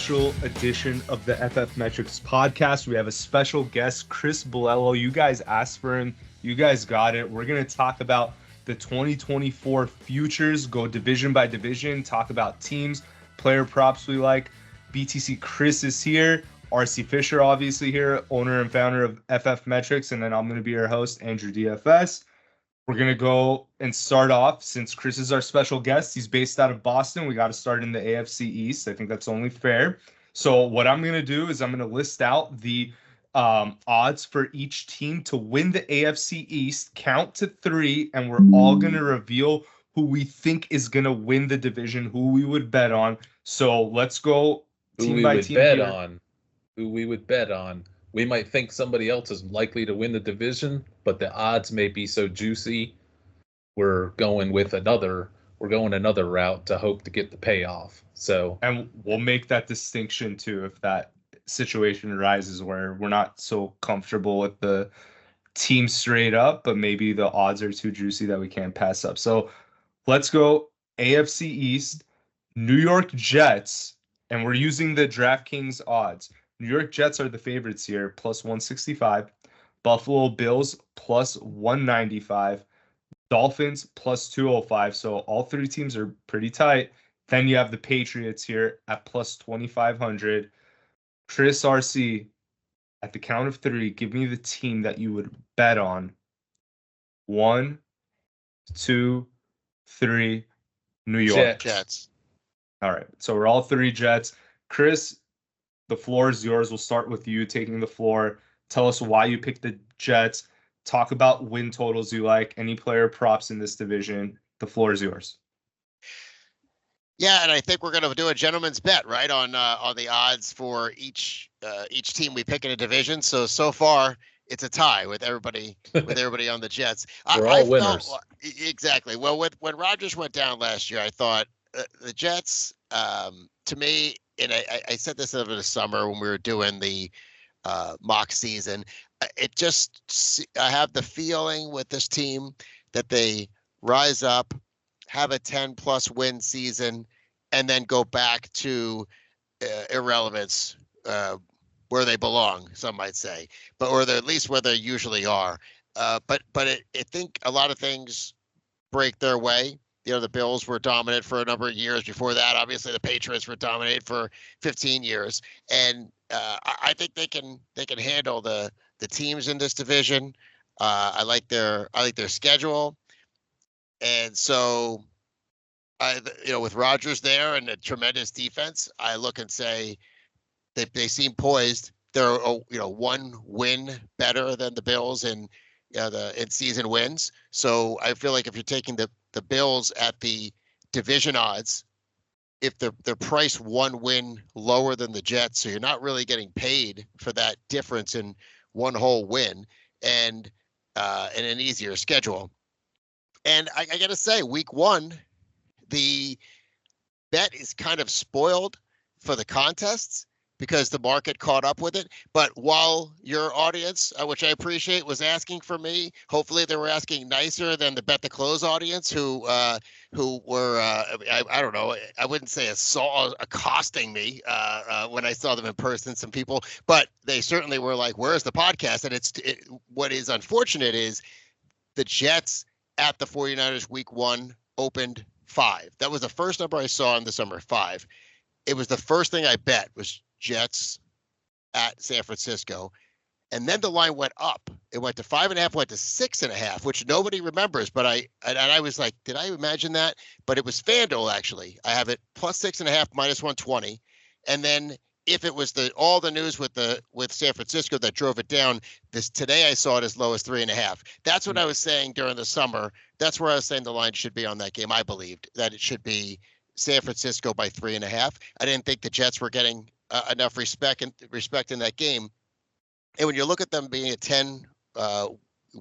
special edition of the FF Metrics podcast. We have a special guest, Chris Bilello. You guys asked for him. You guys got it. We're going to talk about the 2024 futures, go division by division, talk about teams, player props we like. BTC Chris is here. RC Fischer, obviously here, owner and founder of FF Metrics. And then I'm going to be your host, AndrewDFS. We're going to go and start off, since Chris is our special guest. He's based out of Boston. We got to start in the AFC East. I think that's only fair. So what I'm going to do is I'm going to list out the odds for each team to win the AFC East, count to 3, and we're all going to reveal who we think is going to win the division, who we would bet on. So let's go team by team here. Who we would bet on. We might think somebody else is likely to win the division, but the odds may be so juicy. We're going another route to hope to get the payoff. And we'll make that distinction too if that situation arises where we're not so comfortable with the team straight up, but maybe the odds are too juicy that we can't pass up. So let's go AFC East, New York Jets, and we're using the DraftKings odds. New York Jets are the favorites here, plus 165. Buffalo Bills, plus 195. Dolphins, plus 205. So all three teams are pretty tight. Then you have the Patriots here at plus 2,500. Chris RC, at the count of 3, give me the team that you would bet on. 1, 2, 3, New York. Jets. All right, so we're all 3 Jets. Chris, the floor is yours. We'll start with you taking the floor. Tell us why you picked the Jets. Talk about win totals you like. Any player props in this division. The floor is yours. Yeah, and I think we're going to do a gentleman's bet, right, on the odds for each team we pick in a division. So far, it's a tie with everybody on the Jets. We're all winners. Exactly. Well, when Rodgers went down last year, I thought the Jets, to me, and I said this over the summer when we were doing the mock season, I have the feeling with this team that they rise up, have a 10-plus win season, and then go back to irrelevance where they belong, some might say, or they're at least where they usually are. But I think a lot of things break their way. You know, the Bills were dominant for a number of years. Before that, obviously, the Patriots were dominant for 15 years, and I think they can handle the teams in this division. I like their schedule, and so with Rodgers there and a tremendous defense, I look and say they seem poised. They're 1 win better than the Bills in season wins. So I feel like if you're taking the Bills at the division odds, if they're priced 1 win lower than the Jets, so you're not really getting paid for that difference in 1 whole win and an easier schedule. And I got to say, week 1, the bet is kind of spoiled for the contests because the market caught up with it. But while your audience, which I appreciate, was asking for me, hopefully they were asking nicer than the Bet the Close audience who were, I don't know, I wouldn't say accosting me when I saw them in person, some people, but they certainly were like, where's the podcast? And what is unfortunate is the Jets at the 49ers week 1 opened 5. That was the first number I saw in the summer, 5. It was the first thing I bet was Jets at San Francisco. And then the line went up. It went to 5.5, went to 6.5, which nobody remembers. But I was like, did I imagine that? But it was FanDuel, actually. I have it plus 6.5, minus 120. And then if it was all the news with San Francisco that drove it down, today I saw it as low as 3.5. That's what I was saying during the summer. That's where I was saying the line should be on that game. I believed that it should be San Francisco by 3.5. I didn't think the Jets were getting enough respect in that game. And when you look at them being a 10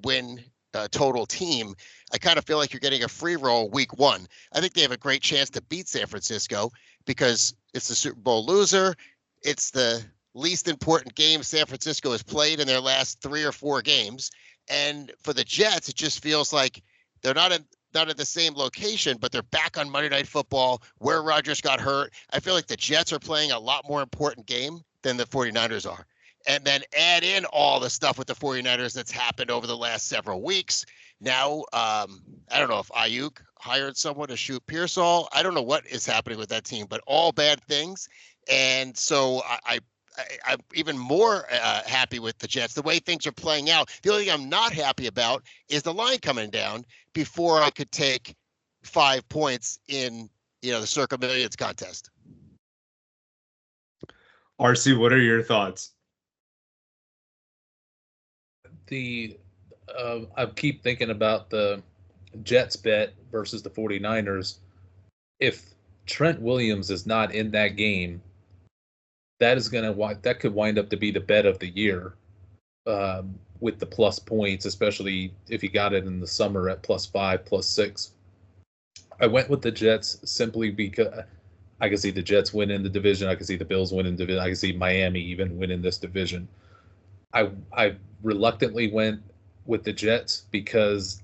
win total team, I kind of feel like you're getting a free roll week 1. I think they have a great chance to beat San Francisco because it's the Super Bowl loser. It's the least important game San Francisco has played in their last 3 or 4 games. And for the Jets, it just feels like they're not not at the same location, but they're back on Monday Night Football where Rodgers got hurt. I feel like the Jets are playing a lot more important game than the 49ers are. And then add in all the stuff with the 49ers that's happened over the last several weeks. Now, I don't know if Ayuk hired someone to shoot Pearsall. I don't know what is happening with that team, but all bad things. And so I'm even more happy with the Jets, the way things are playing out. The only thing I'm not happy about is the line coming down before I could take 5 points in, the Circa Millions contest. RC, what are your thoughts? I keep thinking about the Jets bet versus the 49ers. If Trent Williams is not in that game, that could wind up to be the bet of the year, with the plus points, especially if you got it in the summer at +5, +6. I went with the Jets simply because I can see the Jets win in the division. I can see the Bills win in the division. I can see Miami even win in this division. I reluctantly went with the Jets because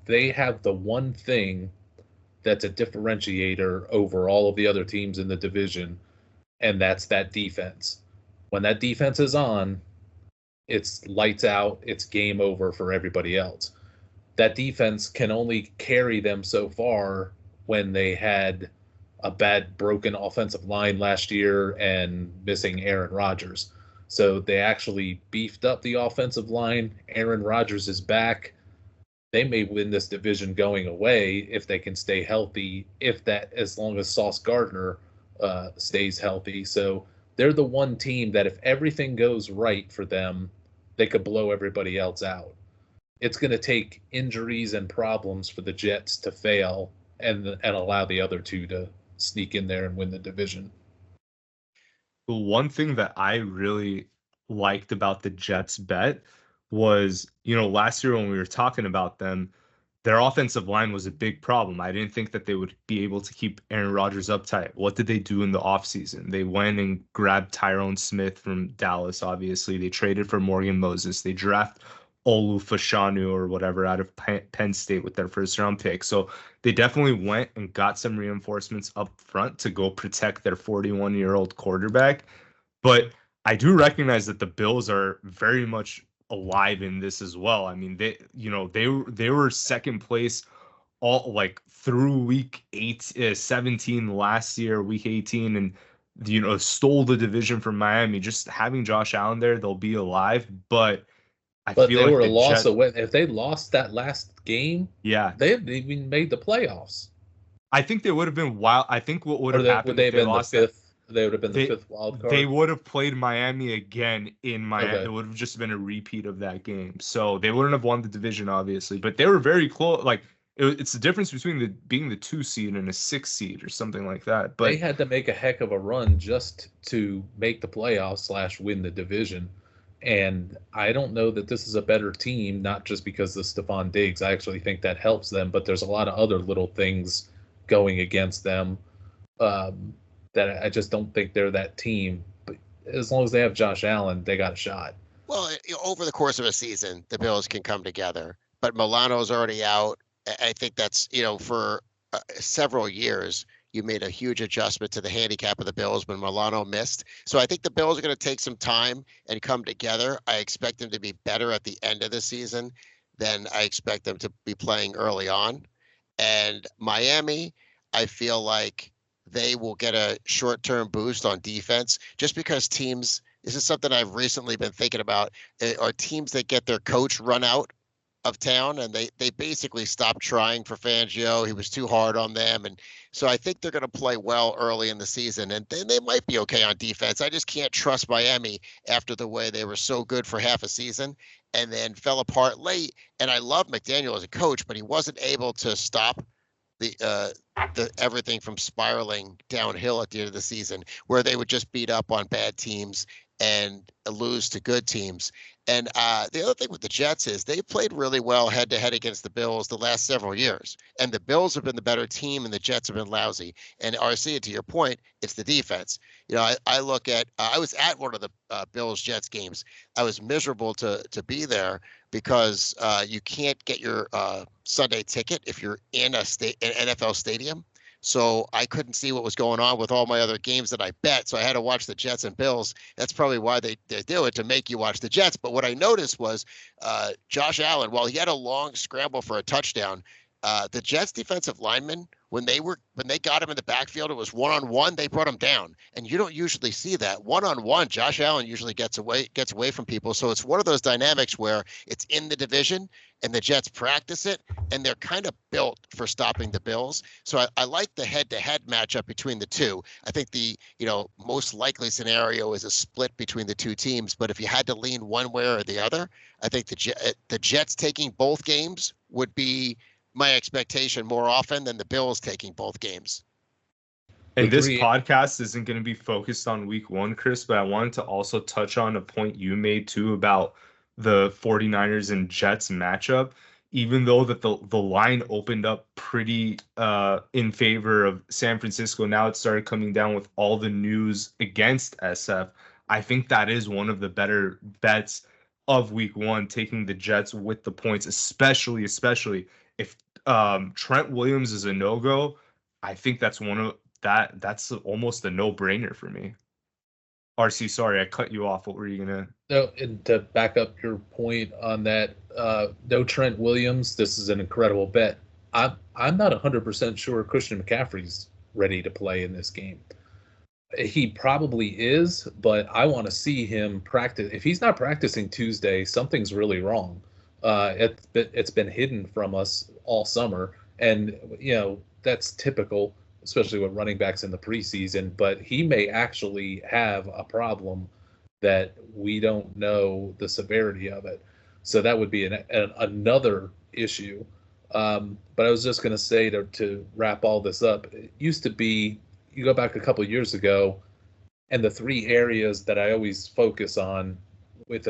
they have the one thing that's a differentiator over all of the other teams in the division, and that's that defense. When that defense is on, it's lights out, it's game over for everybody else. That defense can only carry them so far when they had a bad broken offensive line last year and missing Aaron Rodgers. So they actually beefed up the offensive line. Aaron Rodgers is back. They may win this division going away if they can stay healthy, as long as Sauce Gardner stays healthy. So they're the one team that if everything goes right for them, they could blow everybody else out. It's going to take injuries and problems for the Jets to fail and allow the other two to sneak in there and win the division. The one thing that I really liked about the Jets bet was, last year when we were talking about them, their offensive line was a big problem. I didn't think that they would be able to keep Aaron Rodgers uptight. What did they do in the offseason? They went and grabbed Tyrone Smith from Dallas, obviously. They traded for Morgan Moses. They draft Olu Fashanu or whatever out of Penn State with their first-round pick. So they definitely went and got some reinforcements up front to go protect their 41-year-old quarterback. But I do recognize that the Bills are very much alive in this as well. I mean, they were second place all through week 17 last year, week 18, and stole the division from Miami. Just having Josh Allen there, they'll be alive. But I feel they like were a loss away. If they lost that last game, they hadn't even made the playoffs. I think they would have been wild. I think what would have happened if they lost the fifth. They would have been the fifth wild card. They would have played Miami again in Miami. Okay. It would have just been a repeat of that game. So they wouldn't have won the division, obviously. But they were very close. It's the difference between being the 2 seed and a 6 seed or something like that. But they had to make a heck of a run just to make the playoffs / win the division. And I don't know that this is a better team, not just because of Stephon Diggs. I actually think that helps them, but there's a lot of other little things going against them that I just don't think they're that team. But as long as they have Josh Allen, they got a shot. Well, over the course of a season, the Bills can come together. But Milano's already out. I think that's, for several years, you made a huge adjustment to the handicap of the Bills when Milano missed. So I think the Bills are going to take some time and come together. I expect them to be better at the end of the season than I expect them to be playing early on. And Miami, I feel like they will get a short-term boost on defense just because teams, this is something I've recently been thinking about, are teams that get their coach run out of town and they basically stopped trying for Fangio. He was too hard on them. And so I think they're going to play well early in the season and then they might be okay on defense. I just can't trust Miami after the way they were so good for half a season and then fell apart late. And I love McDaniel as a coach, but he wasn't able to stop the everything from spiraling downhill at the end of the season where they would just beat up on bad teams and lose to good teams. And the other thing with the Jets is they played really well head-to-head against the Bills the last several years. And the Bills have been the better team, and the Jets have been lousy. And RC, to your point, it's the defense. I look at I was at one of the Bills-Jets games. I was miserable to be there because you can't get your Sunday ticket if you're in an NFL stadium. So I couldn't see what was going on with all my other games that I bet. So I had to watch the Jets and Bills. That's probably why they do it, to make you watch the Jets. But what I noticed was Josh Allen, while he had a long scramble for a touchdown, the Jets defensive linemen, when they got him in the backfield, it was one-on-one, they brought him down. And you don't usually see that. One-on-one, Josh Allen usually gets away from people. So it's one of those dynamics where it's in the division and the Jets practice it, and they're kind of built for stopping the Bills. So I like the head-to-head matchup between the two. I think the most likely scenario is a split between the two teams. But if you had to lean one way or the other, I think the Jets taking both games would be my expectation more often than the Bills taking both games. And this podcast isn't going to be focused on week 1, Chris, but I wanted to also touch on a point you made too about the 49ers and Jets matchup. Even though that the line opened up pretty in favor of San Francisco, now it started coming down with all the news against SF. I think that is one of the better bets of week 1, taking the Jets with the points, especially if Trent Williams is a no-go. I think that's that's almost a no-brainer for me. RC, sorry, I cut you off. What were you gonna? No, and to back up your point on that, no Trent Williams. This is an incredible bet. I'm not 100% sure Christian McCaffrey's ready to play in this game. He probably is, but I want to see him practice. If he's not practicing Tuesday, something's really wrong. It's been hidden from us all summer, and that's typical, especially with running backs in the preseason. But he may actually have a problem that we don't know the severity of it. So that would be another issue. But I was just going to say to wrap all this up, it used to be, you go back a couple years ago, and the 3 areas that I always focus on with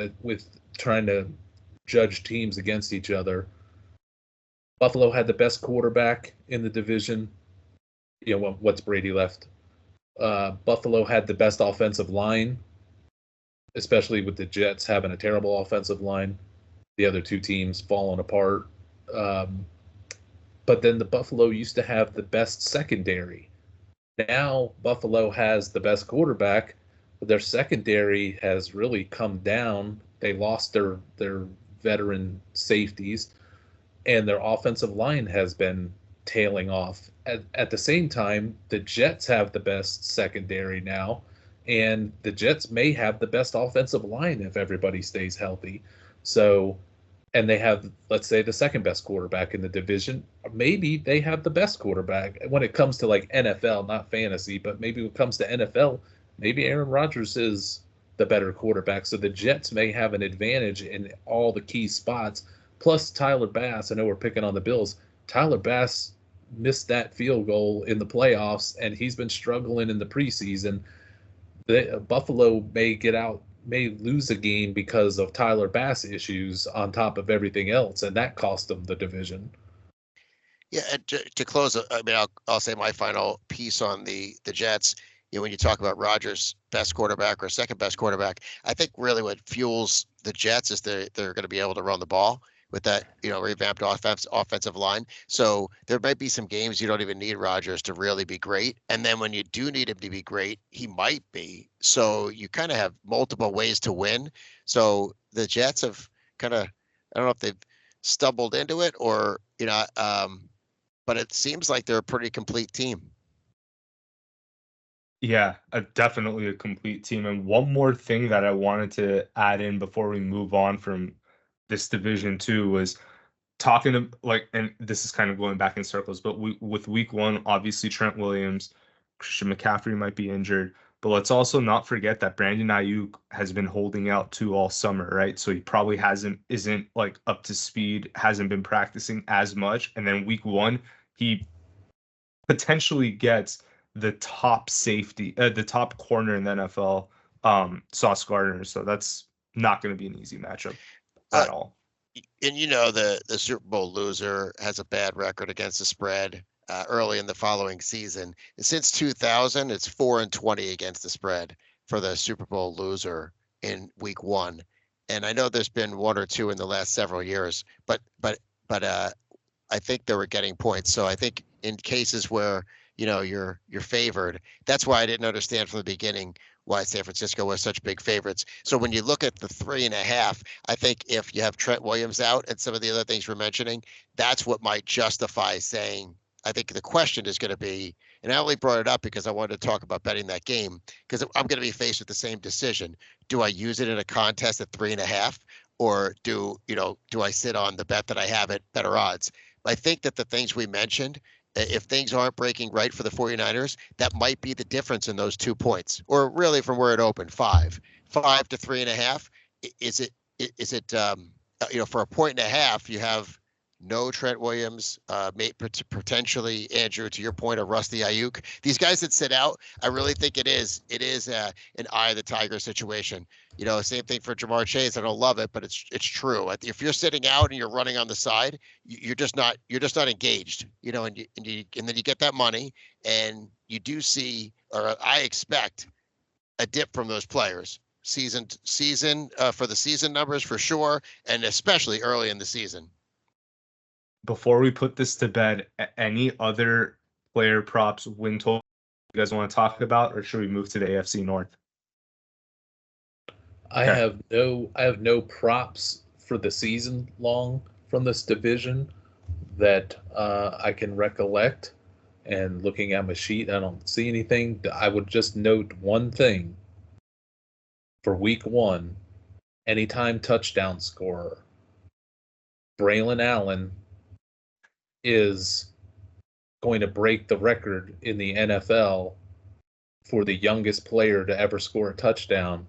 trying to judge teams against each other. Buffalo had the best quarterback in the division. What's Brady left? Buffalo had the best offensive line, especially with the Jets having a terrible offensive line. The other 2 teams falling apart. But then the Buffalo used to have the best secondary. Now Buffalo has the best quarterback, but their secondary has really come down. They lost their veteran safeties, and their offensive line has been tailing off. At the same time, the Jets have the best secondary now, and the Jets may have the best offensive line if everybody stays healthy. So, and they have, let's say, the second best quarterback in the division. Maybe they have the best quarterback when it comes to like NFL, not fantasy, but maybe when it comes to NFL, maybe Aaron Rodgers is the better quarterback. So the Jets may have an advantage in all the key spots. Plus Tyler Bass, I know we're picking on the Bills. Tyler Bass missed that field goal in the playoffs, and he's been struggling in the preseason. Buffalo may lose a game because of Tyler Bass issues on top of everything else, and that cost them the division. Yeah, and to close, I mean, I'll say my final piece on the Jets. When you talk about Rodgers' best quarterback or second best quarterback, I think really what fuels the Jets is they're going to be able to run the ball with that revamped offensive line. So there might be some games you don't even need Rodgers to really be great, and then when you do need him to be great, he might be. So you kind of have multiple ways to win. So the Jets have kind of, I don't know if they've stumbled into it or but it seems like they're a pretty complete team. Yeah, definitely a complete team. And one more thing that I wanted to add in before we move on from this division too was talking to and this is kind of going back in circles, but with week 1, obviously Trent Williams, Christian McCaffrey might be injured, but let's also not forget that Brandon Ayuk has been holding out too all summer, right? So he probably isn't like up to speed, hasn't been practicing as much. And then week 1, he potentially gets the top safety, the top corner in the NFL, Sauce Gardner. So that's not going to be an easy matchup at all. And the Super Bowl loser has a bad record against the spread early in the following season. And since 2000, it's 4-20 against the spread for the Super Bowl loser in week 1. And I know there's been 1 or 2 in the last several years, but I think they were getting points. So I think in cases where you're favored, that's why I didn't understand from the beginning why San Francisco was such big favorites. So when you look at the 3.5, I think if you have Trent Williams out and some of the other things we're mentioning, that's what might justify saying, I think the question is going to be, and I only brought it up because I wanted to talk about betting that game, because I'm going to be faced with the same decision. Do I use it in a contest at 3.5, or do I sit on the bet that I have at better odds? I think that the things we mentioned, if things aren't breaking right for the 49ers, that might be the difference in those 2 points, or really from where it opened, 5 to 3.5. Is it for a 1.5, you have no Trent Williams, potentially, Andrew, to your point, of Rusty Ayuk. These guys that sit out, I really think it is an eye of the tiger situation. Same thing for Jamar Chase. I don't love it, but it's true. If you're sitting out and you're running on the side, you're just not engaged. And then you get that money, and you do see, or I expect, a dip from those players season for the season numbers for sure, and especially early in the season. Before we put this to bed, any other player props, win total you guys want to talk about, or should we move to the AFC North? I have no props for the season long from this division that I can recollect. And looking at my sheet, I don't see anything. I would just note one thing for week 1: anytime touchdown scorer, Braylon Allen is going to break the record in the NFL for the youngest player to ever score a touchdown.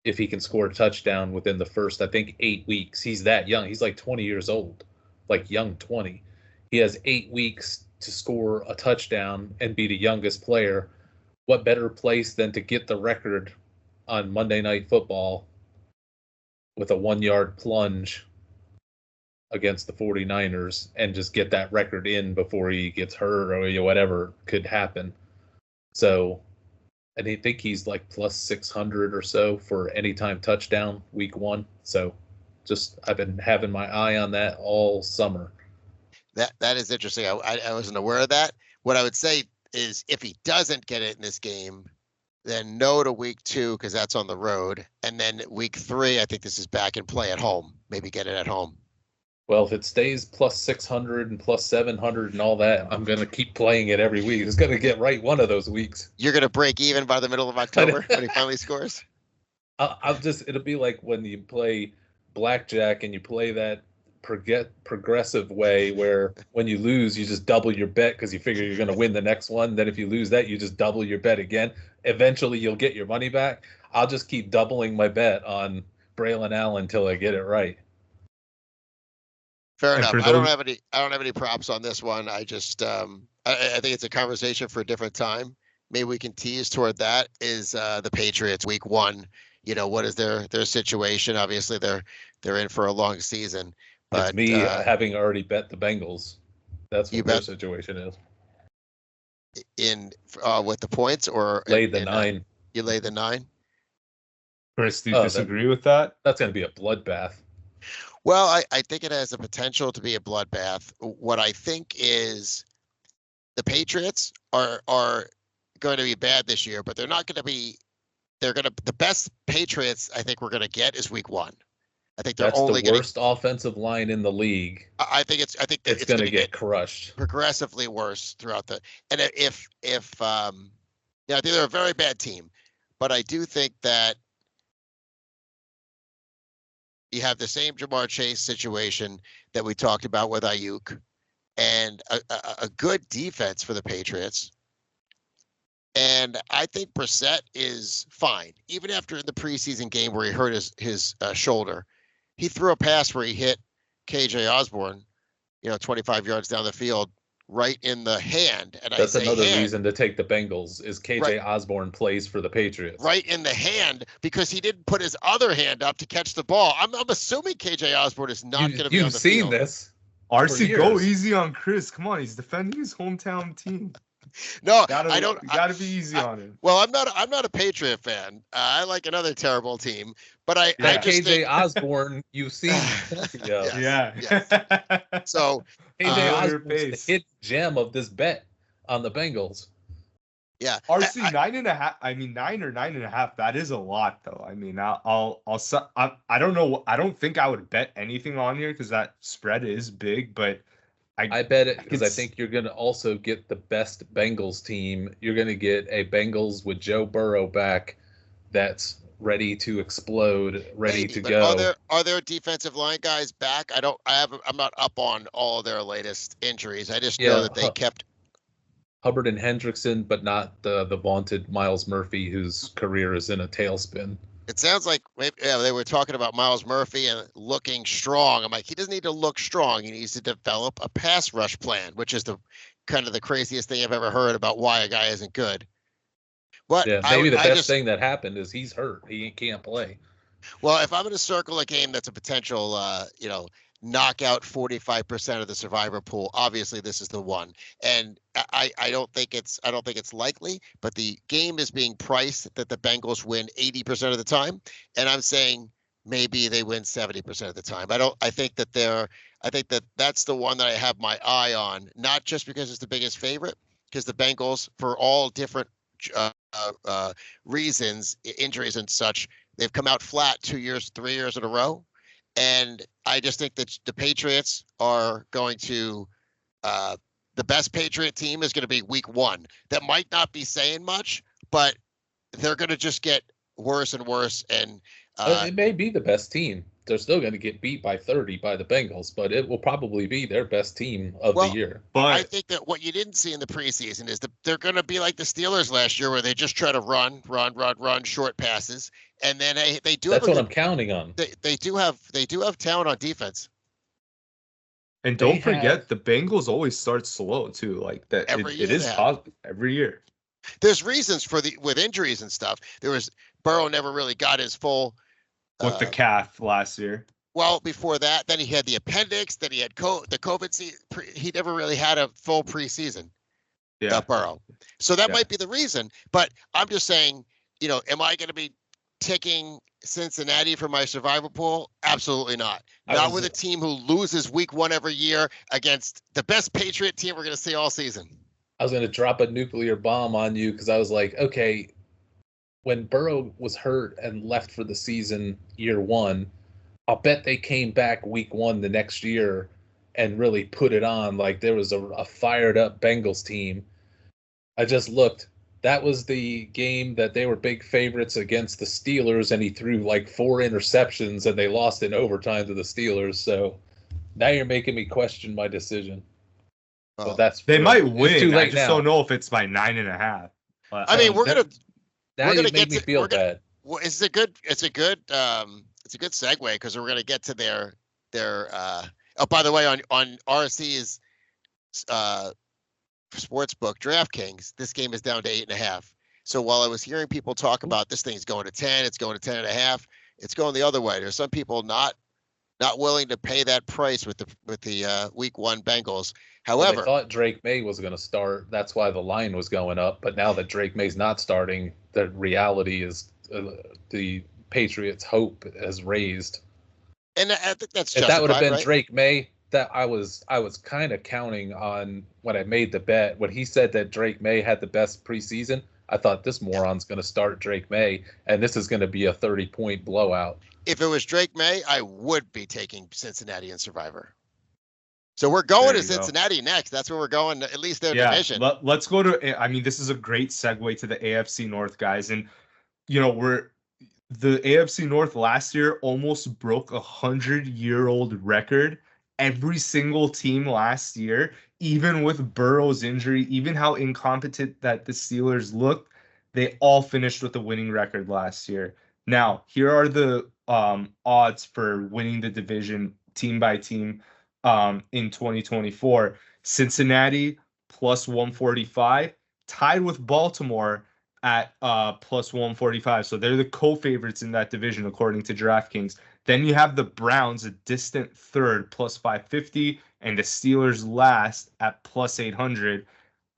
If he can score a touchdown within the first, I think, 8 weeks. He's that young. He's like 20 years old, like young 20. He has 8 weeks to score a touchdown and be the youngest player. What better place than to get the record on Monday Night Football with a 1-yard plunge against the 49ers and just get that record in before he gets hurt or whatever could happen. So, and I think he's like plus 600 or so for anytime touchdown week 1. So I've been having my eye on that all summer. That is interesting. I wasn't aware of that. What I would say is, if he doesn't get it in this game, then no to week 2, because that's on the road. And then week 3, I think this is back in play at home. Maybe get it at home. Well, if it stays plus 600 and plus 700 and all that, I'm going to keep playing it every week. It's going to get right one of those weeks. You're going to break even by the middle of October when he finally scores? It'll be like when you play blackjack and you play that progressive way where when you lose, you just double your bet because you figure you're going to win the next one. Then if you lose that, you just double your bet again. Eventually, you'll get your money back. I'll just keep doubling my bet on Braylon Allen until I get it right. Fair enough. I don't have any props on this one. I just I think it's a conversation for a different time. Maybe we can tease toward that. Is the Patriots week 1? What is their situation? Obviously, they're in for a long season. But it's me having already bet the Bengals. That's what their situation is. In with the points, or lay the 9. You lay the 9. Chris, do you disagree with that? That's going to be a bloodbath. Well, I think it has the potential to be a bloodbath. What I think is the Patriots are going to be bad this year, but they're not going to be. The best Patriots I think we're going to get is week 1. I think that's the worst offensive line in the league. I think it's going to get crushed. Progressively worse throughout the. And if I think they're a very bad team, but I do think that you have the same Jamar Chase situation that we talked about with Ayuk, and a good defense for the Patriots. And I think Brissett is fine, even after the preseason game where he hurt his shoulder. He threw a pass where he hit KJ Osborne, 25 yards down the field right in the hand. And that's I say another hand, reason to take the Bengals is KJ Right. Osborne plays for the Patriots. right in the hand, because he didn't put his other hand up to catch the ball. I'm assuming KJ Osborne is not going to be on the You've seen field. this. RC, go easy on Chris. Come on, he's defending his hometown team. No, I don't. I, Gotta be easy on him. Well, I'm not a Patriot fan. I like another terrible team, but I just KJ think Osborne, you've seen. Yes. Yeah. So KJ on your Osborne's the face. hidden gem of this bet on the Bengals. yeah, RC 9.5. I mean 9 or 9.5. That is a lot, though. I mean, I don't know. I don't think I would bet anything on here because that spread is big. But I bet it because I think you're going to also get the best Bengals team. You're going to get a Bengals with Joe Burrow back that's ready to explode, ready to go. Are there defensive line guys back? I'm not up on all of their latest injuries. I just know that they kept Hubbard and Hendrickson, but not the vaunted Miles Murphy, whose career is in a tailspin. It sounds like maybe they were talking about Miles Murphy and looking strong. I'm like, he doesn't need to look strong. He needs to develop a pass rush plan, which is the kind of the craziest thing I've ever heard about why a guy isn't good. But yeah, maybe the best thing that happened is he's hurt. He can't play. Well, if I'm going to circle a game that's a potential, knockout 45% of the survivor pool, obviously this is the one. And I don't think it's likely, but the game is being priced that the Bengals win 80% of the time, and I'm saying maybe they win 70% of the time. I think that that's the one that I have my eye on, not just because it's the biggest favorite, because the Bengals, for all different reasons, injuries and such, they've come out flat 2 years, 3 years in a row. And I just think that the Patriots are going to, the best Patriot team is going to be week 1. That might not be saying much, but they're going to just get worse and worse. And it may be the best team. They're still going to get beat by 30 by the Bengals, but it will probably be their best team of the year. But I think that what you didn't see in the preseason is that they're going to be like the Steelers last year, where they just try to run short passes, and then they do. That's what I'm counting on. They do have talent on defense. And don't forget, the Bengals always start slow too. Like that, it is positive every year. There's reasons with injuries and stuff. Burrow never really got his full. With the calf last year. Well, before that, then he had the appendix. Then he had the COVID season. He never really had a full preseason. Yeah, Burrow. So that might be the reason. But I'm just saying, am I going to be ticking Cincinnati for my survival pool? Absolutely not. Not with a team who loses week 1 every year against the best Patriot team we're going to see all season. I was going to drop a nuclear bomb on you because I was like, okay, when Burrow was hurt and left for the season year 1, I'll bet they came back week 1 the next year and really put it on. Like there was a fired up Bengals team. I just looked. That was the game that they were big favorites against the Steelers, and he threw like 4 interceptions and they lost in overtime to the Steelers. So now you're making me question my decision. Well, they might win. I just don't know if it's by 9.5. I mean, we're gonna make me feel bad. Well, it's a good segue, because we're gonna get to their oh, by the way, on RC's sportsbook, DraftKings, this game is down to 8.5. So while I was hearing people talk about this thing's going to 10, it's going to 10.5, it's going the other way. There's some people not willing to pay that price with the week 1 Bengals. However, I thought Drake May was going to start. That's why the line was going up. But now that Drake May's not starting, the reality is the Patriots' hope has raised. And I think that's if that would have been right? Drake May, that I was kind of counting on when I made the bet. When he said that Drake May had the best preseason, I thought this moron's going to start Drake May, and this is going to be a 30-point blowout. If it was Drake May, I would be taking Cincinnati and Survivor. So we're going to Cincinnati next. That's where we're going, at least their division. Let's go to, I mean, this is a great segue to the AFC North, guys. And, the AFC North last year almost broke 100-year-old record. Every single team last year, even with Burrow's injury, even how incompetent that the Steelers looked, they all finished with a winning record last year. Now, here are the odds for winning the division team by team in 2024. Cincinnati plus 145, tied with Baltimore at plus 145. So they're the co-favorites in that division according to DraftKings. Then you have the Browns, a distant third, plus 550, and the Steelers last at plus 800.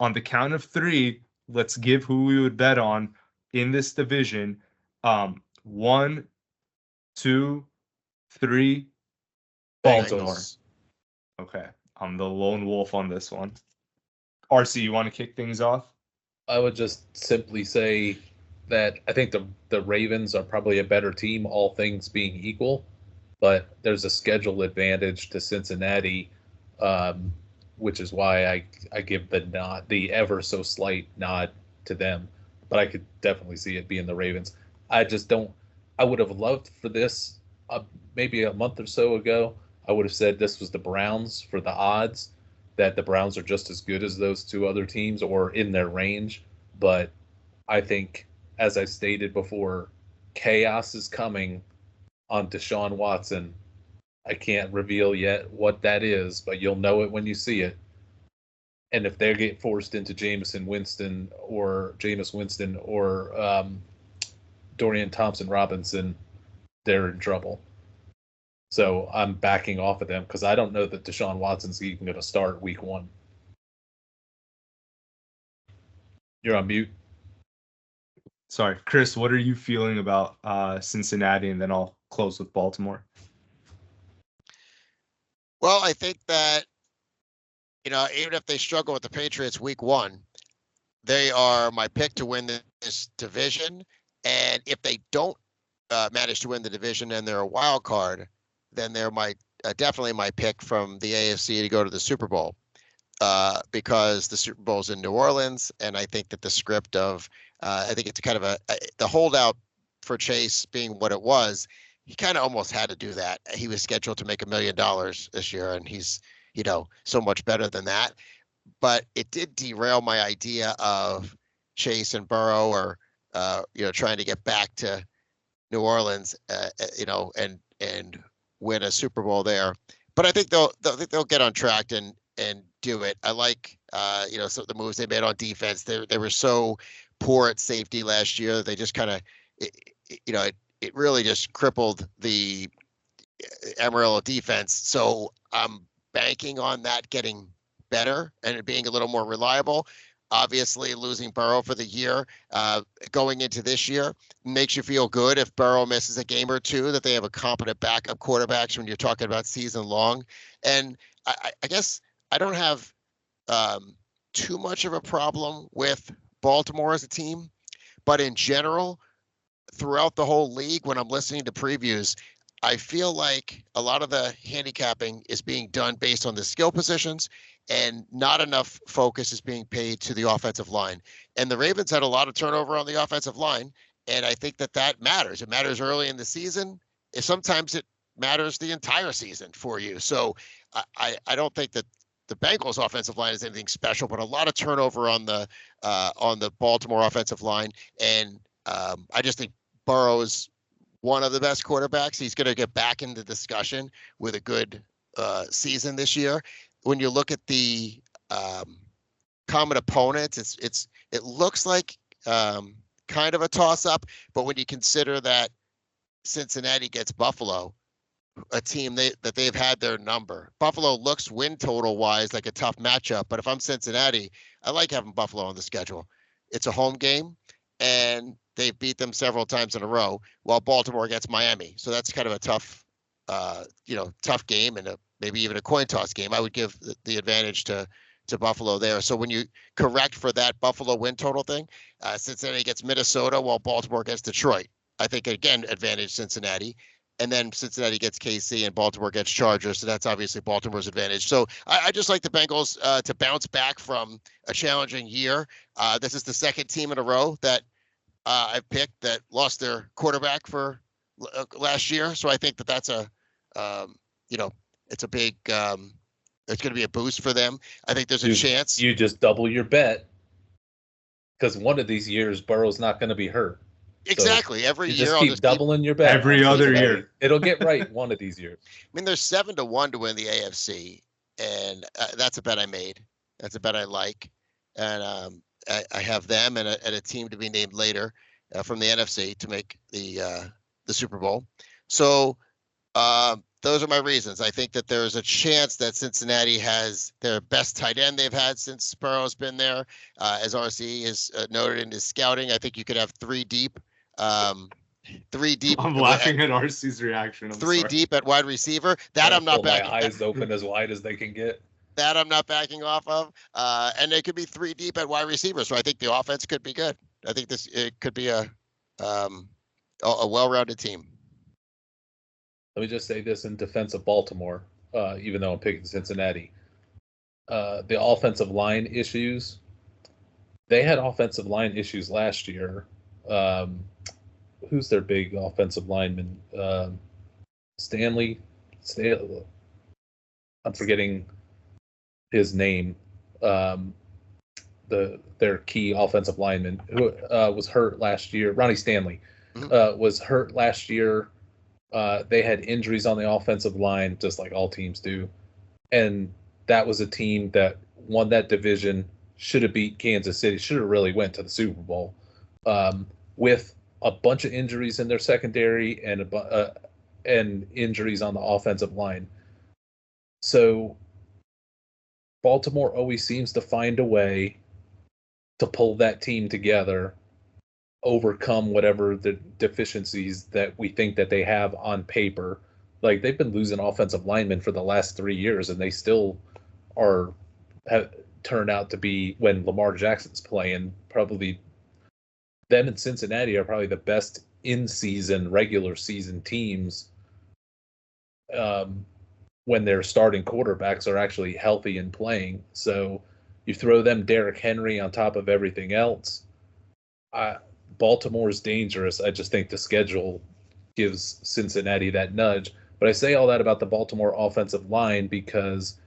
On the count of three, let's give who we would bet on in this division. 1, 2, 3. Baltimore. Okay. I'm the lone wolf on this one. RC, you want to kick things off? I would just simply say that I think the Ravens are probably a better team, all things being equal, but there's a schedule advantage to Cincinnati, which is why I give the ever so slight nod to them. But I could definitely see it being the Ravens. I would have loved for this maybe a month or so ago. I would have said this was the Browns for the odds, that the Browns are just as good as those two other teams or in their range. But I think, as I stated before, chaos is coming on Deshaun Watson. I can't reveal yet what that is, but you'll know it when you see it. And if they get forced into Jameis Winston or Dorian Thompson-Robinson, they're in trouble. So I'm backing off of them because I don't know that Deshaun Watson's even going to start week 1. You're on mute. Sorry. Chris, what are you feeling about Cincinnati? And then I'll close with Baltimore. Well, I think that, even if they struggle with the Patriots week 1, they are my pick to win this division. And if they don't manage to win the division and they're a wild card, then they're definitely my pick from the AFC to go to the Super Bowl, because the Super Bowl's in New Orleans, and I think that the script of I think it's kind of the holdout for Chase being what it was. He kind of almost had to do that. He was scheduled to make $1 million this year, and he's so much better than that. But it did derail my idea of Chase and Burrow, or trying to get back to New Orleans, and win a Super Bowl there. But I think they'll get on track and do it. I like some of the moves they made on defense. They were so poor at safety last year. They just kind of it really just crippled the Amarillo defense. So I'm banking on that getting better and it being a little more reliable. Obviously, losing Burrow for the year, going into this year, makes you feel good if Burrow misses a game or two, that they have a competent backup quarterbacks when you're talking about season long. And I guess I don't have too much of a problem with Baltimore as a team, but in general, throughout the whole league, when I'm listening to previews, I feel like a lot of the handicapping is being done based on the skill positions, and not enough focus is being paid to the offensive line. And the Ravens had a lot of turnover on the offensive line, and I think that matters. It matters early in the season. Sometimes it matters the entire season for you. So I don't think that the Bengals offensive line is anything special, but a lot of turnover on the Baltimore offensive line. And I just think Burrow's one of the best quarterbacks. He's going to get back into discussion with a good season this year. When you look at the common opponents, it looks like kind of a toss-up. But when you consider that Cincinnati gets Buffalo, a team that they've had their number. Buffalo looks win total-wise like a tough matchup, but if I'm Cincinnati, I like having Buffalo on the schedule. It's a home game, and they've beat them several times in a row, while Baltimore gets Miami. So that's kind of a tough game, and maybe even a coin toss game. I would give the advantage to Buffalo there. So when you correct for that Buffalo win total thing, Cincinnati gets Minnesota while Baltimore gets Detroit. I think, again, advantage Cincinnati. And then Cincinnati gets KC and Baltimore gets Chargers. So that's obviously Baltimore's advantage. So I just like the Bengals to bounce back from a challenging year. This is the second team in a row that I've picked that lost their quarterback for last year. So I think that's it's a big, it's going to be a boost for them. I think there's a chance. You just double your bet, because one of these years Burrow's not going to be hurt. Exactly. So every year, I'll just keep doubling your bet. Every other year, it'll get right one of these years. I mean, they're 7-1 to win the AFC. and that's a bet I made. That's a bet I like, and I have them and a team to be named later from the NFC to make the Super Bowl. So those are my reasons. I think that there's a chance that Cincinnati has their best tight end they've had since Burrow's been there. As RC is noted in his scouting, I think you could have three deep. Three deep. I'm laughing at RC's reaction. I'm three sorry. deep at wide receiver. That I'm not backing. My eyes open as wide as they can get. That I'm not backing off of. And they could be three deep at wide receiver. So I think the offense could be good. I think it could be a well-rounded team. Let me just say this in defense of Baltimore, even though I'm picking Cincinnati. The offensive line issues, they had offensive line issues last year. Who's their big offensive lineman? Stanley. I'm forgetting his name. Their key offensive lineman who was hurt last year. Ronnie Stanley was hurt last year. They had injuries on the offensive line, just like all teams do. And that was a team that won that division, should have beat Kansas City, should have really went to the Super Bowl. With a bunch of injuries in their secondary and injuries on the offensive line. So Baltimore always seems to find a way to pull that team together, overcome whatever the deficiencies that we think that they have on paper. Like, they've been losing offensive linemen for the last 3 years, and they still have turned out to be, when Lamar Jackson's playing, probably them and Cincinnati are probably the best in-season, regular season teams when their starting quarterbacks are actually healthy and playing. So you throw them Derrick Henry on top of everything else. Baltimore's dangerous. I just think the schedule gives Cincinnati that nudge. But I say all that about the Baltimore offensive line because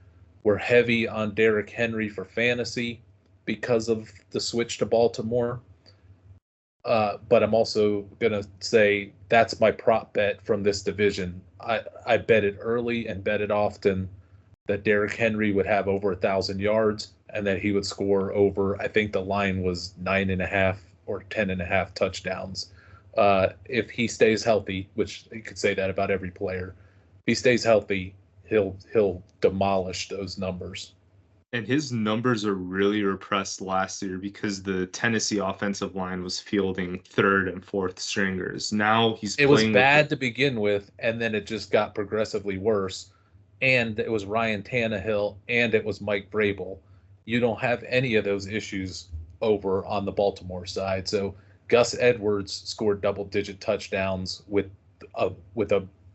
we're heavy on Derrick Henry for fantasy because of the switch to Baltimore. But I'm also going to say that's my prop bet from this division. I bet it early and bet it often that Derrick Henry would have over 1,000 yards and that he would score over, I think the line was 9.5 or 10.5 touchdowns. If he stays healthy, which you could say that about every player, if he stays healthy, he'll demolish those numbers. And his numbers are really repressed last year because the Tennessee offensive line was fielding third and fourth stringers. Now he's playing. It was bad to begin with, and then it just got progressively worse. And it was Ryan Tannehill, and it was Mike Vrabel. You don't have any of those issues over on the Baltimore side. So Gus Edwards scored double-digit touchdowns with a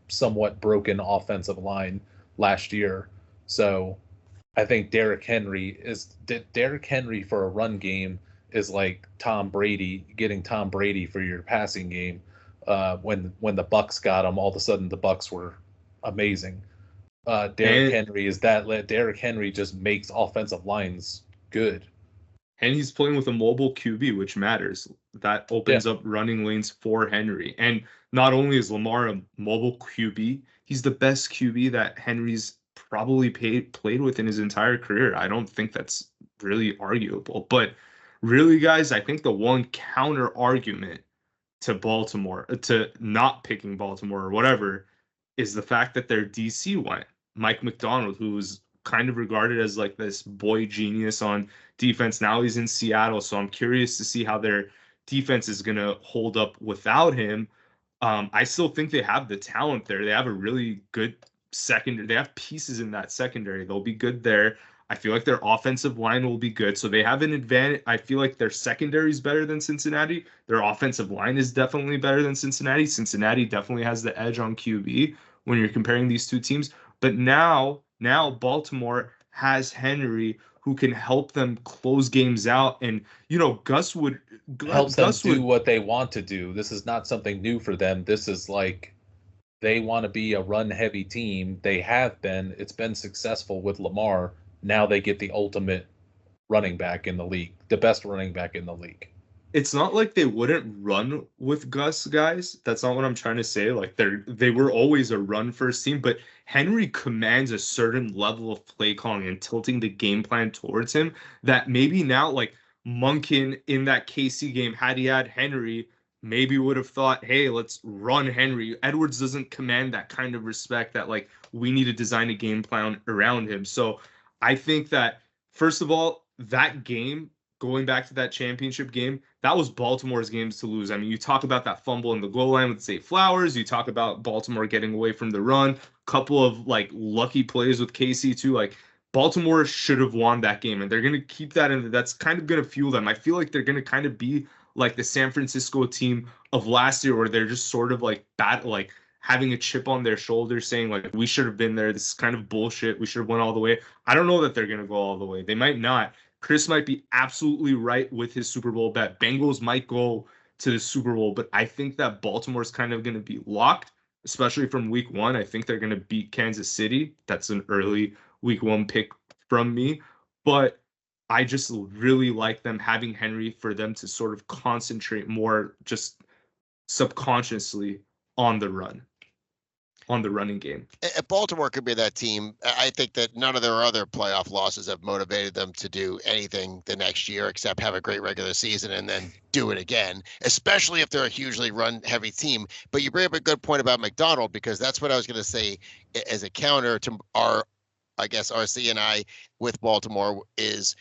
somewhat broken offensive line last year. So I think Derrick Henry for a run game is like Tom Brady, getting Tom Brady for your passing game. When the Bucks got him, all of a sudden the Bucks were amazing. Derrick Henry just makes offensive lines good. And he's playing with a mobile QB, which matters. That opens up running lanes for Henry. And not only is Lamar a mobile QB, he's the best QB that Henry's probably played with in his entire career. I don't think that's really arguable. But really, guys, I think the one counter argument to Baltimore, to not picking Baltimore or whatever, is the fact that their DC went. Mike McDonald, who's kind of regarded as like this boy genius on defense. Now he's in Seattle, so I'm curious to see how their defense is going to hold up without him. I still think they have the talent there. They have a really good secondary. They have pieces in that secondary. They'll be good there. I feel like their offensive line will be good. So they have an advantage. I feel like their secondary is better than Cincinnati. Their offensive line is definitely better than Cincinnati. Cincinnati definitely has the edge on QB when you're comparing these two teams. But now Baltimore has Henry, who can help them close games out. And, Gus would help them do what they want to do. This is not something new for them. This is like they want to be a run-heavy team. They have been. It's been successful with Lamar. Now they get the ultimate running back in the league, the best running back in the league. it's not like they wouldn't run with Gus, guys. That's not what I'm trying to say. Like they were always a run first team, but Henry commands a certain level of play calling and tilting the game plan towards him that maybe now, like Monken in that KC game, had he had Henry, maybe would have thought, hey, let's run Henry. Edwards doesn't command that kind of respect that like we need to design a game plan around him. So I think that first of all, that game, going back to that championship game, that was Baltimore's games to lose. I mean, you talk about that fumble in the goal line with Zay Flowers. You talk about Baltimore getting away from the run. Couple of like lucky plays with KC too. Like Baltimore should have won that game, and they're gonna keep that in. That's kind of gonna fuel them. I feel like they're gonna kind of be like the San Francisco team of last year, where they're just sort of like bad, like having a chip on their shoulder, saying like we should have been there. This is kind of bullshit. We should have went all the way. I don't know that they're gonna go all the way. They might not. Chris might be absolutely right with his Super Bowl bet. Bengals might go to the Super Bowl, but I think that Baltimore's kind of going to be locked, especially from week one. I think they're going to beat Kansas City. That's an early week one pick from me. But I just really like them having Henry for them to sort of concentrate more just subconsciously on the run, on the running game. Baltimore could be that team. I think that none of their other playoff losses have motivated them to do anything the next year except have a great regular season and then do it again, especially if they're a hugely run-heavy team. But you bring up a good point about McDonald, because that's what I was going to say as a counter to our, I guess, RC and I with Baltimore is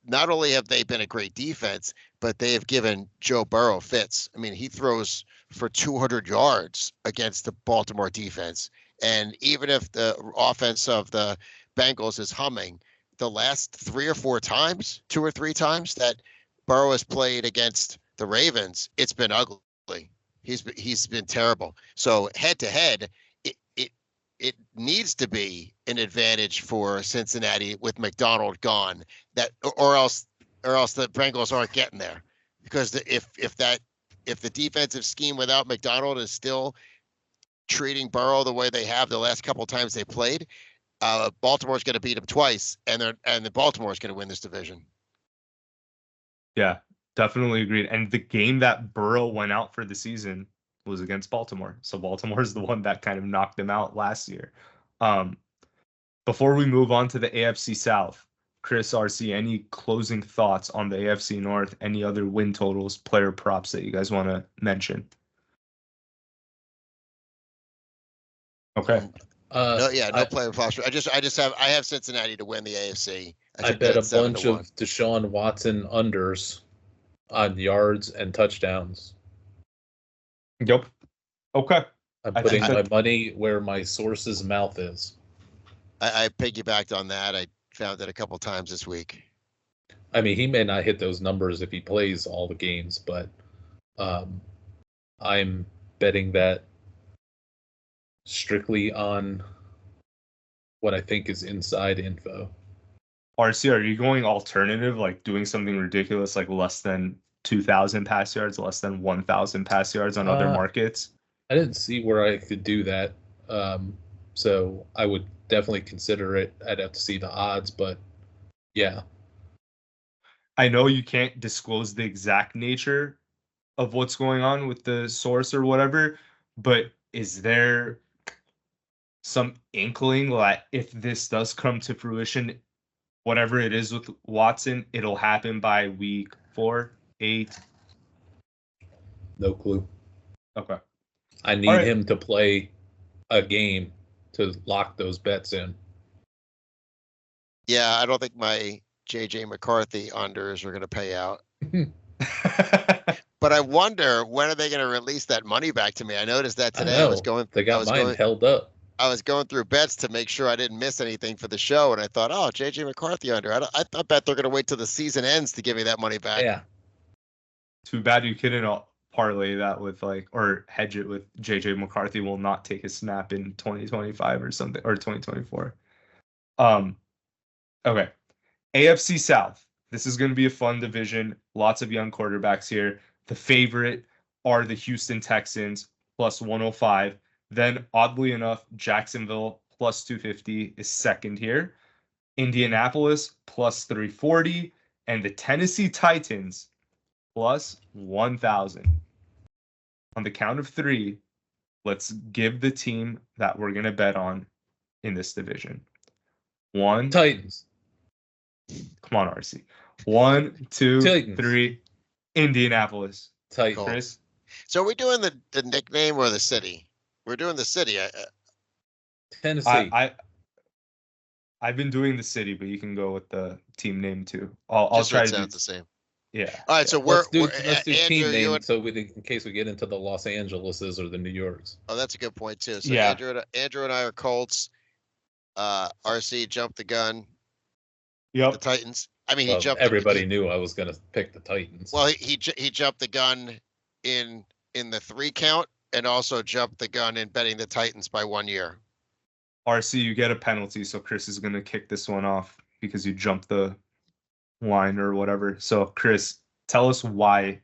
not only have they been a great defense, but they have given Joe Burrow fits. I mean, he throws for 200 yards against the Baltimore defense. And even if the offense of the Bengals is humming, the last 3 or 4 times, 2 or 3 times that Burrow has played against the Ravens, it's been ugly. He's been terrible. So head to head, it needs to be an advantage for Cincinnati with McDonald gone, that or else the Bengals aren't getting there, because if the defensive scheme without McDonald is still treating Burrow the way they have the last couple of times they played, Baltimore's going to beat them twice, and the Baltimore's going to win this division. Yeah, definitely agreed. And the game that Burrow went out for the season was against Baltimore. So Baltimore is the one that kind of knocked them out last year. Before we move on to the AFC South, Chris, RC, any closing thoughts on the AFC North? Any other win totals, player props that you guys want to mention? Okay. No player props. I have Cincinnati to win the AFC. I bet a bunch of Deshaun Watson unders on yards and touchdowns. Yep. Okay. I'm putting my money where my source's mouth is. I piggybacked on that. I found it a couple times this week. I mean, he may not hit those numbers if he plays all the games, but I'm betting that strictly on what I think is inside info. RC, are you going alternative, like doing something ridiculous, like less than 2,000 pass yards, less than 1,000 pass yards on other markets? I didn't see where I could do that. So I would definitely consider it. I'd have to see the odds, but yeah. I know you can't disclose the exact nature of what's going on with the source or whatever, but is there some inkling that if this does come to fruition, whatever it is with Watson, it'll happen by week 4, 8? No clue. Okay. I need him to play a game to lock those bets in. Yeah, I don't think my JJ McCarthy unders are going to pay out. But I wonder, when are they going to release that money back to me? I noticed that today. They got mine held up. I was going through bets to make sure I didn't miss anything for the show, and I thought, oh, JJ McCarthy under. I bet they're going to wait till the season ends to give me that money back. Yeah. Too bad you couldn't parlay that with or hedge it with JJ McCarthy will not take a snap in 2025 or something, or 2024. Okay. AFC South. This is going to be a fun division. Lots of young quarterbacks here. The favorite are the Houston Texans plus 105. Then, oddly enough, Jacksonville plus 250 is second here. Indianapolis plus 340. And the Tennessee Titans plus 1,000. On the count of 3, let's give the team that we're going to bet on in this division. 1. Titans. Come on, RC. 1, 2, Titans. 3. Indianapolis. Titans. Chris? So are we doing the nickname or the city? We're doing the city. Tennessee. I've been doing the city, but you can go with the team name too. I'll Just try so to it do sounds the same. Yeah. All right, so let's do Andrew, team name and, so in case we get into the Los Angeleses or the New Yorks. oh, that's a good point too. So Yeah. Andrew and I are Colts. RC jumped the gun. Yep. The Titans. I mean, Well, he jumped. everybody knew I was going to pick the Titans. Well, he jumped the gun in the 3 count, and also jumped the gun in betting the Titans by 1 year. RC, you get a penalty, so Chris is gonna kick this one off because you jumped the line or whatever. So Chris, tell us why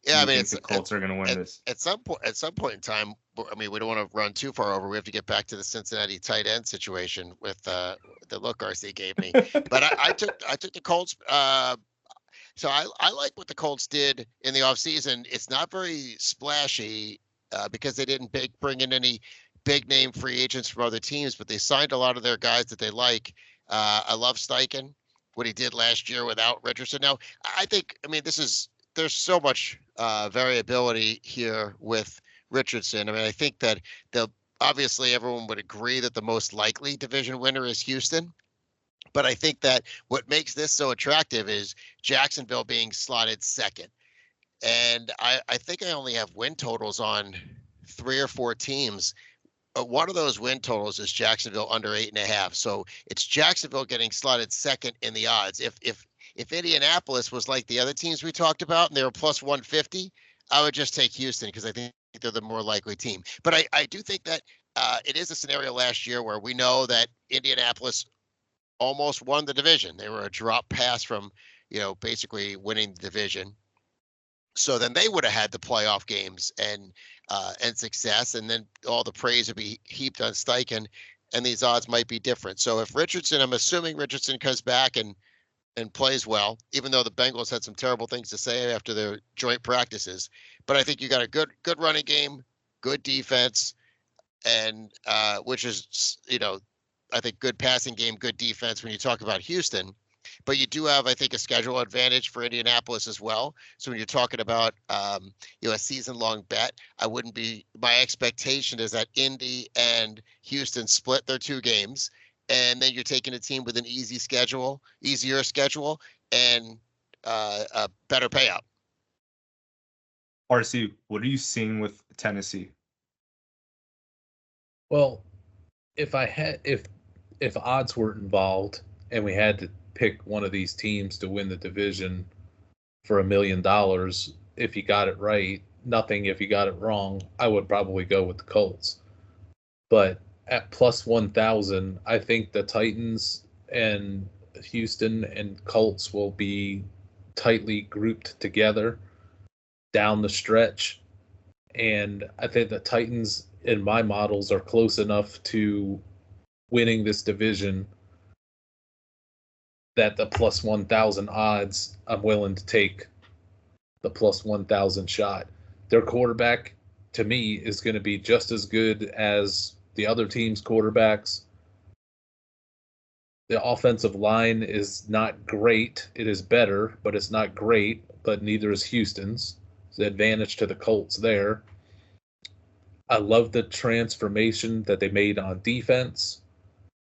Yeah, I you mean, think the Colts are gonna win this. At some point in time, I mean, we don't want to run too far over. We have to get back to the Cincinnati tight end situation with the look RC gave me. But I took the Colts. So I like what the Colts did in the offseason. It's not very splashy because they didn't bring in any big name free agents from other teams, but they signed a lot of their guys that they like. I love Steichen, what he did last year without Richardson. Now, I think, I mean, there's so much variability here with Richardson. I mean, I think that obviously everyone would agree that the most likely division winner is Houston. But I think that what makes this so attractive is Jacksonville being slotted second. And I think I only have win totals on 3 or 4 teams. One of those win totals is Jacksonville under 8.5. So it's Jacksonville getting slotted second in the odds. If Indianapolis was like the other teams we talked about and they were plus 150, I would just take Houston because I think they're the more likely team. But I do think that it is a scenario last year where we know that Indianapolis almost won the division. They were a drop pass from, basically winning the division. So then they would have had the playoff games and success, and then all the praise would be heaped on Steichen, and these odds might be different. So if Richardson, I'm assuming Richardson comes back and plays well, even though the Bengals had some terrible things to say after their joint practices. But I think you got a good running game, good defense, and which is, I think good passing game, good defense when you talk about Houston. But you do have, I think, a schedule advantage for Indianapolis as well. So when you're talking about, a season-long bet, my expectation is that Indy and Houston split their 2 games, and then you're taking a team with an easier schedule, and a better payout. RC, what are you seeing with Tennessee? Well, if odds were involved and we had to pick one of these teams to win the division for $1 million, if you got it right, nothing if you got it wrong, I would probably go with the Colts. But at plus 1,000, I think the Titans and Houston and Colts will be tightly grouped together down the stretch. And I think the Titans in my models are close enough to winning this division that the plus 1,000 odds, I'm willing to take the plus 1,000 shot. Their quarterback, to me, is going to be just as good as the other team's quarterbacks. The offensive line is not great. It is better, but it's not great, but neither is Houston's. It's the advantage to the Colts there. I love the transformation that they made on defense.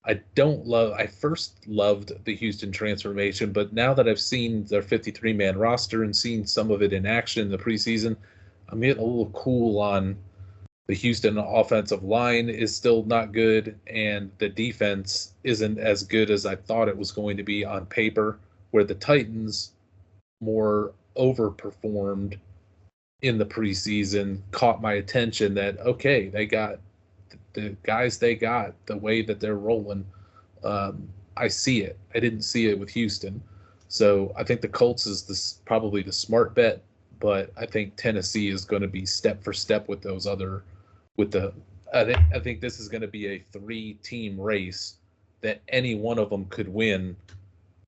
I first loved the Houston transformation, but now that I've seen their 53-man roster and seen some of it in action in the preseason, I'm getting a little cool on the Houston offensive line is still not good, and the defense isn't as good as I thought it was going to be on paper, where the Titans more overperformed in the preseason, caught my attention that, okay, they got the guys they got, the way that they're rolling. I see it. I didn't see it with Houston. So I think the Colts is probably the smart bet, but I think Tennessee is going to be step for step with those other I think this is going to be a 3-team race that any one of them could win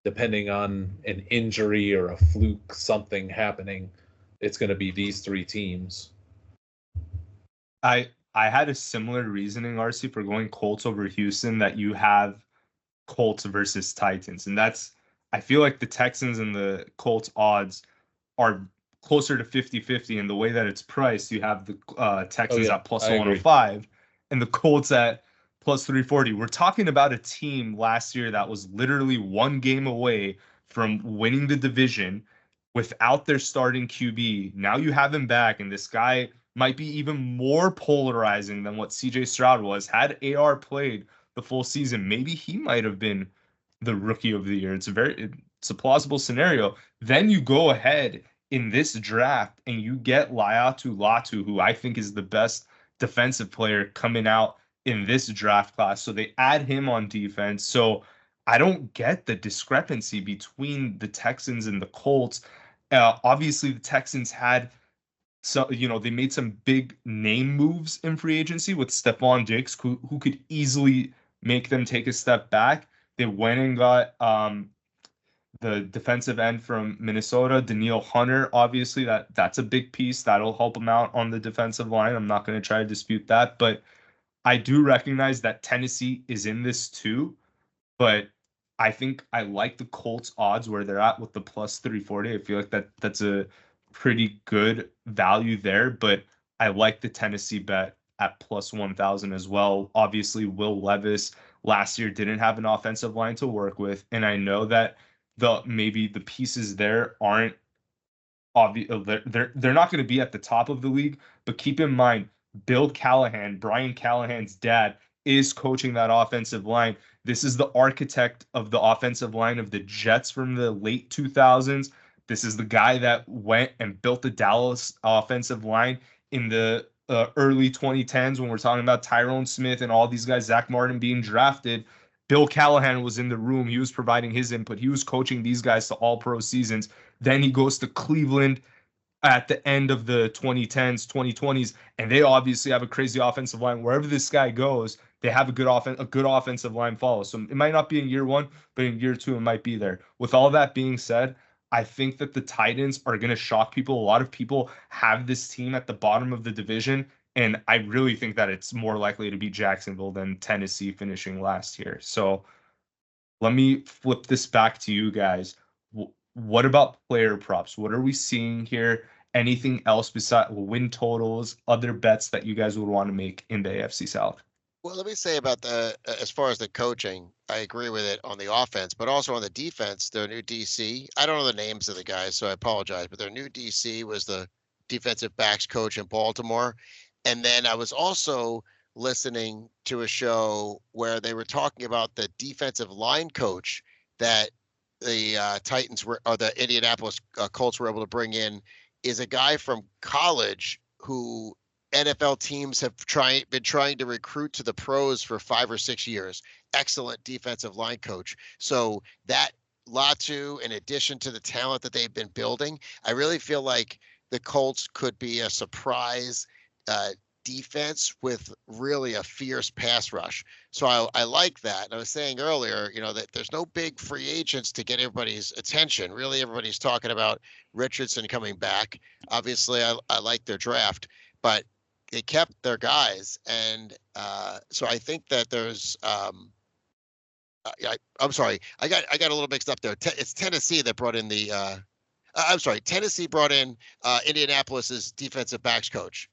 depending on an injury or a fluke, something happening, it's going to be these three teams. I had a similar reasoning, RC, for going Colts over Houston, that you have Colts versus Titans. And I feel like the Texans and the Colts odds are closer to 50-50 in the way that it's priced. You have the Texans at plus 105 and the Colts at plus 340. We're talking about a team last year that was literally one game away from winning the division without their starting QB. Now you have him back, and this guy might be even more polarizing than what CJ Stroud was. Had AR played the full season, maybe he might have been the rookie of the year. It's a plausible scenario. Then you go ahead in this draft and you get Laiatu Latu, who I think is the best defensive player coming out in this draft class. So they add him on defense. So I don't get the discrepancy between the Texans and the Colts. Obviously, the Texans had they made some big name moves in free agency with Stephon Diggs, who could easily make them take a step back. They went and got the defensive end from Minnesota, Danielle Hunter. Obviously, that's a big piece that'll help them out on the defensive line. I'm not going to try to dispute that, but I do recognize that Tennessee is in this too. But I think I like the Colts odds where they're at with the plus 340. I feel like that's a pretty good value there, but I like the Tennessee bet at plus 1,000 as well. Obviously, Will Levis last year didn't have an offensive line to work with, and I know that maybe the pieces there aren't obvious. They're not going to be at the top of the league, but keep in mind, Bill Callahan, Brian Callahan's dad, is coaching that offensive line. This is the architect of the offensive line of the Jets from the late 2000s. This is the guy that went and built the Dallas offensive line in the early 2010s when we're talking about Tyrone Smith and all these guys, Zach Martin being drafted. Bill Callahan was in the room. He was providing his input. He was coaching these guys to all-pro seasons. Then he goes to Cleveland at the end of the 2010s, 2020s, and they obviously have a crazy offensive line. Wherever this guy goes, they have a good offensive line follow. So it might not be in year one, but in year two, it might be there. With all that being said, I think that the Titans are going to shock people. A lot of people have this team at the bottom of the division, and I really think that it's more likely to be Jacksonville than Tennessee finishing last year. So let me flip this back to you guys. What about player props? What are we seeing here? Anything else besides win totals, other bets that you guys would want to make in the AFC South? Well, let me say about as far as the coaching, I agree with it on the offense, but also on the defense, their new DC. I don't know the names of the guys, so I apologize, but their new DC was the defensive backs coach in Baltimore. And then I was also listening to a show where they were talking about the defensive line coach that the Titans or the Indianapolis Colts were able to bring in is a guy from college who NFL teams have been trying to recruit to the pros for 5 or 6 years. Excellent defensive line coach. So that Latu, in addition to the talent that they've been building, I really feel like the Colts could be a surprise defense with really a fierce pass rush. So I like that. And I was saying earlier, that there's no big free agents to get everybody's attention. Really, everybody's talking about Richardson coming back. Obviously, I like their draft, but they kept their guys. And so I think that there's I'm sorry. I got a little mixed up there. It's Tennessee that brought in Tennessee brought in Indianapolis's defensive backs coach.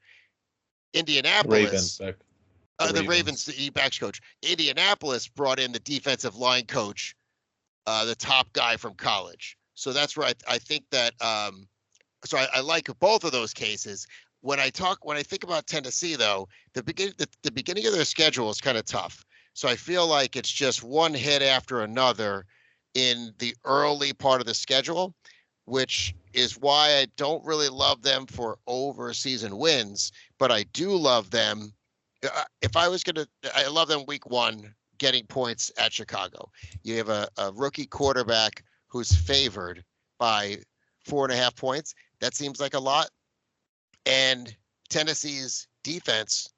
Indianapolis, the Ravens, the backs coach. Indianapolis brought in the defensive line coach, the top guy from college. So that's right. I think that. So I like both of those cases. When I think about Tennessee, though, the beginning of their schedule is kind of tough. So I feel like it's just one hit after another in the early part of the schedule, which is why I don't really love them for over-season wins, but I do love them. I love them week one getting points at Chicago. You have a rookie quarterback who's favored by 4.5 points. That seems like a lot. And Tennessee's defense,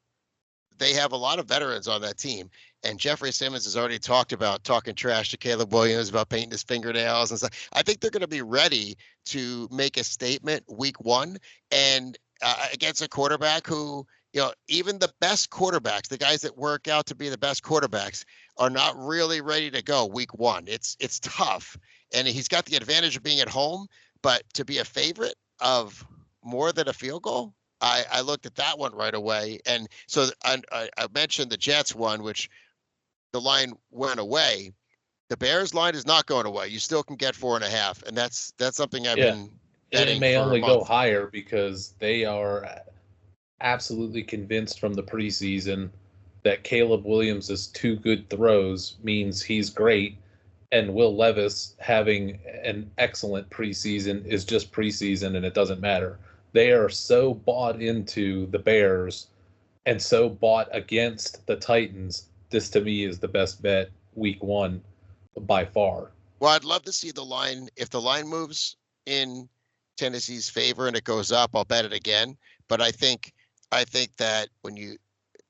they have a lot of veterans on that team. And Jeffrey Simmons has already talked about talking trash to Caleb Williams about painting his fingernails and stuff. I think they're going to be ready to make a statement week one and against a quarterback who, even the best quarterbacks, the guys that work out to be the best quarterbacks, are not really ready to go week one. It's tough. And he's got the advantage of being at home, but to be a favorite of more than a field goal, I looked at that one right away. And so I mentioned the Jets one, which the line went away. The Bears line is not going away. You still can get 4.5. And that's something I've been betting. It may for only a month. go higher because they are absolutely convinced from the preseason that Caleb Williams' 2 good throws means he's great. And Will Levis having an excellent preseason is just preseason and it doesn't matter. They are so bought into the Bears and so bought against the Titans. This to me is the best bet week one by far. Well, I'd love to see the line. If the line moves in Tennessee's favor and it goes up, I'll bet it again. But I think that when you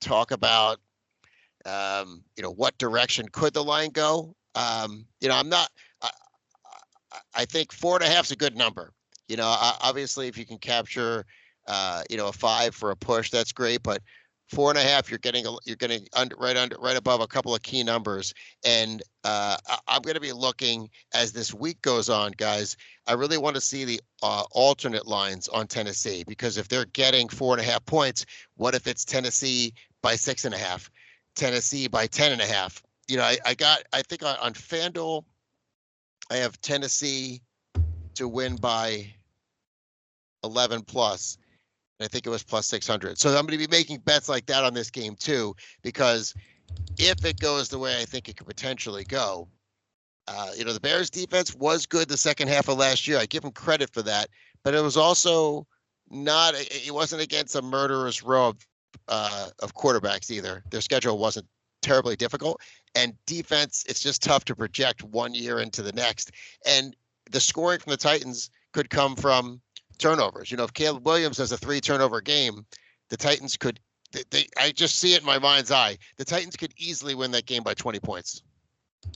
talk about, what direction could the line go? I'm not. I think 4.5 is a good number. Obviously, if you can capture, a 5 for a push, that's great. But 4.5, you're getting right above a couple of key numbers. And I'm going to be looking as this week goes on, guys. I really want to see the alternate lines on Tennessee, because if they're getting 4.5 points, what if it's Tennessee by 6.5, Tennessee by 10.5? I think on FanDuel, I have Tennessee to win by 11 plus. And I think it was plus 600. So I'm going to be making bets like that on this game too, because if it goes the way I think it could potentially go, the Bears defense was good the second half of last year. I give them credit for that, but it was also it wasn't against a murderous row of quarterbacks either. Their schedule wasn't terribly difficult, and defense, it's just tough to project 1 year into the next. And the scoring from the Titans could come from turnovers. If Caleb Williams has a 3-turnover game, the Titans could, I just see it in my mind's eye. The Titans could easily win that game by 20 points.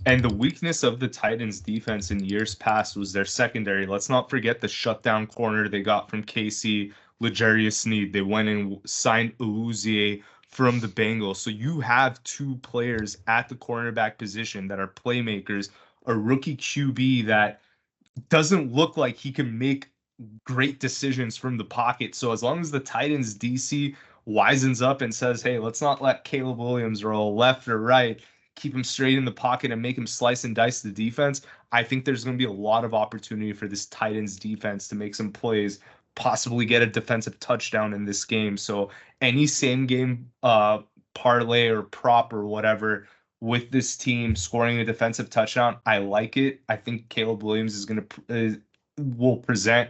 And the weakness of the Titans defense in years past was their secondary. Let's not forget the shutdown corner they got from KC, L'Jarius Sneed. They went and signed Awuzie from the Bengals. So you have 2 players at the cornerback position that are playmakers, a rookie QB that doesn't look like he can make great decisions from the pocket. So as long as the Titans DC wisens up and says, hey, let's not let Caleb Williams roll left or right, keep him straight in the pocket and make him slice and dice the defense, I think there's going to be a lot of opportunity for this Titans defense to make some plays, possibly get a defensive touchdown in this game. So any same game parlay or prop or whatever with this team scoring a defensive touchdown, I like it. I think Caleb Williams is going to will present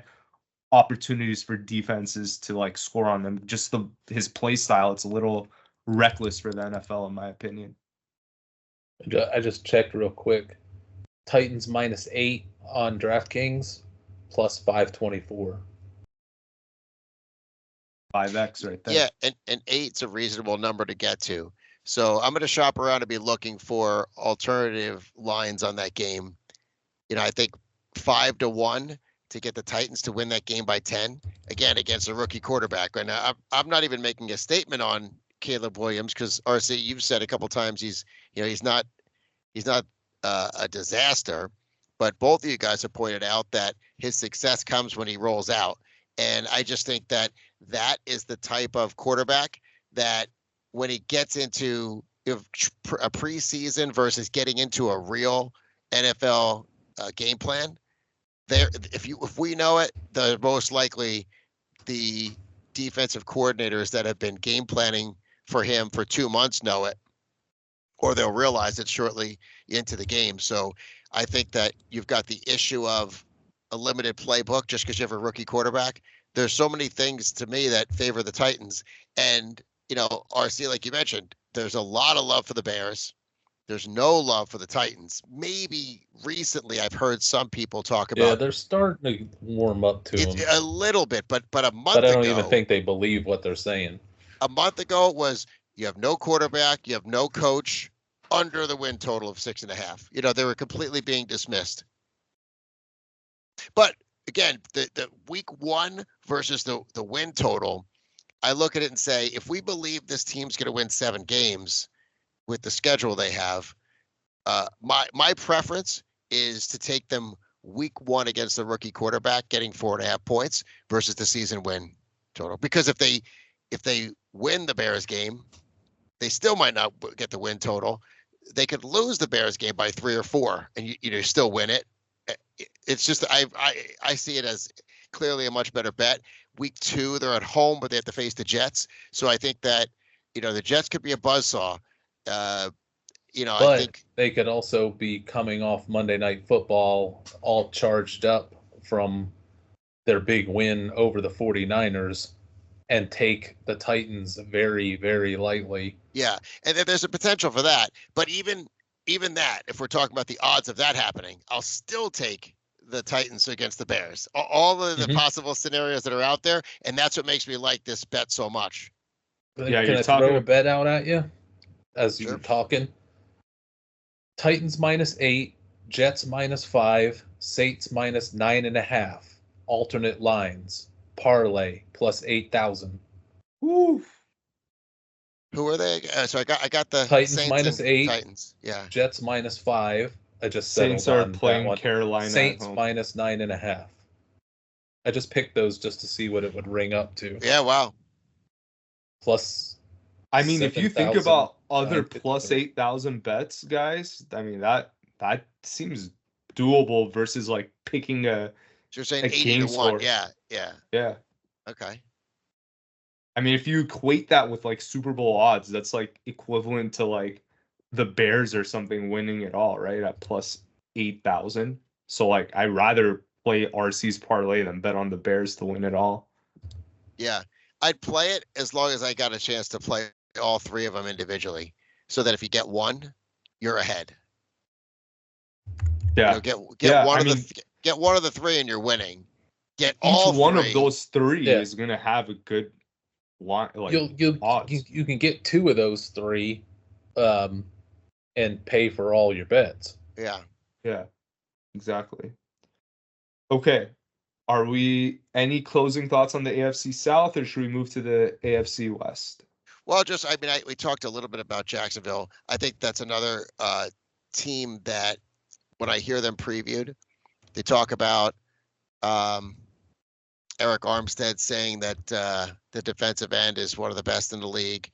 opportunities for defenses to score on them. Just his play style, it's a little reckless for the NFL in my opinion. I just checked real quick. Titans -8 on DraftKings, plus 524. 5x right there. Yeah, and 8's a reasonable number to get to. So I'm going to shop around and be looking for alternative lines on that game. I think 5-1 to get the Titans to win that game by 10, again, against a rookie quarterback. And I'm not even making a statement on Caleb Williams, because RC, you've said a couple times he's not a disaster, but both of you guys have pointed out that his success comes when he rolls out. And I just think that is the type of quarterback that when he gets into a preseason versus getting into a real NFL game plan, if we know it, the most likely the defensive coordinators that have been game planning for him for 2 months know it, or they'll realize it shortly into the game. So I think that you've got the issue of a limited playbook just because you have a rookie quarterback. There's so many things to me that favor the Titans. And, RC, like you mentioned, there's a lot of love for the Bears. There's no love for the Titans. Maybe recently I've heard some people talk about. Yeah, they're starting to warm up to him. A little bit, but a month ago. But I don't even think they believe what they're saying. A month ago it was, You have no quarterback. You have no coach. Under the win total of 6.5. You know, they were completely being dismissed. But again, the week one versus the win total, I look at it and say, if we believe this team's going to win 7 games with the schedule they have, my preference is to take them week one against the rookie quarterback, getting 4.5 points versus the season win total. Because if they win the Bears game, they still might not get the win total. They could lose the Bears game by 3 or 4, and you still win it. It's just I see it as clearly a much better bet. Week 2, they're at home, but they have to face the Jets. So I think that the Jets could be a buzzsaw. But I think they could also be coming off Monday Night Football, all charged up from their big win over the 49ers, and take the Titans very, very lightly. Yeah, and there's a potential for that. But even that, if we're talking about the odds of that happening, I'll still take the Titans against the Bears. All of the possible scenarios that are out there, and that's what makes me like this bet so much. Yeah, can I throw a bet out at you as you're talking? Titans -8, Jets -5, Saints -9.5. Alternate lines. Parlay plus 8,000. Woo. Who are they? So I got the Titans Saints -8. Titans, yeah. Jets -5. I just settled Saints are on playing that one. Carolina. Saints -9.5. I just picked those just to see what it would ring up to. Yeah, wow. Plus, I mean, if you think about other plus 8,000 bets, guys, I mean that seems doable versus like picking a. So you're saying a 80 game to 1. score. Yeah. Okay. I mean, if you equate that with like Super Bowl odds, that's like equivalent to like the Bears or something winning it all, right? At plus 8,000. So like, I'd rather play RC's parlay than bet on the Bears to win it all. Yeah, I'd play it as long as I got a chance to play all 3 of them individually, so that if you get one, you're ahead. Yeah. Get one of the 3 and you're winning. Get all each one 3. of those 3 is gonna have a good line. Like you can get 2 of those 3, and pay for all your bets. Yeah, exactly. Okay, are we any closing thoughts on the AFC South, or should we move to the AFC West? Well, we talked a little bit about Jacksonville. I think that's another team that when I hear them previewed, they talk about Eric Armstead saying that the defensive end is one of the best in the league.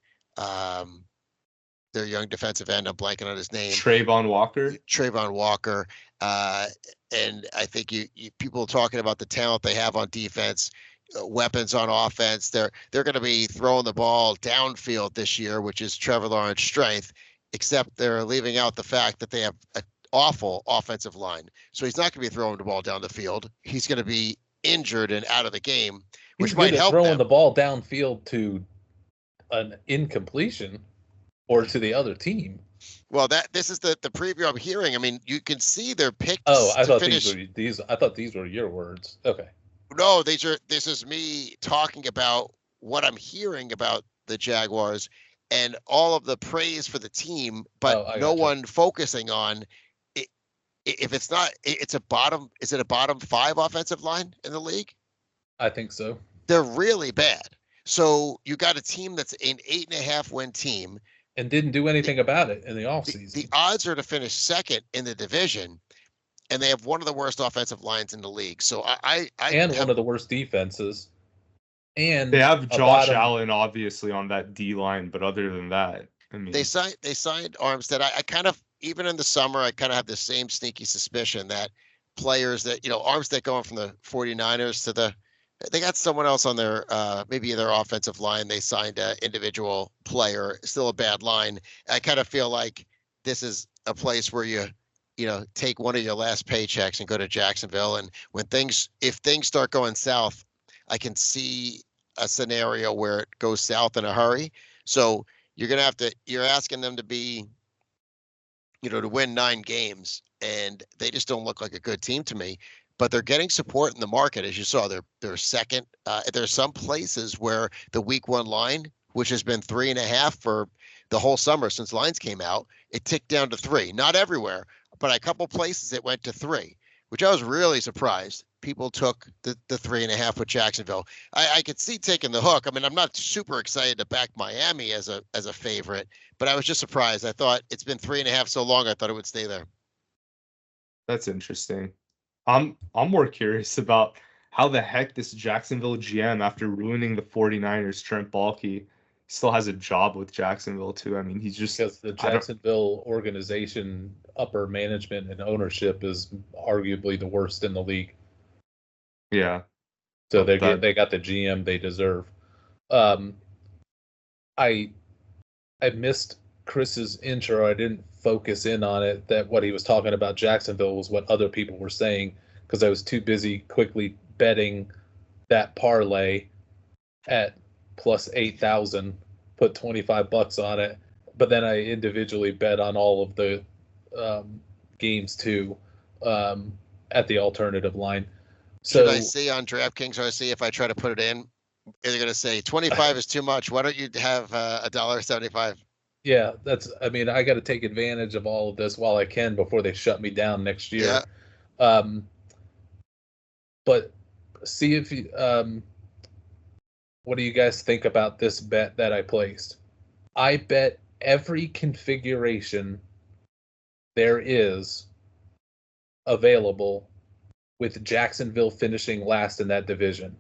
Their young defensive end, I'm blanking on his name. Trayvon Walker. And I think you people talking about the talent they have on defense, weapons on offense. They're going to be throwing the ball downfield this year, which is Trevor Lawrence's strength, except they're leaving out the fact that they have an awful offensive line. So he's not going to be throwing the ball down the field. He's going to be injured and out of the game, which might help throwing them. The ball downfield to an incompletion or to the other team. Well, this is the preview I'm hearing. I mean, you can see their picks. Oh, I thought these were your words. Okay. No, this is me talking about what I'm hearing about the Jaguars and all of the praise for the team, but no one focusing on it. If it's not, is it a bottom 5 offensive line in the league? I think so. They're really bad. So you got a team that's an 8.5 win team. And didn't do anything about it in the offseason. The odds are to finish second in the division, and they have one of the worst offensive lines in the league. So one of the worst defenses. And they have Josh Allen obviously on that D line, but other than that, I mean, they signed Armstead. I kind of, even in the summer, I kind of have the same sneaky suspicion that players that Armstead going from the 49ers to they got someone else on their maybe their offensive line. They signed an individual player, still a bad line. I kind of feel like this is a place where you take one of your last paychecks and go to Jacksonville. And if things start going south, I can see a scenario where it goes south in a hurry. So you're asking them to be, to win 9 games, and they just don't look like a good team to me. But they're getting support in the market, as you saw. They're second. There's some places where the week 1 line which has been 3.5 for the whole summer since lines came out. It ticked down to 3. Not everywhere, but a couple places it went to 3, which I was really surprised. People took the 3.5 with Jacksonville. I could see taking the hook. I mean, I'm not super excited to back Miami as a favorite, but I was just surprised. I thought it's been 3.5 so long, I thought it would stay there. That's interesting. I'm more curious about how the heck this Jacksonville GM, after ruining the 49ers, Trent Baalke, still has a job with Jacksonville too. I mean, he's just because the Jacksonville organization, upper management and ownership is arguably the worst in the league. Yeah. So they got the GM they deserve. I missed Chris's intro. I didn't focus in on it, that what he was talking about Jacksonville was what other people were saying, because I was too busy quickly betting that parlay at plus 8,000, put $25 on it, but then I individually bet on all of the games too at the alternative line. So should I see on DraftKings, or I see if I try to put it in, is it going to say 25 is too much? Why don't you have $1.75? Yeah, I mean, I got to take advantage of all of this while I can before they shut me down next year. Yeah. But see if you, what do you guys think about this bet that I placed? I bet every configuration there is available with Jacksonville finishing last in that division.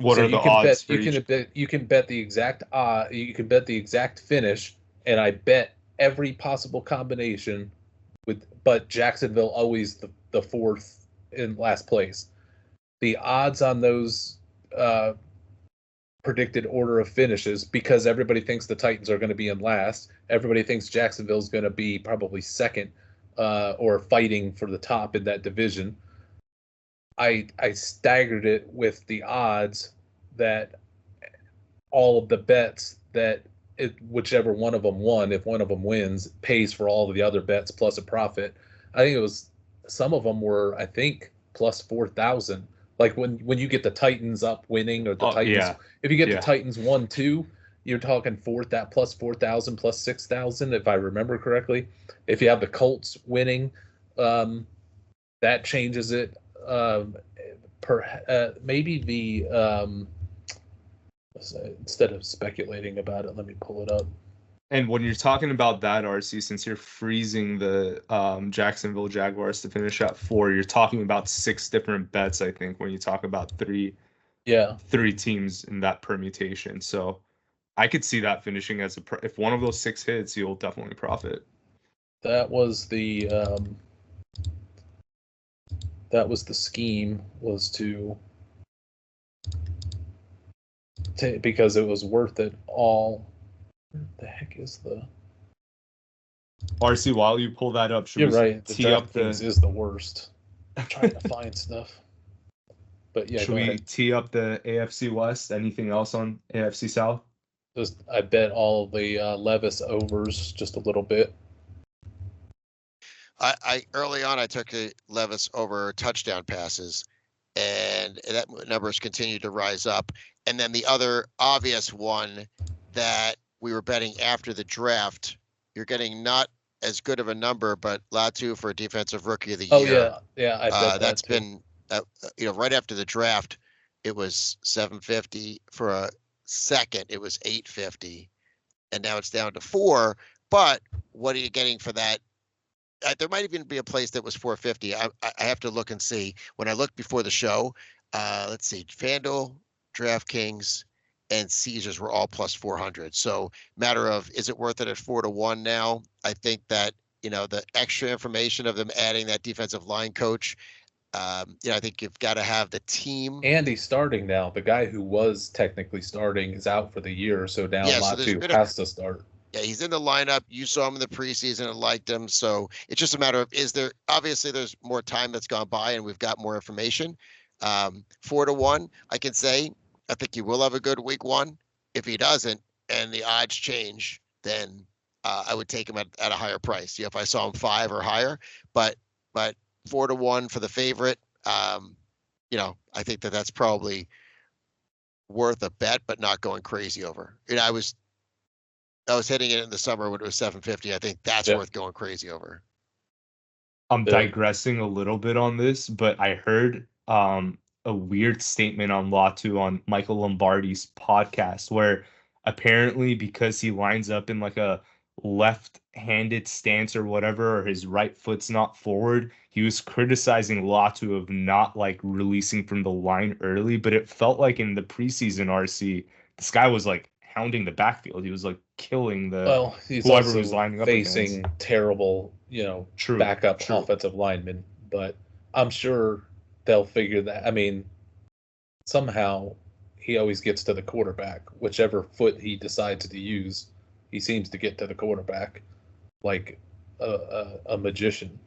What are the odds for each? You can bet the exact you can bet the exact finish, and I bet every possible combination but Jacksonville always the fourth in last place. The odds on those predicted order of finishes, because everybody thinks the Titans are going to be in last, everybody thinks Jacksonville's going to be probably second or fighting for the top in that division. I staggered it with the odds that all of the bets that whichever one of them won, if one of them wins, pays for all of the other bets plus a profit. I think it was, some of them were, I think, plus 4,000. Like when you get the Titans up winning, or the Titans, yeah. If you get the Titans 1-2, you're talking plus 4,000, plus 6,000, if I remember correctly. If you have the Colts winning, that changes it. Maybe the instead of speculating about it, let me pull it up. And when you're talking about that, RC, since you're freezing the Jacksonville Jaguars to finish at 4, you're talking about 6 different bets, I think, when you talk about three teams in that permutation. So I could see that finishing as if one of those 6 hits, you'll definitely profit. That was the scheme, was to because it was worth it all. Where the heck is the RC? While you pull that up, you're right. The tee up is the worst. I'm trying to find stuff, but yeah. Should we tee up the AFC West? Anything else on AFC South? I bet all of the Levis overs just a little bit. I early on I took the Levis over touchdown passes, and that numbers continued to rise up. And then the other obvious one that we were betting after the draft, you're getting not as good of a number, but Latu for defensive rookie of the year. Oh yeah. I bet that's been right after the draft, it was 750 for a second. It was 850, and now it's down to 4. But what are you getting for that? There might even be a place that was 450. I have to look and see. When I looked before the show, let's see, FanDuel, DraftKings, and Caesars were all plus 400. So matter of, is it worth it at 4-1 now? I think that, the extra information of them adding that defensive line coach, I think you've got to have the team. And he's starting now. The guy who was technically starting is out for the year, so now Latu has to start. Yeah, he's in the lineup. You saw him in the preseason and liked him. So it's just a matter of, obviously there's more time that's gone by and we've got more information. 4-1, I can say, I think he will have a good week 1. If he doesn't, and the odds change, then I would take him at a higher price. If I saw him 5 or higher, but 4-1 for the favorite, I think that's probably worth a bet, but not going crazy over. I was hitting it in the summer when it was 750. I think that's worth going crazy over. I'm digressing a little bit on this, but I heard a weird statement on Latu on Michael Lombardi's podcast where apparently because he lines up in like a left-handed stance or whatever, or his right foot's not forward, he was criticizing Latu of not like releasing from the line early, but it felt like in the preseason RC, this guy was like hounding the backfield. He was like killing he's whoever also was lining up facing against. Terrible, backup offensive linemen. But I'm sure they'll figure that. I mean, somehow he always gets to the quarterback. Whichever foot he decides to use, he seems to get to the quarterback like a magician.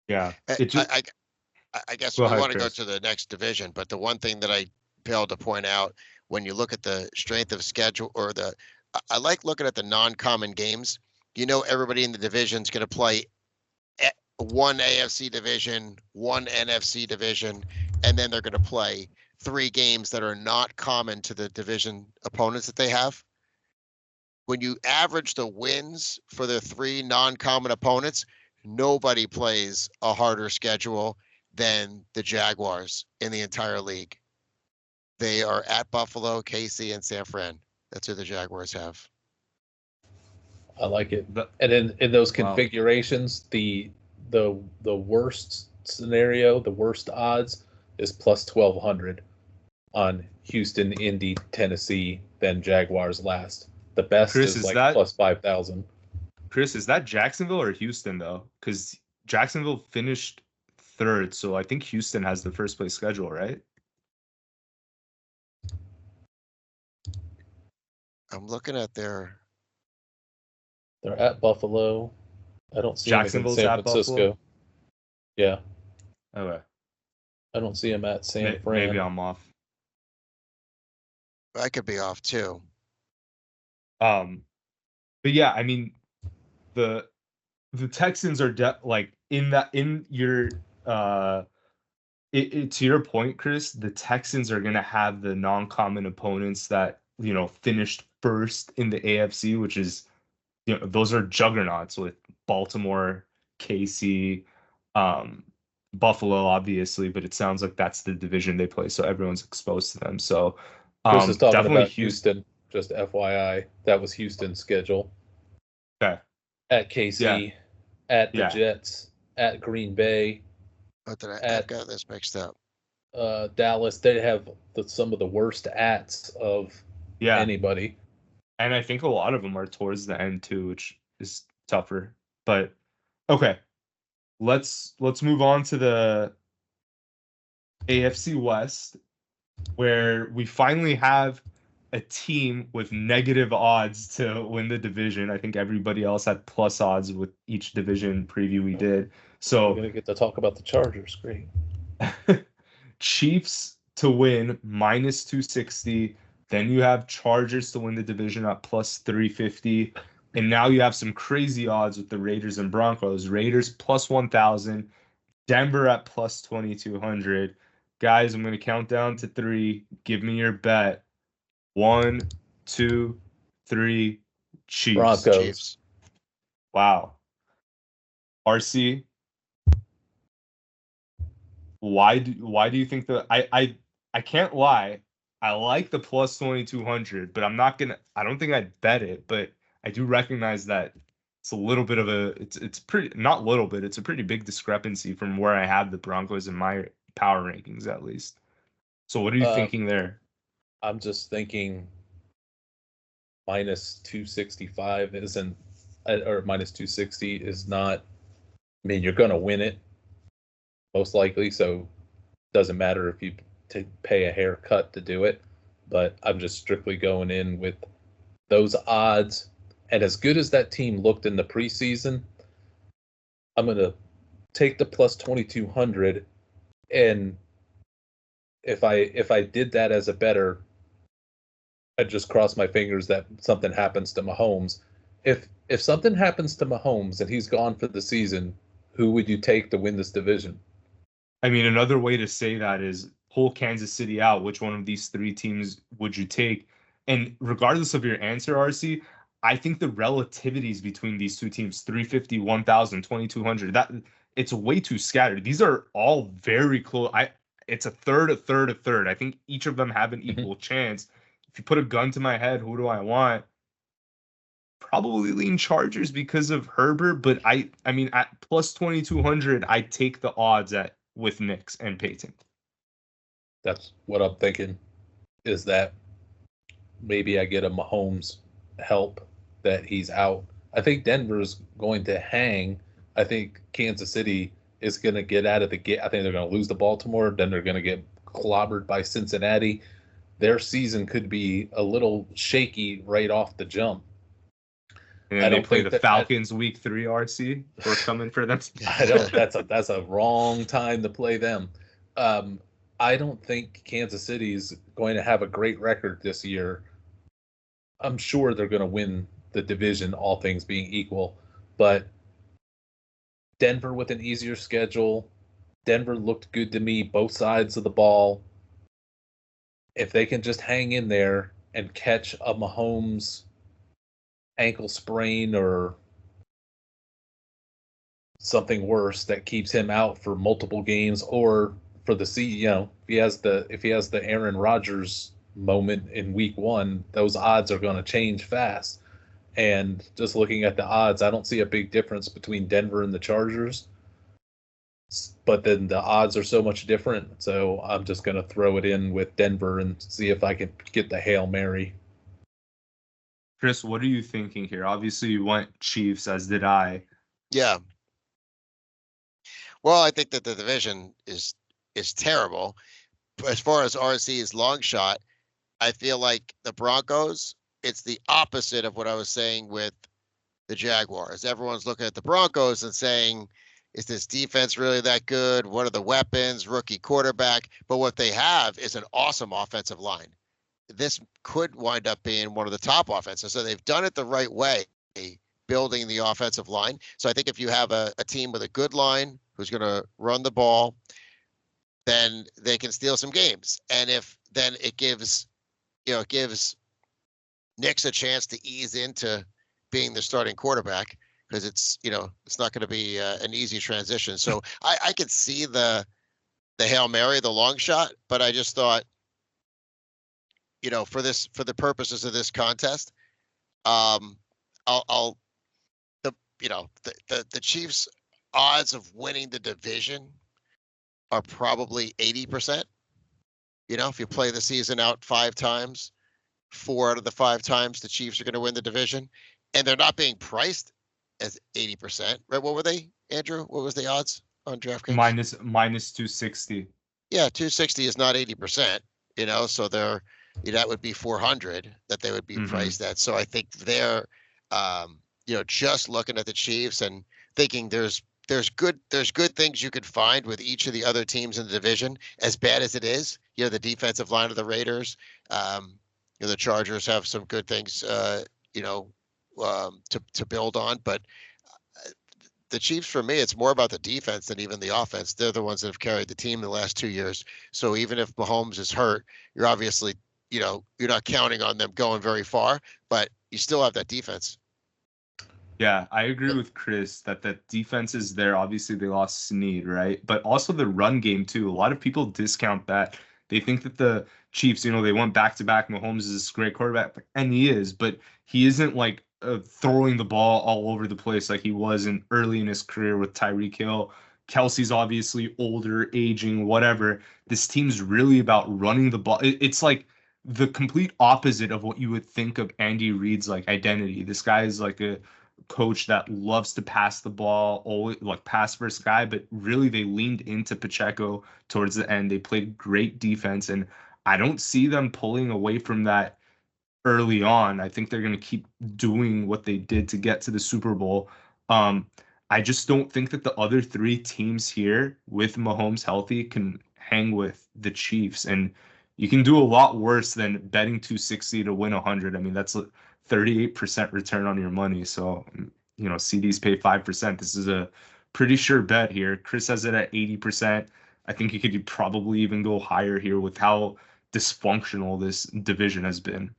Yeah. I guess we want to go to the next division, but the one thing that I failed to point out when you look at the strength of schedule I like looking at the non-common games. Everybody in the division is going to play one AFC division, one NFC division, and then they're going to play 3 games that are not common to the division opponents that they have. When you average the wins for the 3 non-common opponents, nobody plays a harder schedule than the Jaguars in the entire league. They are at Buffalo, KC, and San Fran. That's who the Jaguars have. I like it. And in those configurations, the worst scenario, the worst odds is plus 1,200 on Houston, Indy, Tennessee, then Jaguars last. The best Chris, is like plus 5,000. Chris, is that Jacksonville or Houston though? Because Jacksonville finished 3rd, so I think Houston has the first place schedule, right? I'm looking at They're at Buffalo. I don't see Jacksonville's them in San at Francisco. Buffalo? Yeah. Okay. I don't see them at San Fran. Maybe I'm off. I could be off too. But yeah, I mean, the Texans are in your to your point, Chris, the Texans are gonna have the non-common opponents that finished first in the AFC, which is those are juggernauts with Baltimore, KC, Buffalo, obviously, but it sounds like that's the division they play, so everyone's exposed to them. So Chris is talking definitely about Houston. Just FYI, that was Houston's schedule. Okay. At KC, at the Jets, at Green Bay. I've got this mixed up. Dallas, they have some of the worst ats of anybody. And I think a lot of them are towards the end too, which is tougher. But okay, let's move on to the AFC West, where we finally have a team with negative odds to win the division. I think everybody else had plus odds with each division preview we did. So we're gonna get to talk about the Chargers. Great. Chiefs to win minus 260. Then you have Chargers to win the division at plus 350. And now you have some crazy odds with the Raiders and Broncos. Raiders plus 1,000. Denver at plus 2,200. Guys, I'm going to count down to 3. Give me your bet. 1, 2, 3. Chiefs. Broncos. Chiefs. Wow. RC, why do you think that I can't lie. I like the plus 2,200, but I don't think I'd bet it, but I do recognize that it's a little bit of it's pretty, not little bit, it's a pretty big discrepancy from where I have the Broncos in my power rankings, at least. So what are you thinking there? I'm just thinking minus 265 isn't, or minus 260 is not, I mean, you're going to win it most likely, so it doesn't matter if you pay a haircut to do it, but I'm just strictly going in with those odds. And as good as that team looked in the preseason, I'm going to take the plus 2,200, and if I did that as a bettor, I'd just cross my fingers that something happens to Mahomes. If something happens to Mahomes and he's gone for the season, who would you take to win this division? I mean, another way to say that is pull Kansas City out, which one of these three teams would you take? And regardless of your answer, RC, I think the relativities between these two teams, 350, 1,000, 2,200, that it's way too scattered. These are all very close. It's a third, a third, a third. I think each of them have an equal chance. If you put a gun to my head, who do I want? Probably lean Chargers because of Herbert, but I mean at plus 2,200, I take the odds with Knicks and Peyton. That's what I'm thinking, is that maybe I get a Mahomes help that he's out. I think Denver's going to hang. I think Kansas City is going to get out of the gate. I think they're going to lose to Baltimore. Then they're going to get clobbered by Cincinnati. Their season could be a little shaky right off the jump. And then they play the Falcons week 3, RC. We're coming for them. I don't. That's a wrong time to play them. I don't think Kansas City's going to have a great record this year. I'm sure they're going to win the division, all things being equal. But Denver with an easier schedule. Denver looked good to me, both sides of the ball. If they can just hang in there and catch a Mahomes ankle sprain or something worse that keeps him out for multiple games, or for the if he has the Aaron Rodgers moment in week 1, those odds are going to change fast. And just looking at the odds, I don't see a big difference between Denver and the Chargers. But then the odds are so much different, so I'm just going to throw it in with Denver and see if I can get the Hail Mary. Chris, what are you thinking here? Obviously, you went Chiefs, as did I. Yeah. Well, I think that the division is terrible. As far as RC's long shot, I feel like the Broncos, it's the opposite of what I was saying with the Jaguars. Everyone's looking at the Broncos and saying, is this defense really that good? What are the weapons? Rookie quarterback. But what they have is an awesome offensive line. This could wind up being one of the top offenses. So they've done it the right way, building the offensive line. So I think if you have a team with a good line who's going to run the ball, then they can steal some games. And if then it gives Nick's a chance to ease into being the starting quarterback, because it's not going to be an easy transition. So I could see the Hail Mary, the long shot, but I just thought, for the purposes of this contest, the Chiefs' odds of winning the division are probably 80%. If you play the season out 5 times, 4 out of the 5 times the Chiefs are going to win the division, and they're not being priced as 80%, right? What were they, Andrew? What was the odds on DraftKings? Minus 260. Yeah, 260 is not 80%, so they're, that would be 400 that they would be priced at. So I think they're, just looking at the Chiefs and thinking there's good things you could find with each of the other teams in the division, as bad as it is. The defensive line of the Raiders, the Chargers have some good things, to build on, but the Chiefs, for me, it's more about the defense than even the offense. They're the ones that have carried the team the last 2 years. So even if Mahomes is hurt, you're obviously, you're not counting on them going very far, but you still have that defense. Yeah, I agree with Chris that the defense is there. Obviously, they lost Snead, right? But also the run game, too. A lot of people discount that. They think that the Chiefs, they went back-to-back. Mahomes is this great quarterback, and he is, but he isn't like throwing the ball all over the place like he was early in his career with Tyreek Hill. Kelsey's obviously older, aging, whatever. This team's really about running the ball. It's like the complete opposite of what you would think of Andy Reid's like identity. This guy is like a coach that loves to pass the ball, always like pass first guy, but really they leaned into Pacheco towards the end. They played great defense, and I don't see them pulling away from that early on. I think they're going to keep doing what they did to get to the Super Bowl. I just don't think that the other 3 teams here with Mahomes healthy can hang with the Chiefs. And you can do a lot worse than betting 260 to win 100. I mean, that's a 38% return on your money. So, CDs pay 5%. This is a pretty sure bet here. Chris has it at 80%. I think he could probably even go higher here with how dysfunctional this division has been.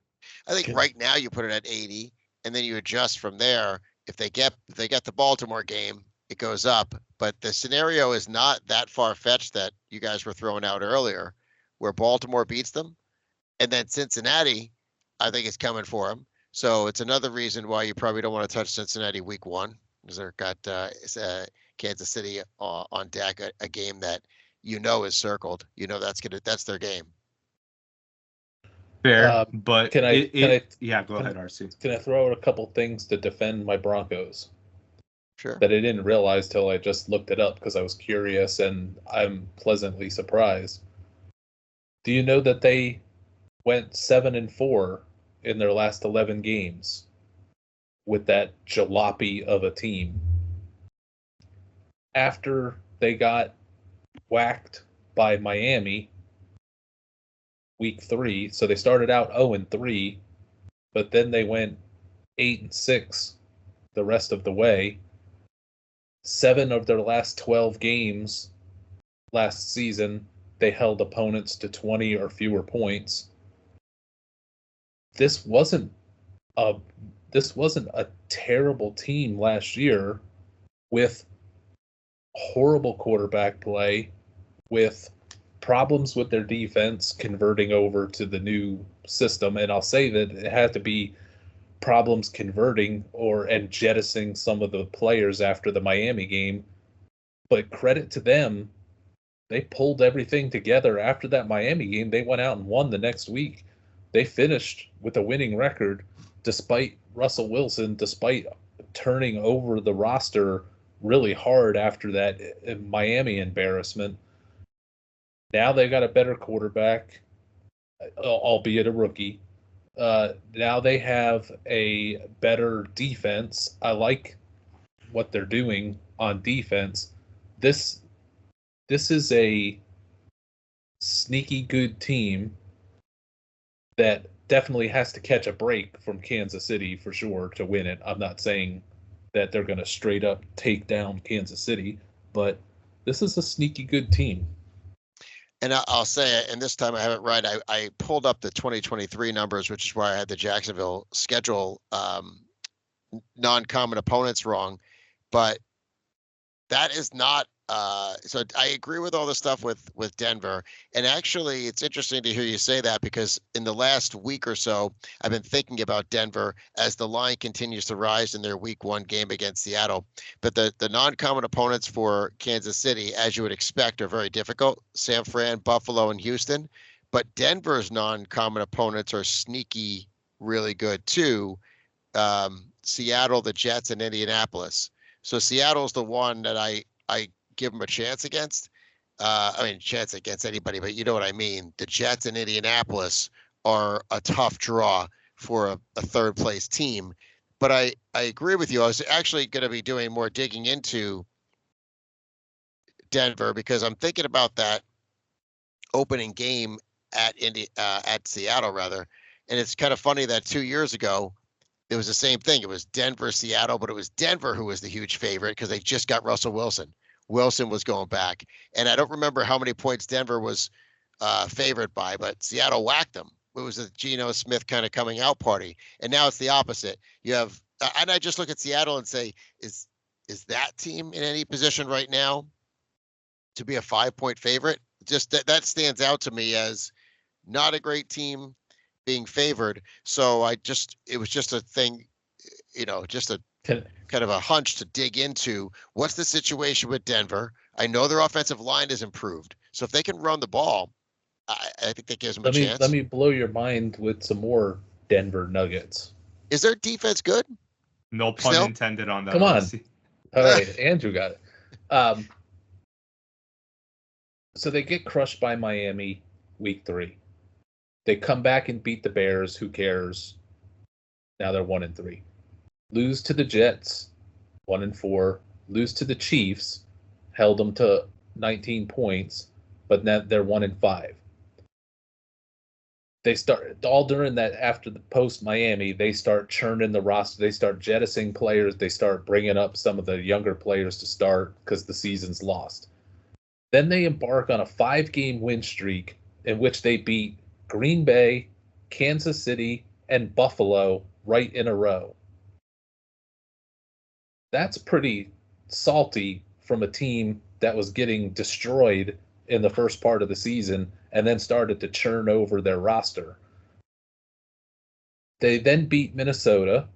I think right now you put it at 80, and then you adjust from there. If they get the Baltimore game, it goes up. But the scenario is not that far-fetched that you guys were throwing out earlier, where Baltimore beats them, and then Cincinnati, I think, is coming for them. So it's another reason why you probably don't want to touch Cincinnati week 1, because they've got Kansas City on deck, a game that is circled. That's their game. Fair, but can I go ahead, RC. Can I throw out a couple things to defend my Broncos? Sure. That I didn't realize till I just looked it up because I was curious, and I'm pleasantly surprised. Do you know that they went 7-4 in their last 11 games with that jalopy of a team? After they got whacked by Miami week 3, so they started out 0-3, but then they went 8-6 the rest of the way. 7 of their last 12 games last season, they held opponents to 20 or fewer points. This wasn't a terrible team last year with horrible quarterback play, with problems with their defense converting over to the new system. And I'll say that it had to be problems converting and jettisoning some of the players after the Miami game. But credit to them, they pulled everything together after that Miami game. They went out and won the next week. They finished with a winning record despite Russell Wilson, despite turning over the roster really hard after that Miami embarrassment. Now they got a better quarterback, albeit a rookie. Now they have a better defense. I like what they're doing on defense. This is a sneaky good team that definitely has to catch a break from Kansas City for sure to win it. I'm not saying that they're going to straight up take down Kansas City, but this is a sneaky good team. And I'll say it, and this time I have it right. I pulled up the 2023 numbers, which is why I had the Jacksonville schedule non-common opponents wrong. But that is not so I agree with all the stuff with Denver. And actually, it's interesting to hear you say that, because in the last week or so, I've been thinking about Denver as the line continues to rise in their week 1 game against Seattle. But the non-common opponents for Kansas City, as you would expect, are very difficult. San Fran, Buffalo, and Houston. But Denver's non-common opponents are sneaky, really good too. Seattle, the Jets, and Indianapolis. So Seattle's the one that I give them a chance against. Chance against anybody, but you know what I mean. The Jets and Indianapolis are a tough draw for a third place team. But I agree with you. I was actually going to be doing more digging into Denver, because I'm thinking about that opening game at Seattle rather. And it's kind of funny that 2 years ago, it was the same thing. It was Denver, Seattle, but it was Denver who was the huge favorite because they just got Russell Wilson. Wilson was going back. And I don't remember how many points Denver was favored by, but Seattle whacked them. It was a Geno Smith kind of coming out party. And now it's the opposite. You have, and I just look at Seattle and say, is that team in any position right now to be a 5-point favorite? Just that stands out to me as not a great team being favored. So it was just a thing, just a kind of a hunch to dig into. What's the situation with Denver? I know their offensive line is improved. So if they can run the ball, I think that gives them a chance. Let me blow your mind with some more Denver Nuggets. Is their defense good? No pun intended on that. Come on. All right, Andrew got it. So they get crushed by Miami week 3. They come back and beat the Bears. Who cares? Now they're 1-3. Lose to the Jets, 1-4. Lose to the Chiefs, held them to 19 points, but now they're 1-5. They start all during that, after the post Miami, they start churning the roster. They start jettisoning players. They start bringing up some of the younger players to start because the season's lost. Then they embark on a 5-game win streak in which they beat Green Bay, Kansas City, and Buffalo right in a row. That's pretty salty from a team that was getting destroyed in the first part of the season and then started to churn over their roster. They then beat Minnesota.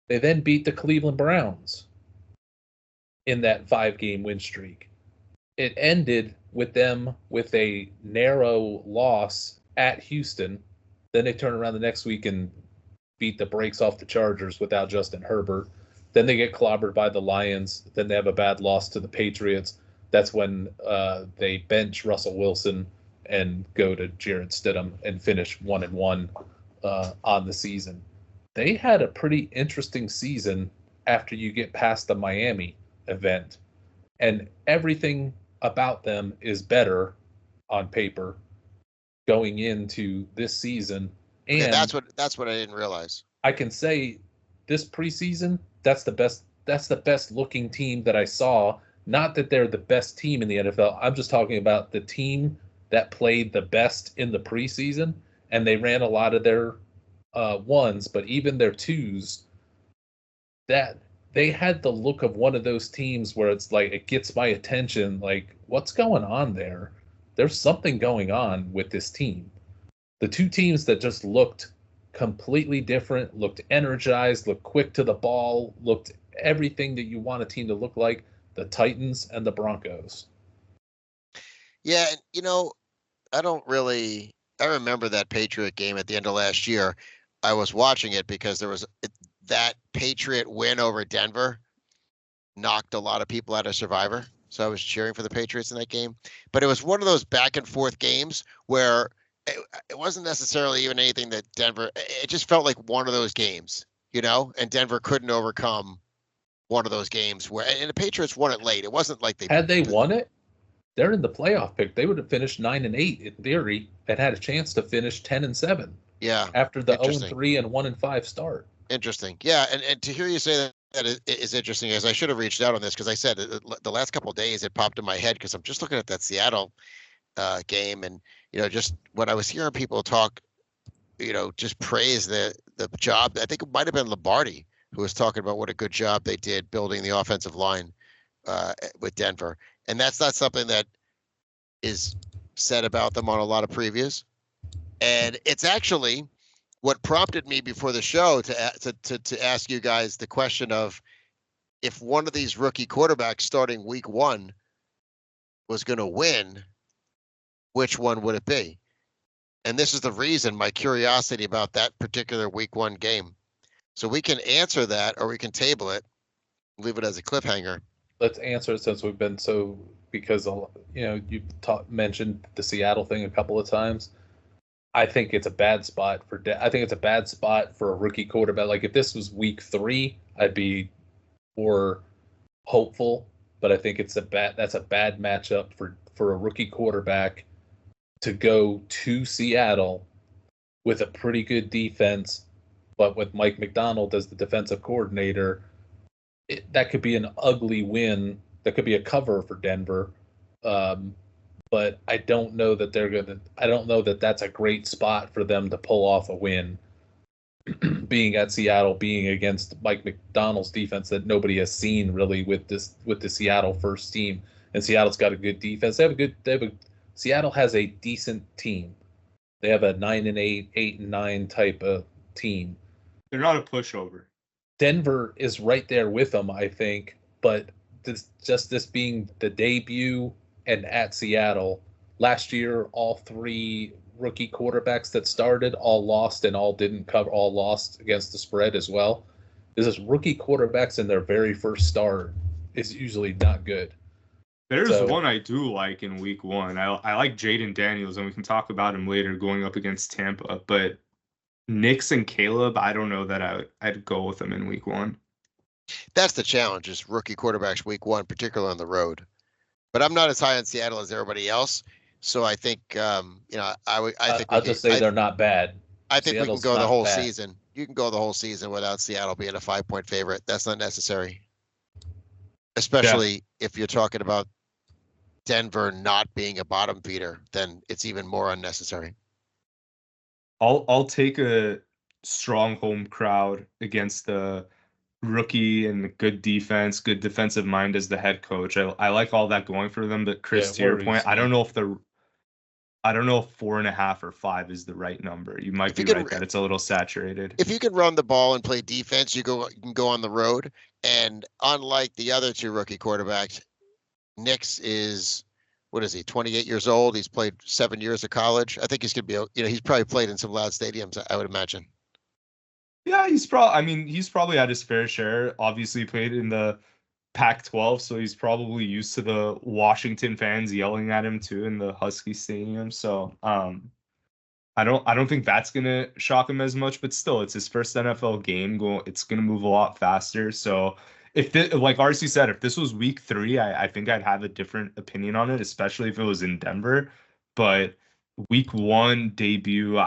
They then beat the Cleveland Browns in that 5-game win streak. It ended with them with a narrow loss at Houston. Then they turn around the next week and beat the brakes off the Chargers without Justin Herbert. Then they get clobbered by the Lions. Then they have a bad loss to the Patriots. That's when they bench Russell Wilson and go to Jarrett Stidham and finish 1-1 on the season. They had a pretty interesting season after you get past the Miami event, and everything about them is better on paper going into this season. And yeah, that's what I didn't realize. I can say this preseason, that's the best looking team that I saw. Not that they're the best team in the NFL. I'm just talking about the team that played the best in the preseason, and they ran a lot of their ones, but even their twos, that they had the look of one of those teams where it's like, it gets my attention. Like, what's going on there? There's something going on with this team. The two teams that just looked completely different, looked energized, looked quick to the ball, looked everything that you want a team to look like, the Titans and the Broncos. Yeah, and I remember that Patriot game at the end of last year. I was watching it because there was that Patriot win over Denver knocked a lot of people out of Survivor. So I was cheering for the Patriots in that game. But it was one of those back and forth games where it wasn't necessarily even anything that Denver, it just felt like one of those games, and Denver couldn't overcome one of those games and the Patriots won it late. It wasn't like had they won it, they're in the playoff pick. They would have finished 9-8 in theory and had a chance to finish 10-7. Yeah. After the 0-3 and 1-5 start. Interesting. Yeah. And to hear you say that is interesting, as I should have reached out on this, because I said the last couple of days it popped in my head because I'm just looking at that Seattle game, and just when I was hearing people talk, just praise the job. I think it might have been Lombardi who was talking about what a good job they did building the offensive line with Denver, and that's not something that is said about them on a lot of previews. And it's actually what prompted me before the show to ask you guys the question of, if one of these rookie quarterbacks starting week 1 was going to win, which one would it be? And this is the reason, my curiosity about that particular week 1 game. So we can answer that, or we can table it, leave it as a cliffhanger. Let's answer it since we've been because you mentioned the Seattle thing a couple of times. I think it's a bad spot for a rookie quarterback. Like, if this was week 3, I'd be more hopeful, but I think that's a bad matchup for a rookie quarterback to go to Seattle with a pretty good defense, but with Mike Macdonald as the defensive coordinator. That could be an ugly win. That could be a cover for Denver. But I don't know that that's a great spot for them to pull off a win. Being at Seattle, being against Mike Macdonald's defense that nobody has seen really with the Seattle first team. And Seattle's got a good defense. Seattle has a decent team. They have a 9-8, 8-9 type of team. They're not a pushover. Denver is right there with them, I think, but this being the debut and at Seattle last year, all 3 rookie quarterbacks that started all lost and all lost against the spread as well. This is rookie quarterbacks in their very first start is usually not good. There's one I do like in week 1. I like Jaden Daniels, and we can talk about him later going up against Tampa, but Nix and Caleb, I don't know that I'd go with them in week 1. That's the challenge, is rookie quarterbacks week 1, particularly on the road. But I'm not as high on Seattle as everybody else, so I think I'll just say they're not bad. I think Seattle's we can go the whole season. You can go the whole season without Seattle being a 5-point favorite. That's not necessary, especially if you're talking about Denver not being a bottom feeder, then it's even more unnecessary. I'll take a strong home crowd against the rookie and good defense, good defensive mind as the head coach. I like all that going for them. But Yeah, Chris, it to your worries point, me. I don't know if 4.5 or 5 is the right number. You might If you be can, right that it's a little saturated. if you can run the ball and play defense, you can go on the road. And unlike the other two rookie quarterbacks, Nix is, what is he, 28 years old? He's played 7 years of college. I think he's going to be, he's probably played in some loud stadiums, I would imagine. Yeah, he's probably had his fair share. Obviously, he played in the Pac-12, so he's probably used to the Washington fans yelling at him too in the Husky Stadium. So, I don't think that's gonna shock him as much, but still, it's his first NFL game. It's gonna move a lot faster. So, like RC said, if this was week 3, I think I'd have a different opinion on it, especially if it was in Denver. But week 1 debut,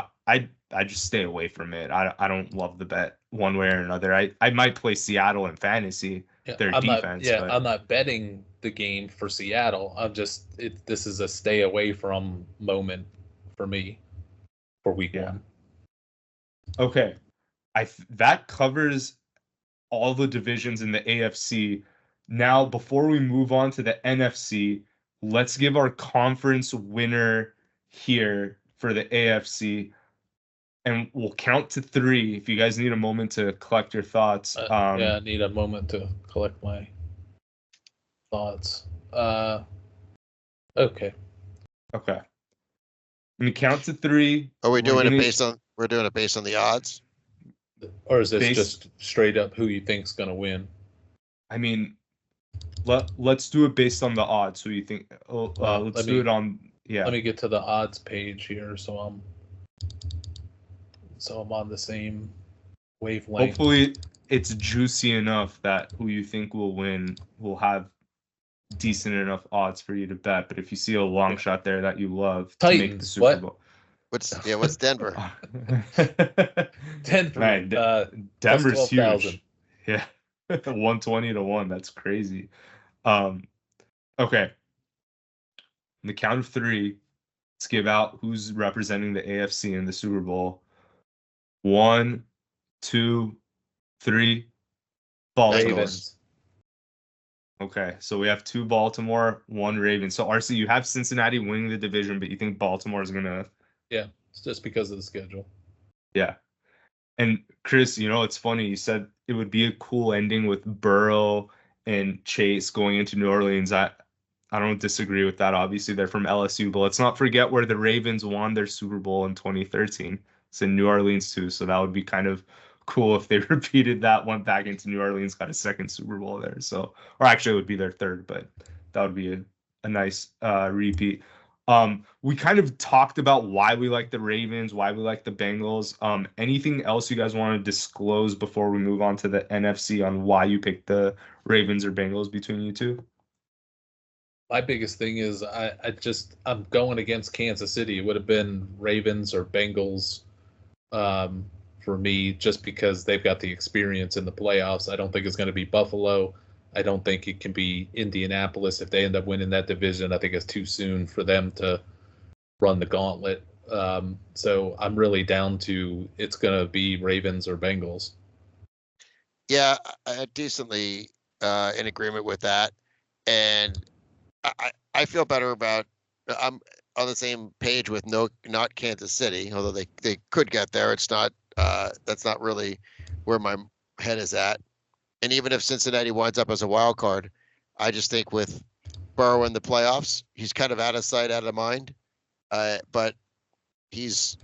I just stay away from it. I don't love the bet one way or another. I might play Seattle in fantasy, their defense, but I'm not betting the game for Seattle. This is a stay away from moment for me for week 1. Okay. That covers all the divisions in the AFC. Now, before we move on to the NFC, let's give our conference winner here for the AFC. And we'll count to 3 if you guys need a moment to collect your thoughts. I need a moment to collect my thoughts. Okay. Okay. When we count to 3. Are we doing it based on, we're doing it based on the odds? Or is this just straight up who you think's going to win? I mean, let's do it based on the odds. Who you think? Let's do it on. Yeah. Let me get to the odds page here, so I'm on the same wavelength. Hopefully, it's juicy enough that who you think will win will have decent enough odds for you to bet. But if you see a long shot there that you love Titans, to make the Super Bowl. What's Denver? Denver. Man, Denver's huge. Yeah. 120 to 1. That's crazy. Okay. On the count of 3, let's give out who's representing the AFC in the Super Bowl. 1, 2, 3. Baltimore. Ravens. Okay, so we have 2 Baltimore, 1 Ravens. So RC, you have Cincinnati winning the division, but you think Baltimore is gonna? Yeah, it's just because of the schedule. Yeah. And Chris, it's funny. You said it would be a cool ending with Burrow and Chase going into New Orleans. I don't disagree with that. Obviously, they're from LSU, but let's not forget where the Ravens won their Super Bowl in 2013. It's in New Orleans too, so that would be kind of cool if they repeated that, went back into New Orleans, got a second Super Bowl there. So, or actually, it would be their third, but that would be a nice repeat. We kind of talked about why we like the Ravens, why we like the Bengals. Anything else you guys want to disclose before we move on to the NFC on why you picked the Ravens or Bengals between you two? My biggest thing is I'm going against Kansas City. It would have been Ravens or Bengals for me, just because they've got the experience in the playoffs. I don't think it's going to be Buffalo. I don't think it can be Indianapolis if they end up winning that division. I think it's too soon for them to run the gauntlet. So I'm really down to it's going to be Ravens or Bengals. Yeah, decently in agreement with that. And I feel better about, I'm on the same page with not Kansas City, although they could get there. It's not, that's not really where my head is at. And even if Cincinnati winds up as a wild card, I just think with Burrow in the playoffs, he's kind of out of sight, out of mind. But he's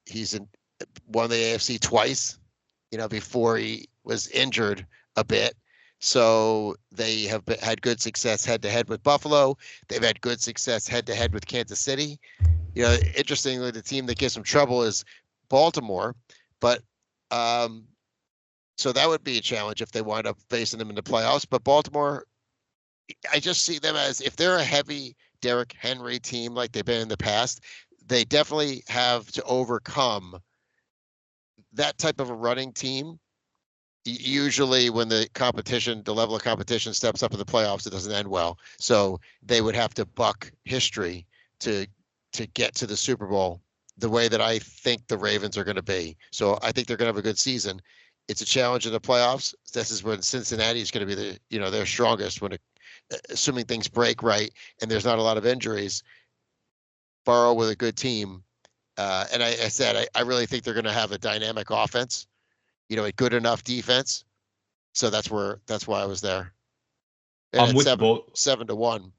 he's won the AFC twice, before he was injured a bit. So they have had good success head-to-head with Buffalo. They've had good success head-to-head with Kansas City. Interestingly, the team that gives them trouble is Baltimore. But so that would be a challenge if they wind up facing them in the playoffs. But Baltimore, I just see them as, if they're a heavy Derrick Henry team like they've been in the past, they definitely have to overcome that type of a running team usually when the level of competition steps up in the playoffs, it doesn't end well. So they would have to buck history to get to the Super Bowl the way that I think the Ravens are going to be. So I think they're going to have a good season. It's a challenge in the playoffs. This is when Cincinnati is going to be their strongest assuming things break right and there's not a lot of injuries. Burrow with a good team. And I said, I really think they're going to have a dynamic offense, a good enough defense. So that's why I was there. And I'm with both. 7-1.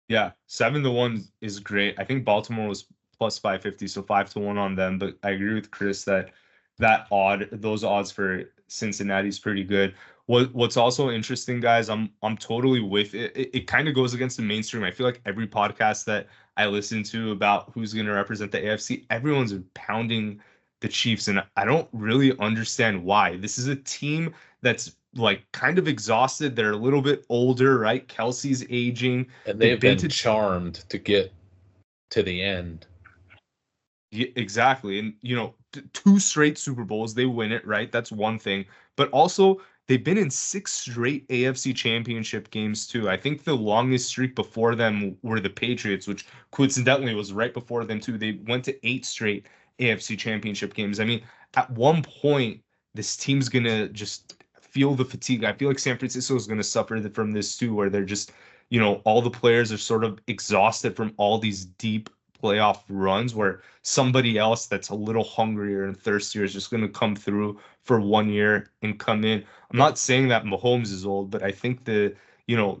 Yeah, 7-1 is great. I think Baltimore was plus 550, so 5-1 on them. But I agree with Chris that those odds for Cincinnati is pretty good. What's also interesting, guys, I'm totally with it. It kind of goes against the mainstream. I feel like every podcast that I listen to about who's going to represent the AFC, everyone's pounding the Chiefs, and I don't really understand why. This is a team that's like kind of exhausted. They're a little bit older, right? Kelsey's aging, and they've been charmed to get to the end. Yeah, exactly. And 2 straight Super Bowls, they win it, right? That's one thing. But also, they've been in 6 straight AFC Championship games too. I think the longest streak before them were the Patriots, which coincidentally was right before them too. They went to 8 straight AFC Championship games. I mean, at one point, this team's gonna just feel the fatigue. I feel like San Francisco is gonna suffer from this too, where they're just, all the players are sort of exhausted from all these deep playoff runs, where somebody else that's a little hungrier and thirstier is just going to come through for 1 year and come in. I'm not saying that Mahomes is old, but I think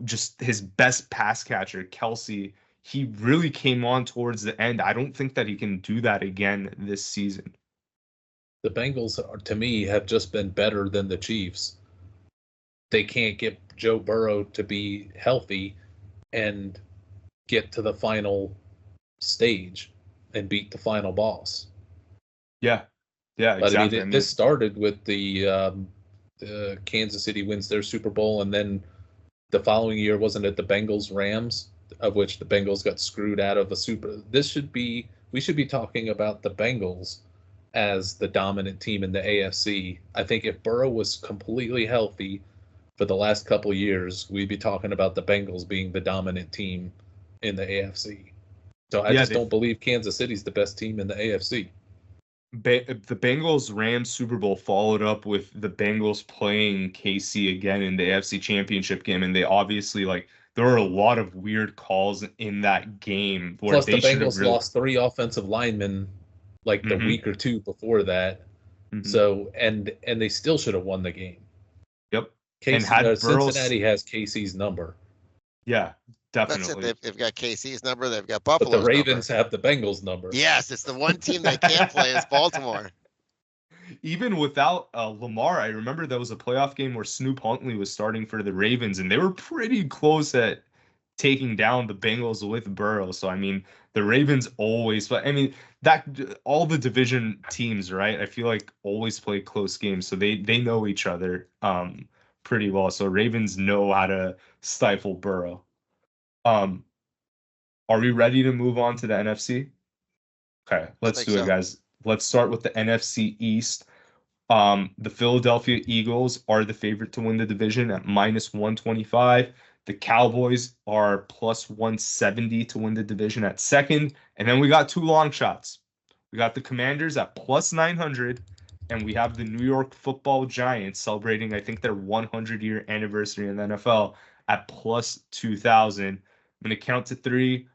just his best pass catcher, Kelsey, he really came on towards the end. I don't think that he can do that again this season. The Bengals, to me, have just been better than the Chiefs. They can't get Joe Burrow to be healthy and get to the final stage and beat the final boss. Yeah, exactly. But I mean, this started with the Kansas City wins their Super Bowl, and then the following year, wasn't it the Bengals Rams, of which the Bengals got screwed out of the Super. We should be talking about the Bengals as the dominant team in the AFC. I think if Burrow was completely healthy for the last couple of years, we'd be talking about the Bengals being the dominant team in the AFC. So I just don't believe Kansas City's the best team in the AFC. The Bengals Rams Super Bowl followed up with the Bengals playing KC again in the AFC Championship game, and they obviously there were a lot of weird calls in that game. Plus, the Bengals lost 3 offensive linemen the week or 2 before that. Mm-hmm. So and they still should have won the game. Yep. Cincinnati has KC's number. Yeah. Definitely. That's it. They've got KC's number. They've got Buffalo's number. But the Ravens have the Bengals number. Yes, it's the one team they can't play is Baltimore. Even without Lamar, I remember there was a playoff game where Snoop Huntley was starting for the Ravens, and they were pretty close at taking down the Bengals with Burrow. So, I mean, the Ravens always, but I mean, that all the division teams, right? I feel like always play close games, so they know each other pretty well. So Ravens know how to stifle Burrow. Are we ready to move on to the NFC? Okay, let's do it, guys. Let's start with the NFC East. The Philadelphia Eagles are the favorite to win the division at -125. The Cowboys are plus 170 to win the division at second. And then we got 2 long shots. We got the Commanders at plus 900, and we have the New York Football Giants celebrating, I think, their 100-year anniversary in the NFL at plus 2,000. I'm going to count to 3.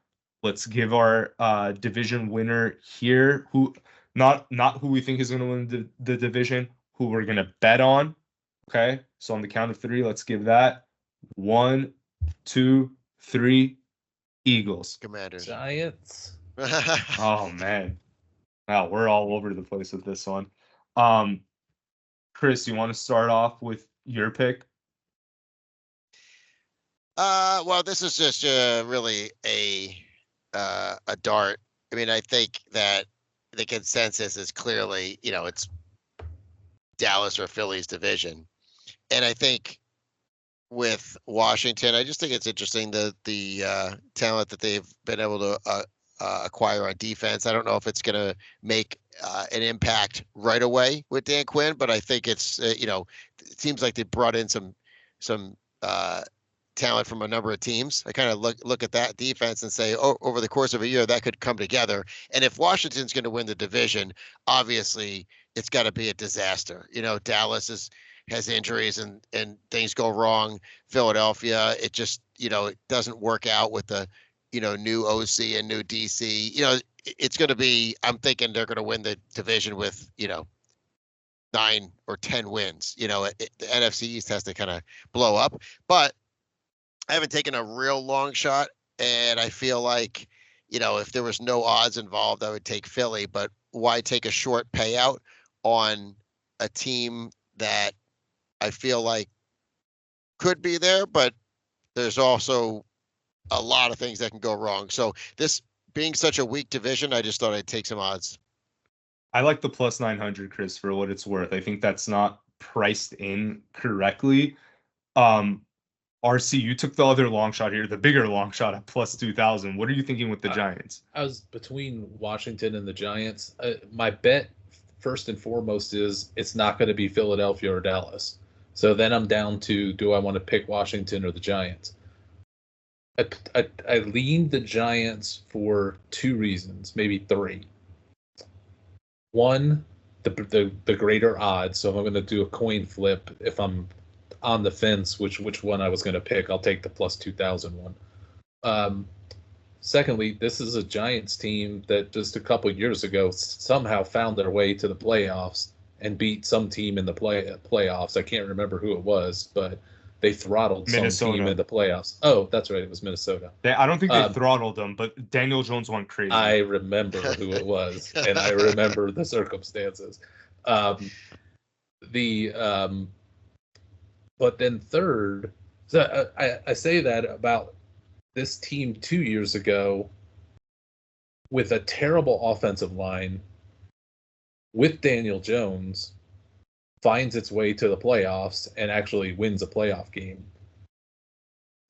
Let's give our division winner here, who not who we think is going to win the division, who we're going to bet on. Okay, so on the count of 3, let's give that 1, 2, 3. Eagles. Commanders. Giants. Oh man, wow, we're all over the place with this one. Chris, you want to start off with your pick? Well, this is just really a dart. I mean, I think that the consensus is clearly, it's Dallas or Philly's division. And I think with Washington, I just think it's interesting the talent that they've been able to acquire on defense. I don't know if it's going to make an impact right away with Dan Quinn, but I think it's it seems like they brought in some talent from a number of teams. I kind of look at that defense and say, oh, over the course of a year, that could come together. And if Washington's going to win the division, obviously it's got to be a disaster. Dallas has injuries and things go wrong. Philadelphia, it just, it doesn't work out with the, new OC and new DC. It's going to be, I'm thinking they're going to win the division with, 9 or 10 wins. The NFC East has to kind of blow up. But I haven't taken a real long shot, and I feel like, if there was no odds involved, I would take Philly. But why take a short payout on a team that I feel like could be there, but there's also a lot of things that can go wrong. So this being such a weak division, I just thought I'd take some odds. I like the plus 900, Chris, for what it's worth. I think that's not priced in correctly. RC, you took the other long shot here, the bigger long shot at plus 2,000. What are you thinking with the Giants? I was between Washington and the Giants. My bet, first and foremost, is it's not going to be Philadelphia or Dallas. So then I'm down to, do I want to pick Washington or the Giants? I leaned the Giants for 2 reasons, maybe 3. One, the greater odds. So if I'm going to do a coin flip, if I'm on the fence which one I was going to pick, I'll take the plus 2,000 one. Secondly, this is a Giants team that just a couple of years ago somehow found their way to the playoffs and beat some team in the playoffs. I can't remember who it was, but they throttled some team in the playoffs. Oh, that's right. It was Minnesota. I don't think they throttled them, but Daniel Jones went crazy. I remember who it was, and I remember the circumstances. But then third, so I say that about this team 2 years ago with a terrible offensive line with Daniel Jones finds its way to the playoffs and actually wins a playoff game.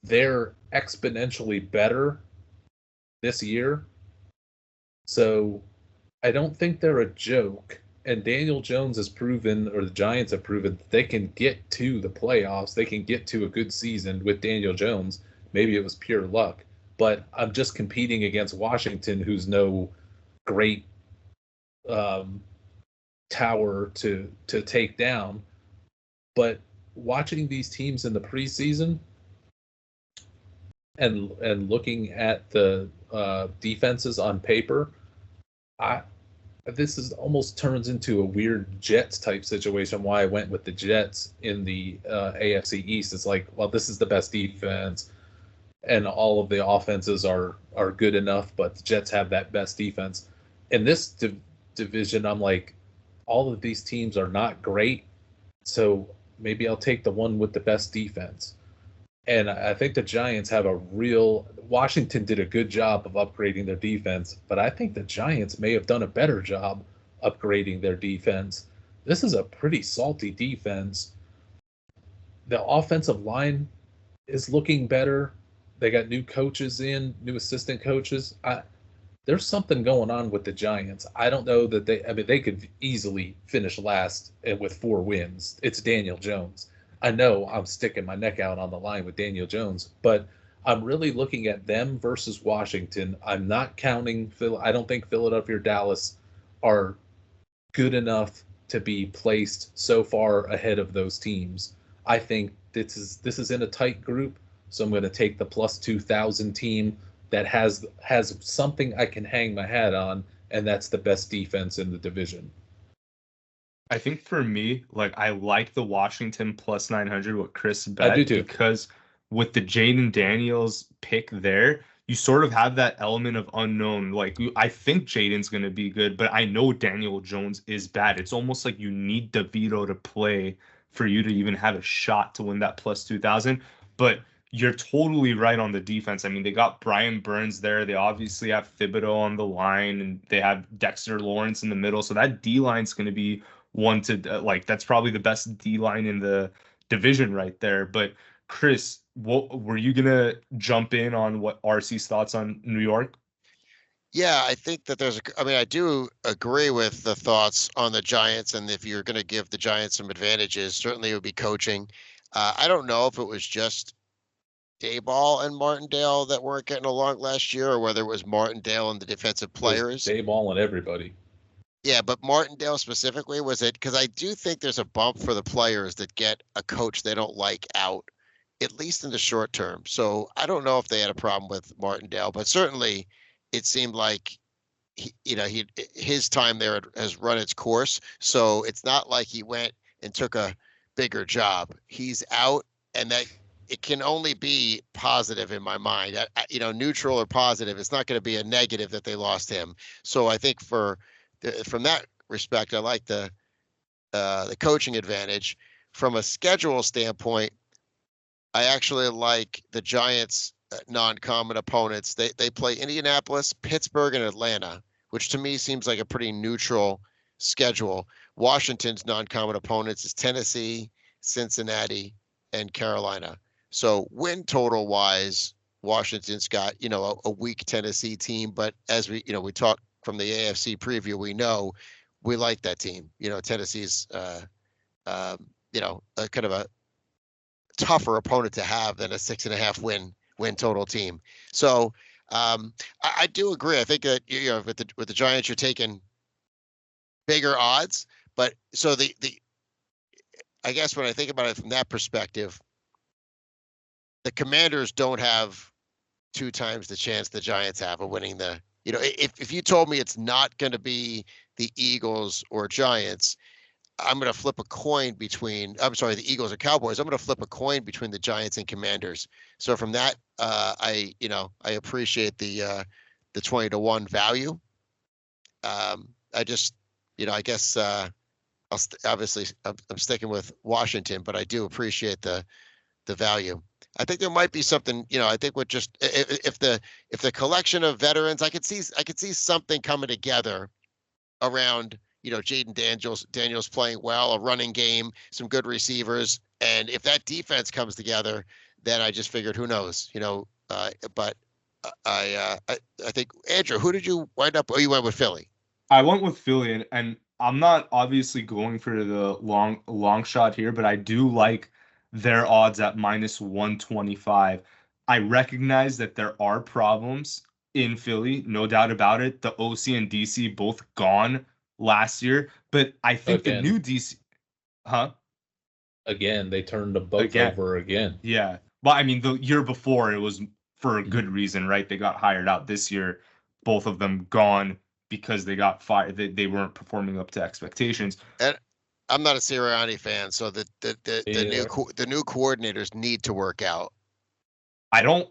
They're exponentially better this year. So I don't think they're a joke. And Daniel Jones has proven, or the Giants have proven, that they can get to the playoffs. They can get to a good season with Daniel Jones. Maybe it was pure luck. But I'm just competing against Washington, who's no great tower to take down. But watching these teams in the preseason and looking at the defenses on paper, this is almost turns into a weird Jets type situation. Why I went with the Jets in the AFC East. It's like, well, this is the best defense, and all of the offenses are good enough, but the Jets have that best defense. In this division, I'm like, all of these teams are not great, so maybe I'll take the one with the best defense. And I think the Giants have a real – Washington did a good job of upgrading their defense, but I think the Giants may have done a better job upgrading their defense. This is a pretty salty defense. The offensive line is looking better. They got new coaches in, new assistant coaches. There's something going on with the Giants. I don't know that they could easily finish last with 4 wins. It's Daniel Jones. I know I'm sticking my neck out on the line with Daniel Jones, but I'm really looking at them versus Washington. I'm not counting I don't think Philadelphia or Dallas are good enough to be placed so far ahead of those teams. I think this is in a tight group, so I'm going to take the plus 2,000 team that has something I can hang my hat on, and that's the best defense in the division. I think for me, I like the Washington plus 900, what Chris bet. I do too. Because with the Jaden Daniels pick there, you sort of have that element of unknown. I think Jaden's going to be good, but I know Daniel Jones is bad. It's almost like you need DeVito to play for you to even have a shot to win that plus 2,000. But you're totally right on the defense. I mean, they got Brian Burns there. They obviously have Thibodeau on the line, and they have Dexter Lawrence in the middle. So that D-line's going to be one to that's probably the best D-line in the division right there. But Chris, what were you going to jump in on what RC's thoughts on New York? Yeah, I think that I mean, I do agree with the thoughts on the Giants, and if you're going to give the Giants some advantages, certainly it would be coaching. I don't know if it was just Dayball and Martindale that weren't getting along last year, or whether it was Martindale and the defensive It was players. Dayball and everybody. Yeah, but Martindale specifically, was it? Because I do think there's a bump for the players that get a coach they don't like out, at least in the short term. So I don't know if they had a problem with Martindale, but certainly it seemed like his time there has run its course. So it's not like he went and took a bigger job. He's out, and that it can only be positive in my mind. Neutral or positive. It's not going to be a negative that they lost him. So I think from that respect, I like the coaching advantage. From a schedule standpoint, I actually like the Giants' non-common opponents. They play Indianapolis, Pittsburgh, and Atlanta, which to me seems like a pretty neutral schedule. Washington's non-common opponents is Tennessee, Cincinnati, and Carolina. So win total wise, Washington's got a weak Tennessee team, but as we talked from the AFC preview, we know we like that team. Tennessee's a kind of a tougher opponent to have than a 6.5 win total team. So I do agree. I think that with the Giants, you're taking bigger odds, but so I guess when I think about it from that perspective, the Commanders don't have 2 times the chance the Giants have of winning the. If you told me it's not going to be the Eagles or Giants, I'm going to flip a coin between. I'm sorry, the Eagles or Cowboys. I'm going to flip a coin between the Giants and Commanders. So from that, I appreciate the 20-1 value. I just, I guess obviously I'm sticking with Washington, but I do appreciate the value. I think there might be something, I think with just if the collection of veterans, I could see something coming together around, Jaden Daniels playing well, a running game, some good receivers, and if that defense comes together, then I just figured, who knows, but I think, Andrew, who did you wind up? Oh, you went with Philly. I went with Philly, and I'm not obviously going for the long shot here, but I do like their odds at -125. I recognize that there are problems in Philly, no doubt about it. The OC and DC both gone last year, but I think the new DC, Again, they turned them both over again. Yeah, but I mean, the year before it was for a good reason, right? They got hired out. This year, both of them gone because they got fired. They weren't performing up to expectations. And I'm not a Sirianni fan, so the new coordinators need to work out. I don't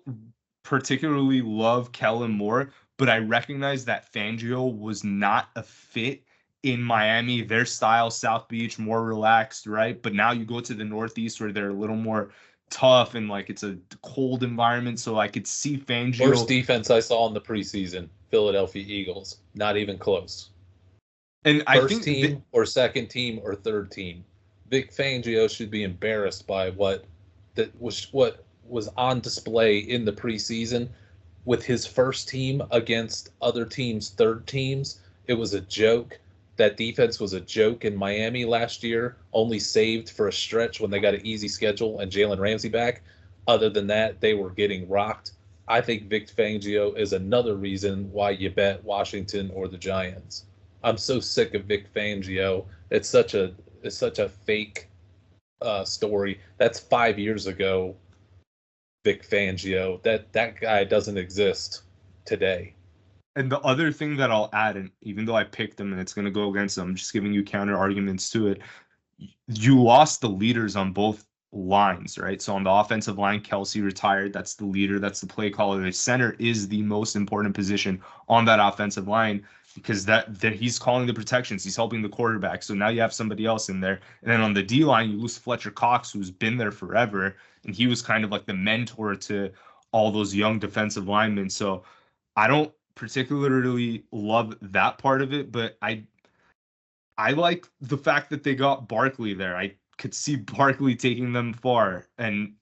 particularly love Kellen Moore, but I recognize that Fangio was not a fit in Miami. Their style, South Beach, more relaxed, right? But now you go to the Northeast where they're a little more tough and like it's a cold environment. So I could see Fangio. Worst defense I saw in the preseason, Philadelphia Eagles. Not even close. And First team or second team or third team. Vic Fangio should be embarrassed by what was on display in the preseason with his first team against other teams' third teams. It was a joke. That defense was a joke in Miami last year, only saved for a stretch when they got an easy schedule and Jalen Ramsey back. Other than that, they were getting rocked. I think Vic Fangio is another reason why you bet Washington or the Giants. I'm so sick of Vic Fangio. It's such a fake story. That's 5 years ago. Vic Fangio. That guy doesn't exist today. And the other thing that I'll add, and even though I picked them and it's going to go against them, I'm just giving you counter arguments to it. You lost the leaders on both lines, right? So on the offensive line, Kelsey retired. That's the leader. That's the play caller. The center is the most important position on that offensive line because that he's calling the protections. He's helping the quarterback. So now you have somebody else in there. And then on the D line, you lose Fletcher Cox, who's been there forever. And he was kind of like the mentor to all those young defensive linemen. So I don't particularly love that part of it, but I like the fact that they got Barkley there. I could see Barkley taking them far and,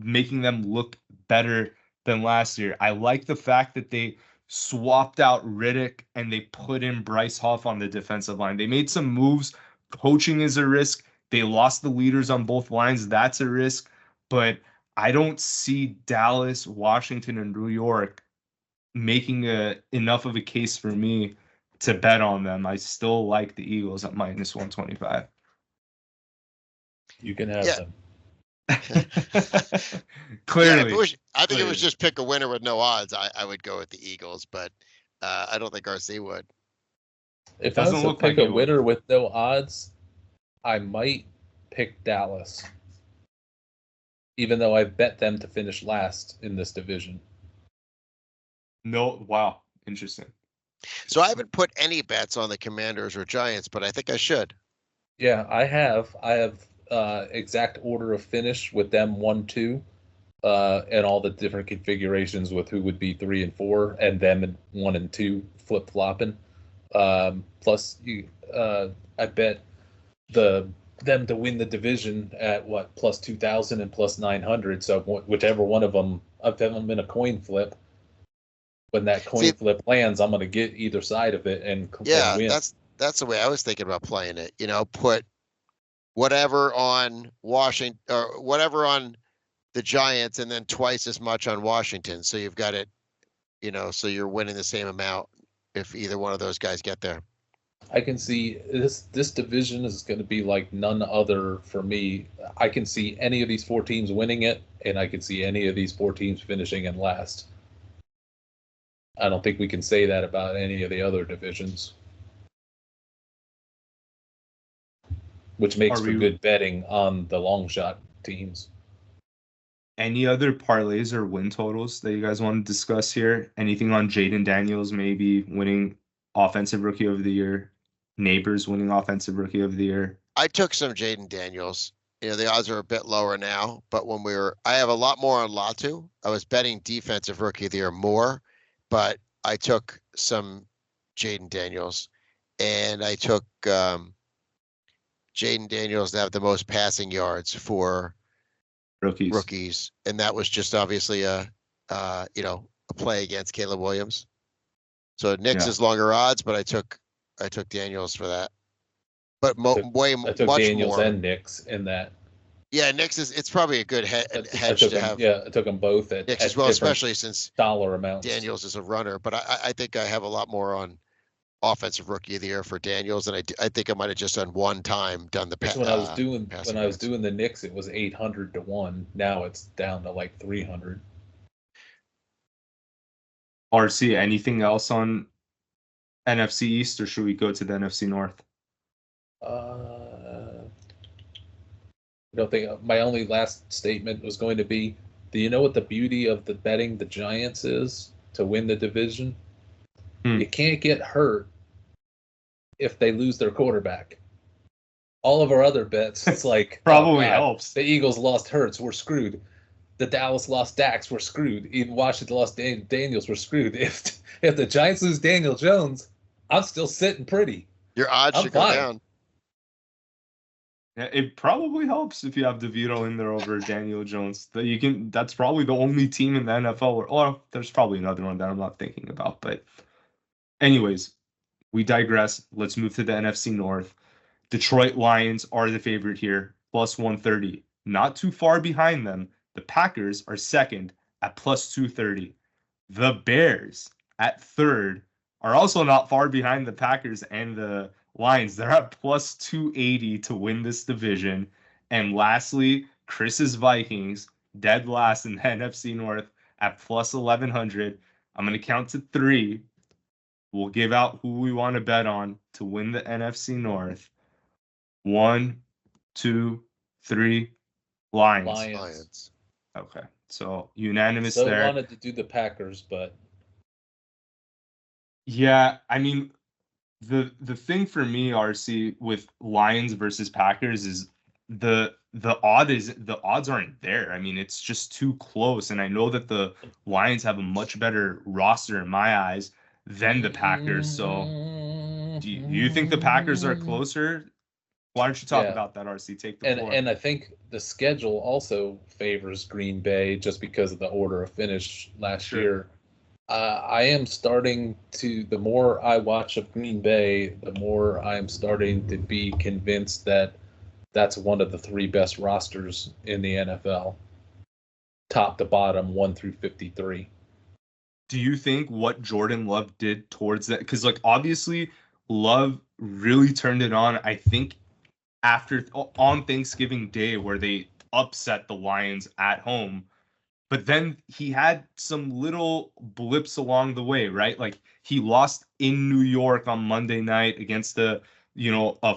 making them look better than last year. I like the fact that they swapped out Riddick and they put in Bryce Huff on the defensive line. They made some moves. Coaching is a risk. They lost the leaders on both lines. That's a risk. But I don't see Dallas, Washington, and New York making enough of a case for me to bet on them. I still like the Eagles at minus 125. You can have them. Clearly. Yeah, I think it was just pick a winner with no odds. I would go with the Eagles, but I don't think RC would. If I was to pick a winner with no odds, I might pick Dallas, even though I bet them to finish last in this division. No, wow, interesting. So I haven't put any bets on the Commanders or Giants, but I think I should. Yeah, I have. Exact order of finish with them 1-2, and all the different configurations with who would be 3 and 4, and them in 1 and 2 flip flopping. Plus, I bet them to win the division at plus 2,000 and plus 900. So whichever one of them, I've bet them in a coin flip. When that coin flip lands, I'm going to get either side of it and win. That's the way I was thinking about playing it. Put whatever on Washington or whatever on the Giants, and then twice as much on Washington. So you've got it, so you're winning the same amount if either one of those guys get there. I can see this division is going to be like none other for me. I can see any of these 4 teams winning it, and I can see any of these 4 teams finishing in last. I don't think we can say that about any of the other divisions, which makes for good betting on the long shot teams. Any other parlays or win totals that you guys want to discuss here? Anything on Jaden Daniels maybe winning Offensive Rookie of the Year? Neighbors winning Offensive Rookie of the Year? I took some Jaden Daniels. The odds are a bit lower now, but I have a lot more on Latu. I was betting Defensive Rookie of the Year more, but I took some Jaden Daniels, and I took Jaden Daniels to have the most passing yards for rookies, and that was just obviously a play against Caleb Williams. So Knicks is longer odds, but I took Daniels for that. But much Daniels more. And Knicks in that. Yeah, Knicks it's probably a good hedge to have. Yeah, I took them both at Knicks as well, especially since dollar amounts. Daniels is a runner, but I think I have a lot more on Offensive Rookie of the Year for Daniels, and I think I might have just on one time done the pass. When I was doing the Knicks, it was 800 to 1. Now it's down to like 300. RC, anything else on NFC East, or should we go to the NFC North? I don't think my only last statement was going to be, do you know what the beauty of the betting the Giants is to win the division? You can't get hurt if they lose their quarterback. All of our other bets, it's like probably helps. The Eagles lost Hurts, we're screwed. The Dallas lost Dax, we're screwed. Even Washington lost Daniels, we're screwed. If the Giants lose Daniel Jones, I'm still sitting pretty. Your odds should go down. Yeah, it probably helps if you have DeVito in there over Daniel Jones. That's probably the only team in the NFL or there's probably another one that I'm not thinking about. But anyways, we digress. Let's move to the NFC North. Detroit Lions are the favorite here, plus 130. Not too far behind them. The Packers are second at plus 230. The Bears at third are also not far behind the Packers and the Lions. They're at plus 280 to win this division. And lastly, Chris's Vikings, dead last in the NFC North at plus 1100. I'm going to count to 3. We'll give out who we want to bet on to win the NFC North. 1, 2, 3. Lions. Okay. So unanimous there. I wanted to do the Packers, but yeah, I mean, the thing for me, RC, with Lions versus Packers is the odds aren't there. I mean, it's just too close, and I know that the Lions have a much better roster in my eyes than the Packers. So, do you think the Packers are closer? Why don't you talk about that, RC? Take the floor. And I think the schedule also favors Green Bay just because of the order of finish last year. I am starting to, the more I watch of Green Bay, the more I am starting to be convinced that that's one of the three best rosters in the NFL, top to bottom, 1 through 53. Do you think what Jordan Love did towards that? Because, like, obviously, Love really turned it on, I think, on Thanksgiving Day, where they upset the Lions at home. But then he had some little blips along the way, right? Like, he lost in New York on Monday night against a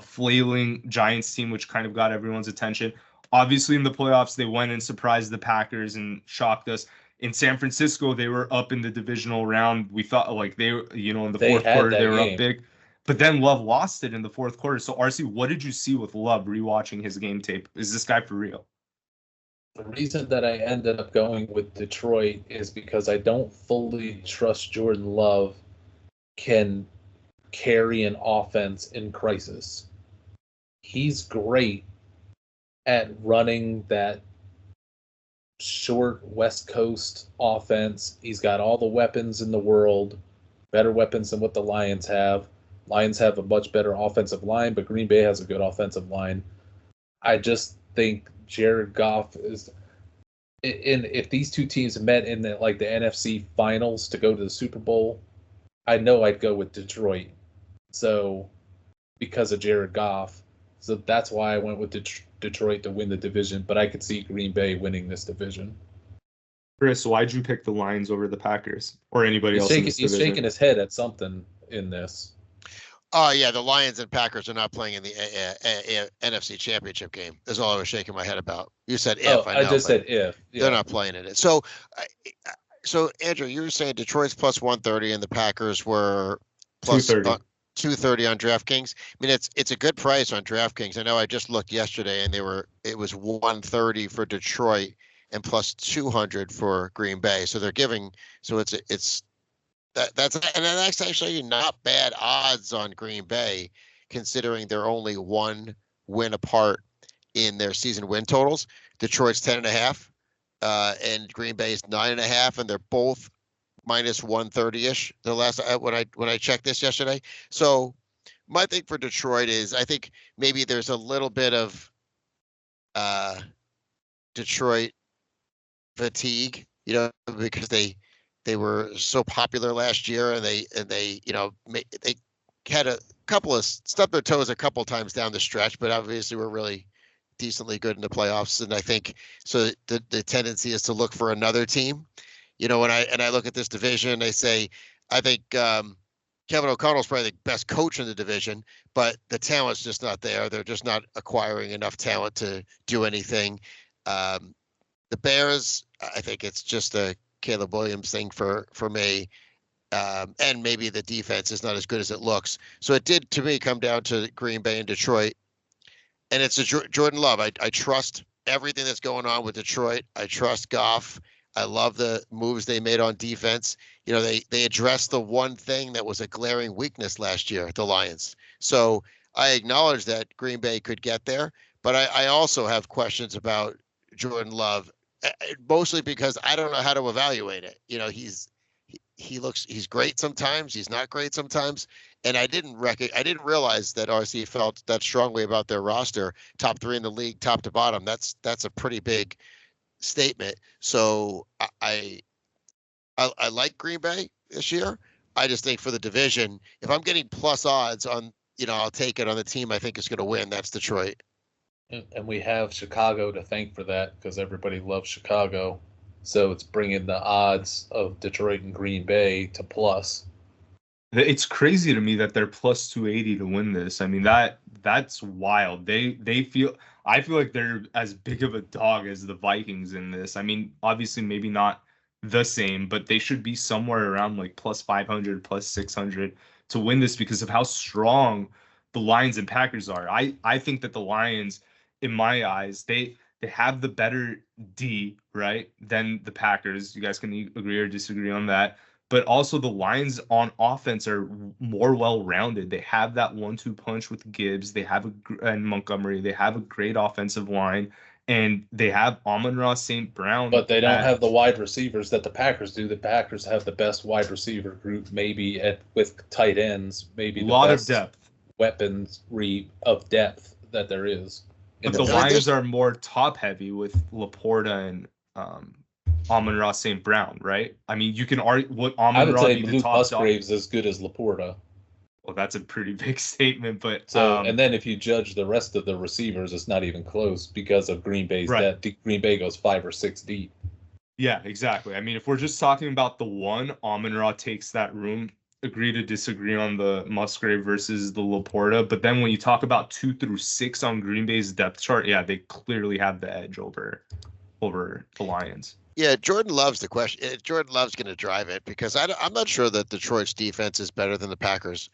flailing Giants team, which kind of got everyone's attention. Obviously, in the playoffs, they went and surprised the Packers and shocked us. In San Francisco, they were up in the divisional round. We thought, like, in the They fourth had quarter, that they were up game. big. But then Love lost it in the fourth quarter. So, RC, what did you see with Love rewatching his game tape? Is this guy for real? The reason that I ended up going with Detroit is because I don't fully trust Jordan Love can carry an offense in crisis. He's great at running that short West Coast offense. He's got all the weapons in the world, better weapons than what the Lions have. Lions have a much better offensive line, but Green Bay has a good offensive line. I just think Jared Goff is, if these two teams met in the NFC finals to go to the Super Bowl, I know I'd go with Detroit. So because of Jared Goff, so that's why I went with Detroit to win the division. But I could see Green Bay winning this division. Chris, why'd you pick the Lions over the Packers or anybody else in this division? He's shaking his head at something in this. Oh, yeah, the Lions and Packers are not playing in the NFC Championship game. That's all I was shaking my head about. You said if. I just said if. Yeah. They're not playing in it. So, Andrew, you were saying Detroit's plus 130 and the Packers were plus 230 on DraftKings. I mean, it's a good price on DraftKings. I know I just looked yesterday and it was 130 for Detroit and plus 200 for Green Bay. So they're giving, that's actually not bad odds on Green Bay, considering they're only one win apart in their season win totals. Detroit's 10.5, and Green Bay is 9.5, and they're both minus 130-ish. The last when I checked this yesterday. So my thing for Detroit is I think maybe there's a little bit of Detroit fatigue, because they were so popular last year, and they had a couple of stubbed their toes a couple times down the stretch, but obviously were really decently good in the playoffs. And I think so the tendency is to look for another team. When I look at this division, I say I think Kevin O'Connell's probably the best coach in the division, but the talent's just not there. They're just not acquiring enough talent to do anything. The Bears, I think it's just a Caleb Williams thing for me. And maybe the defense is not as good as it looks. So it did, to me, come down to Green Bay and Detroit. And it's a Jordan Love. I trust everything that's going on with Detroit. I trust Goff. I love the moves they made on defense. They addressed the one thing that was a glaring weakness last year, the Lions. So I acknowledge that Green Bay could get there, but I also have questions about Jordan Love, mostly because I don't know how to evaluate it. He's great sometimes, he's not great sometimes, and I didn't realize that RC felt that strongly about their roster, top 3 in the league, top to bottom. That's a pretty big statement. So I like Green Bay this year. I just think for the division, if I'm getting plus odds on, I'll take it on the team I think is going to win. That's Detroit. And we have Chicago to thank for that, because everybody loves Chicago. So it's bringing the odds of Detroit and Green Bay to plus. It's crazy to me that they're plus 280 to win this. I mean, that's wild. I feel like they're as big of a dog as the Vikings in this. I mean, obviously maybe not the same, but they should be somewhere around like plus 500, plus 600 to win this because of how strong the Lions and Packers are. I think that the Lions, in my eyes, they have the better D, right, than the Packers. You guys can agree or disagree on that. But also the Lions on offense are more well-rounded. They have that 1-2 punch with Gibbs. They have and Montgomery. They have a great offensive line. and they have Amon-Ra St. Brown. But they don't have the wide receivers that the Packers do. The Packers have the best wide receiver group, maybe with tight ends, maybe a the lot best of depth. Weaponry of depth that there is. But the Lions are more top heavy with Laporta and Amon-Ra St. Brown, right? I mean, you can argue what Amon-Ra be the Luke top Musgrave's as good as Laporta. Well, that's a pretty big statement, but and then if you judge the rest of the receivers, it's not even close because of Green Bay's depth. Green Bay goes 5 or 6 deep. Yeah, exactly. I mean, if we're just talking about the one, Amon-Ra takes that room. Agree to disagree on the Musgrave versus the Laporta, but then when you talk about 2 through 6 on Green Bay's depth chart, yeah, they clearly have the edge over the Lions. Yeah, Jordan Love's the question. Jordan Love's going to drive it because I'm not sure that Detroit's defense is better than the Packers.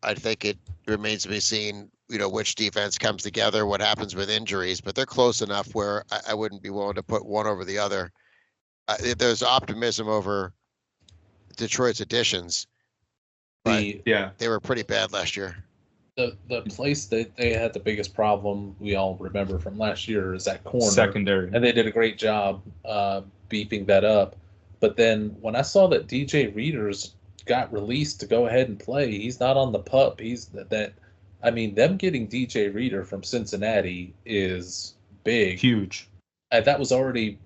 I think it remains to be seen, which defense comes together, what happens with injuries, but they're close enough where I wouldn't be willing to put one over the other. There's optimism over Detroit's additions, but they were pretty bad last year. The place that they had the biggest problem, we all remember from last year, is that corner. Secondary. And they did a great job beefing that up. But then when I saw that DJ Readers got released to go ahead and play, he's not on the PUP. Them getting DJ Reader from Cincinnati is big. Huge. And that was already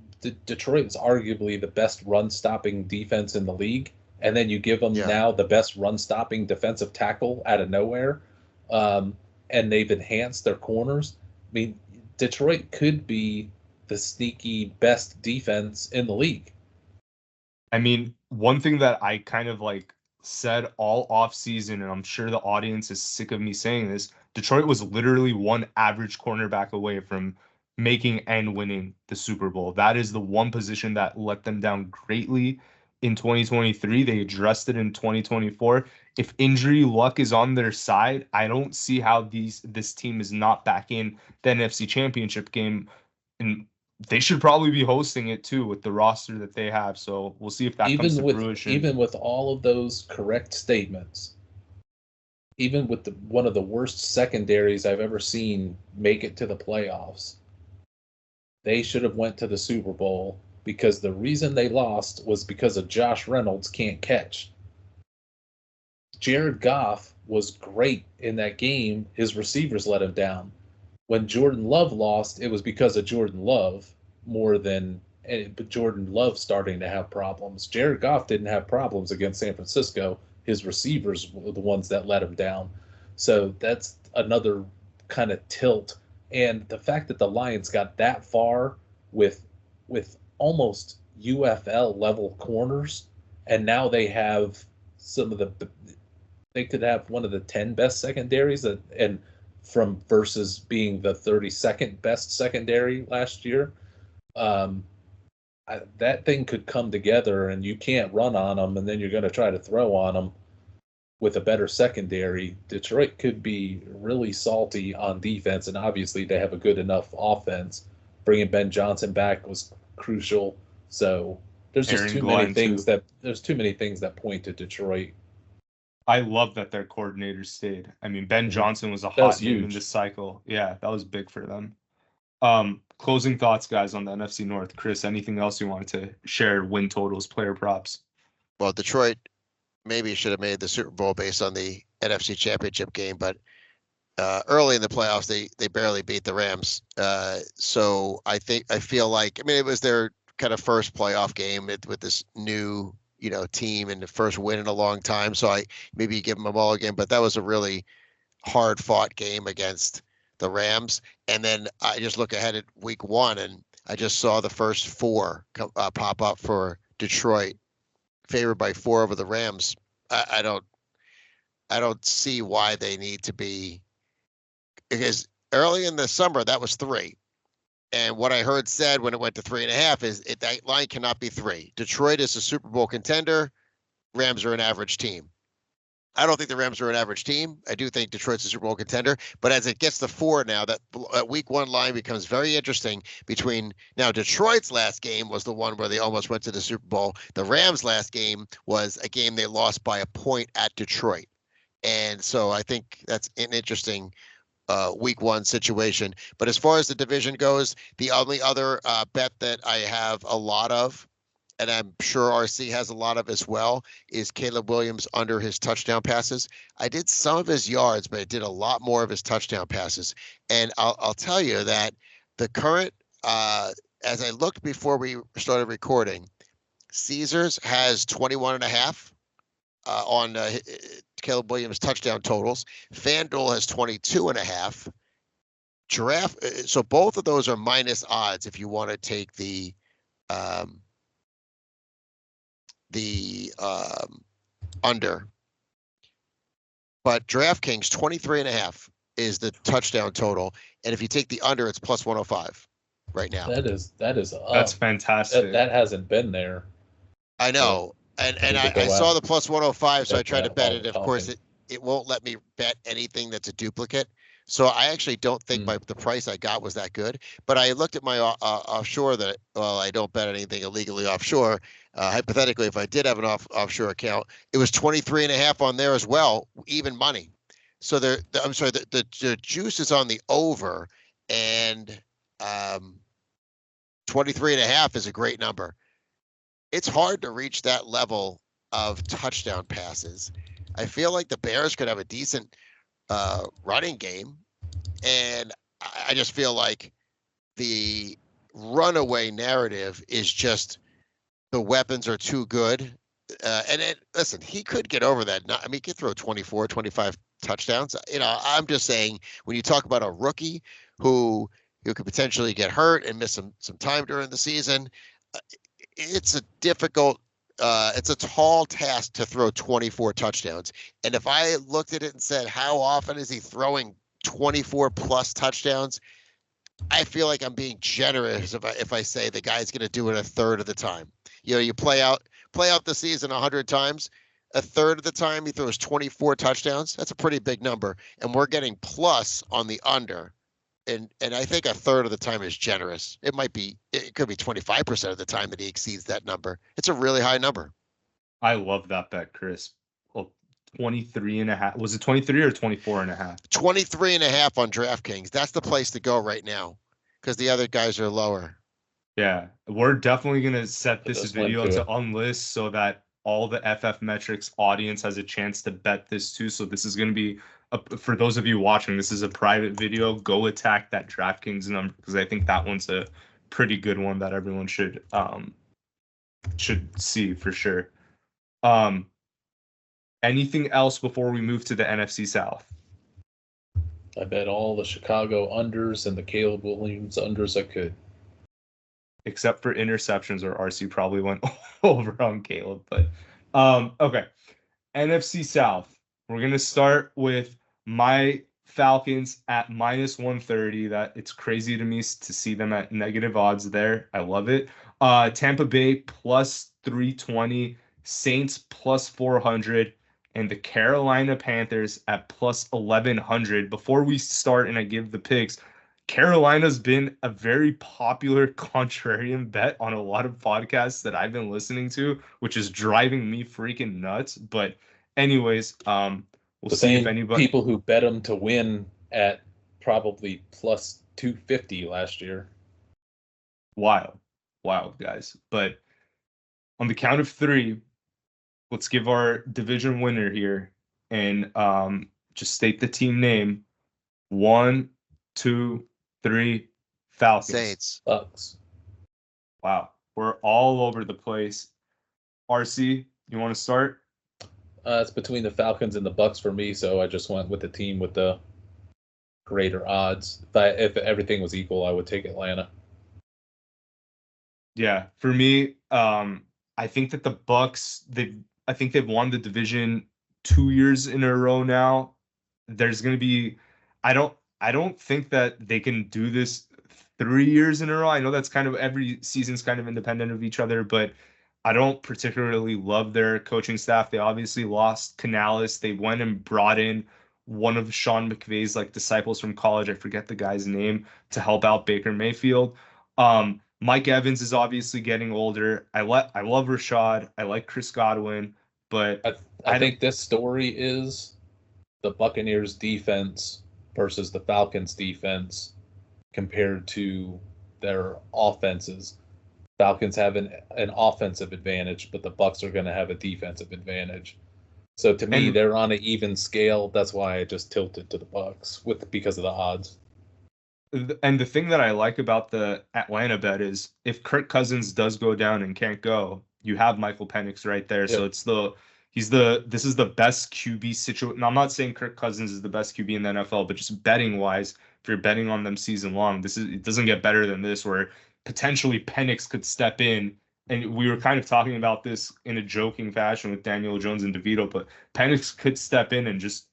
Detroit is arguably the best run-stopping defense in the league. And then you give them now the best run-stopping defensive tackle out of nowhere. And they've enhanced their corners. I mean, Detroit could be the sneaky best defense in the league. I mean, one thing that I kind of said all off season, and I'm sure the audience is sick of me saying this, Detroit was literally one average cornerback away from making and winning the Super Bowl. That is the one position that let them down greatly in 2023. They addressed it in 2024. If injury luck is on their side, I don't see how this team is not back in the NFC Championship game, and they should probably be hosting it too with the roster that they have. So we'll see if that comes to fruition. Even with all of those correct statements, even with one of the worst secondaries I've ever seen make it to the playoffs, they should have went to the Super Bowl because the reason they lost was because of Josh Reynolds can't catch. Jared Goff was great in that game. His receivers let him down. When Jordan Love lost, it was because of Jordan Love but Jordan Love starting to have problems. Jared Goff didn't have problems against San Francisco. His receivers were the ones that let him down. So that's another kind of tilt. And the fact that the Lions got that far with almost UFL level corners, and now they have they could have one of the 10 best secondaries versus being the 32nd best secondary last year. That thing could come together, and you can't run on them, and then you're going to try to throw on them with a better secondary. Detroit could be really salty on defense, and obviously they have a good enough offense. Bringing Ben Johnson back was crucial. So there's just too many things that point to Detroit. I love that their coordinator stayed. I mean, Ben Johnson was a hot name in this cycle. Yeah, that was big for them. Closing thoughts, guys, on the NFC North. Chris, anything else you wanted to share? Win totals, player props. Well, Detroit maybe should have made the Super Bowl based on the NFC Championship game, but early in the playoffs, they barely beat the Rams. So I feel like, it was their kind of first playoff game with this new team and the first win in a long time. So maybe give them a mulligan, but that was a really hard fought game against the Rams. And then I just look ahead at week 1 and I just saw the first 4 pop up for Detroit, favored by 4 over the Rams. I don't see why they need to be, because early in the summer that was 3. And what I heard said when it went to 3.5 is that line cannot be 3. Detroit is a Super Bowl contender. Rams are an average team. I don't think the Rams are an average team. I do think Detroit's a Super Bowl contender. But as it gets to 4 now, that week 1 line becomes very interesting between now Detroit's last game was the one where they almost went to the Super Bowl. The Rams' last game was a game they lost by a point at Detroit. And so I think that's an interesting week one situation. But as far as the division goes, the only other bet that I have a lot of, and I'm sure RC has a lot of as well, is Caleb Williams under his touchdown passes. I did some of his yards, but I did a lot more of his touchdown passes. And I'll tell you that the current, as I looked before we started recording, Caesars has 21.5 on Caleb Williams touchdown totals. FanDuel has 22.5. Giraffe. So both of those are minus odds if you want to take the under. But DraftKings 23.5 is the touchdown total, and if you take the under, it's plus 105 right now. That's fantastic. That hasn't been there. I know, and I saw the plus 105, so I tried to bet it. Of course, it won't let me bet anything that's a duplicate. So I actually don't think the price I got was that good. But I looked at my offshore that, well, I don't bet anything illegally offshore. Hypothetically, if I did have an offshore account, it was 23.5 on there as well, even money. So the juice is on the over, and 23.5 is a great number. It's hard to reach that level of touchdown passes. I feel like the Bears could have a decent running game, and I just feel like the runaway narrative is just the weapons are too good. Listen, he could get over that. I mean, he could throw 24, 25 touchdowns. I'm just saying, when you talk about a rookie who could potentially get hurt and miss some time during the season, it's a difficult, it's a tall task to throw 24 touchdowns. And if I looked at it and said, how often is he throwing 24 plus touchdowns? I feel like I'm being generous if I say the guy's going to do it a third of the time. You play out the season 100 times. A third of the time he throws 24 touchdowns. That's a pretty big number, and we're getting plus on the under. And I think a third of the time is generous. It could be 25% of the time that he exceeds that number. It's a really high number. I love that bet, Chris. Well, 23.5. Was it 23 or 24.5? 23.5 on DraftKings. That's the place to go right now, because the other guys are lower. Yeah, we're definitely going to set this video to unlist so that all the FF Metrics audience has a chance to bet this too. So this is going to be, for those of you watching, this is a private video. Go attack that DraftKings number, because I think that one's a pretty good one that everyone should see for sure. Anything else before we move to the NFC South? I bet all the Chicago unders and the Caleb Williams unders I could. Except for interceptions, or RC probably went over on Caleb. But okay. NFC South. We're going to start with my Falcons at minus 130. That it's crazy to me to see them at negative odds there. I love it. Tampa Bay plus 320, Saints plus 400, and the Carolina Panthers at plus 1100. Before we start and I give the picks, Carolina's been a very popular contrarian bet on a lot of podcasts that I've been listening to, which is driving me freaking nuts. But anyways, we'll see if anybody. People who bet them to win at probably plus 250 last year. Wild, guys. But on the count of three, let's give our division winner here and just state the team name. 1, 2, 3, Falcons. Saints. Bucks. Wow. We're all over the place. RC, you want to start? It's between the Falcons and the Bucks for me, so I just went with the team with the greater odds. If everything was equal, I would take Atlanta. Yeah, for me, I think that the Bucks, I think they've won the division 2 years in a row now. There's going to be, I don't think that they can do this 3 years in a row. I know that's kind of, every season's kind of independent of each other, but I don't particularly love their coaching staff. They obviously lost Canales. They went and brought in one of Sean McVay's disciples from college. I forget the guy's name, to help out Baker Mayfield. Mike Evans is obviously getting older. I love Rashad. I like Chris Godwin, but I think this story is the Buccaneers defense versus the Falcons defense compared to their offenses. Falcons have an offensive advantage, but the Bucs are going to have a defensive advantage. So to me, they're on an even scale. That's why I just tilted to the Bucs because of the odds. And the thing that I like about the Atlanta bet is if Kirk Cousins does go down and can't go, you have Michael Penix right there. Yep. So this is the best QB situation. I'm not saying Kirk Cousins is the best QB in the NFL, but just betting wise, if you're betting on them season long, it doesn't get better than this, where potentially Penix could step in. And we were kind of talking about this in a joking fashion with Daniel Jones and DeVito, but Penix could step in and just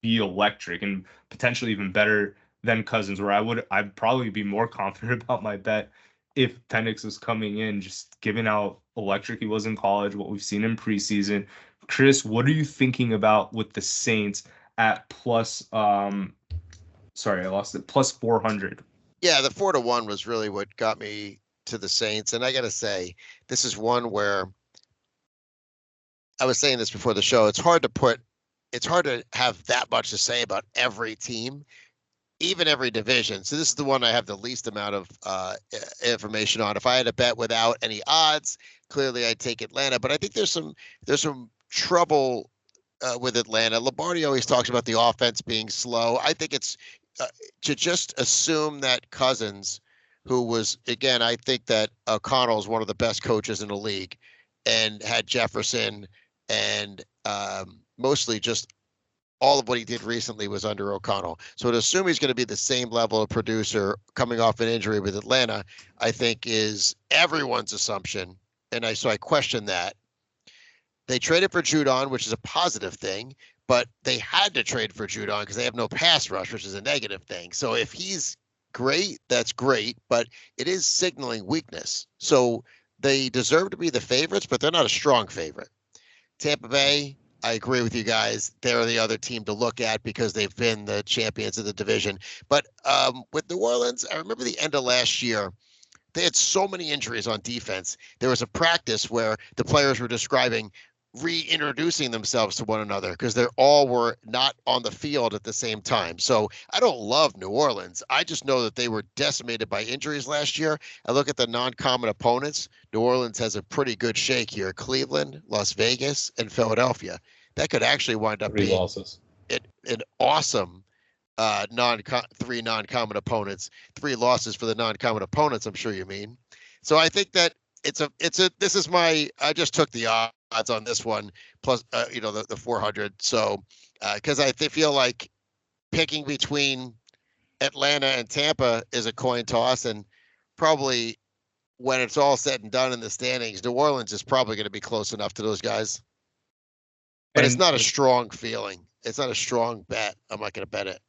be electric and potentially even better than Cousins, where I'd probably be more confident about my bet if Penix is coming in, just given how electric he was in college, what we've seen in preseason. Chris, what are you thinking about with the Saints at plus 400? Yeah, the 4-1 was really what got me to the Saints. And I got to say, this is one where I was saying this before the show. It's hard to have that much to say about every team, even every division. So this is the one I have the least amount of information on. If I had a bet without any odds, clearly I'd take Atlanta. But I think there's some trouble with Atlanta. Lombardi always talks about the offense being slow. I think it's to just assume that Cousins, who was, again, I think that O'Connell is one of the best coaches in the league, and had Jefferson, and mostly just all of what he did recently was under O'Connell. So to assume he's going to be the same level of producer coming off an injury with Atlanta, I think is everyone's assumption. And so I question that. They traded for Judon, which is a positive thing, but they had to trade for Judon because they have no pass rush, which is a negative thing. So if he's great, that's great, but it is signaling weakness. So they deserve to be the favorites, but they're not a strong favorite. Tampa Bay, I agree with you guys. They're the other team to look at because they've been the champions of the division. But with New Orleans, I remember the end of last year, they had so many injuries on defense. There was a practice where the players were describing reintroducing themselves to one another because they all were not on the field at the same time. So I don't love New Orleans. I just know that they were decimated by injuries last year. I look at the non-common opponents. New Orleans has a pretty good shake here. Cleveland, Las Vegas, and Philadelphia. That could actually wind up being an awesome three non-common opponents. 3 losses for the non-common opponents, I'm sure you mean. So I think that I just took the odds on this one plus the 400. So because I feel like picking between Atlanta and Tampa is a coin toss, and probably when it's all said and done in the standings, New Orleans is probably going to be close enough to those guys. But it's not a strong feeling. It's not a strong bet. I'm not going to bet it.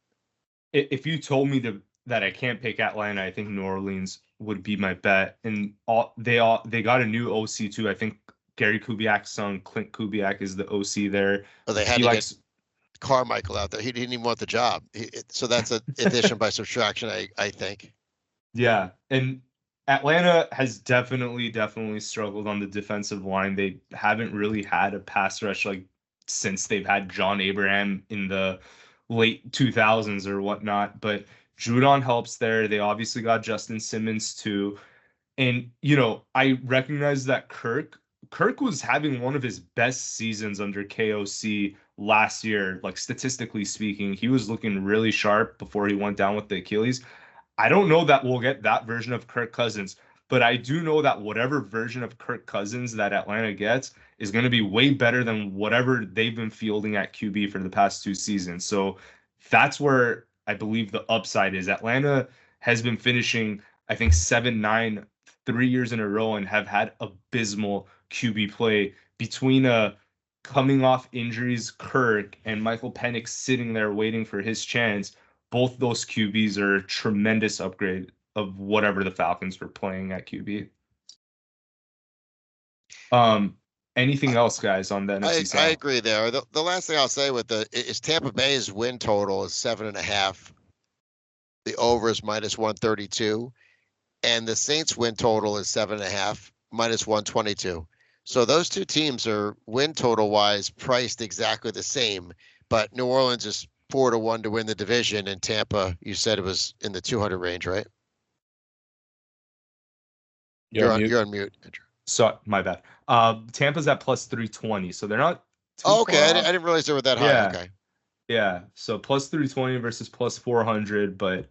If you told me that I can't pick Atlanta, I think New Orleans would be my bet. And they got a new OC too. I think Gary Kubiak's son, Clint Kubiak, is the OC there. Oh, they had get Carmichael out there. He didn't even want the job. So that's an addition by subtraction, I think. Yeah, and Atlanta has definitely struggled on the defensive line. They haven't really had a pass rush since they've had John Abraham in the late 2000s or whatnot. But Judon helps there. They obviously got Justin Simmons too. And, I recognize that Kirk was having one of his best seasons under KOC last year. Statistically speaking, he was looking really sharp before he went down with the Achilles. I don't know that we'll get that version of Kirk Cousins, but I do know that whatever version of Kirk Cousins that Atlanta gets is going to be way better than whatever they've been fielding at QB for the past 2 seasons. So that's where I believe the upside is. Atlanta has been finishing, I think, 7-9 3 years in a row and have had abysmal QB play between coming off injuries, Kirk, and Michael Penix sitting there waiting for his chance. Both those QBs are a tremendous upgrade of whatever the Falcons were playing at QB. Anything else, guys, on the NFC South? I agree there. The last thing I'll say is Tampa Bay's win total is 7.5. The over is -132, and the Saints win total is 7.5, -122. So those two teams are win total wise priced exactly the same, but New Orleans is 4-1 to win the division, and Tampa, you said it was in the 200 range, right? You're on mute, Andrew. So my bad. Tampa's at plus 320, so they're not too okay. far I off. didn't realize they were that high. Yeah. Okay. Yeah. So plus 320 versus plus 400, but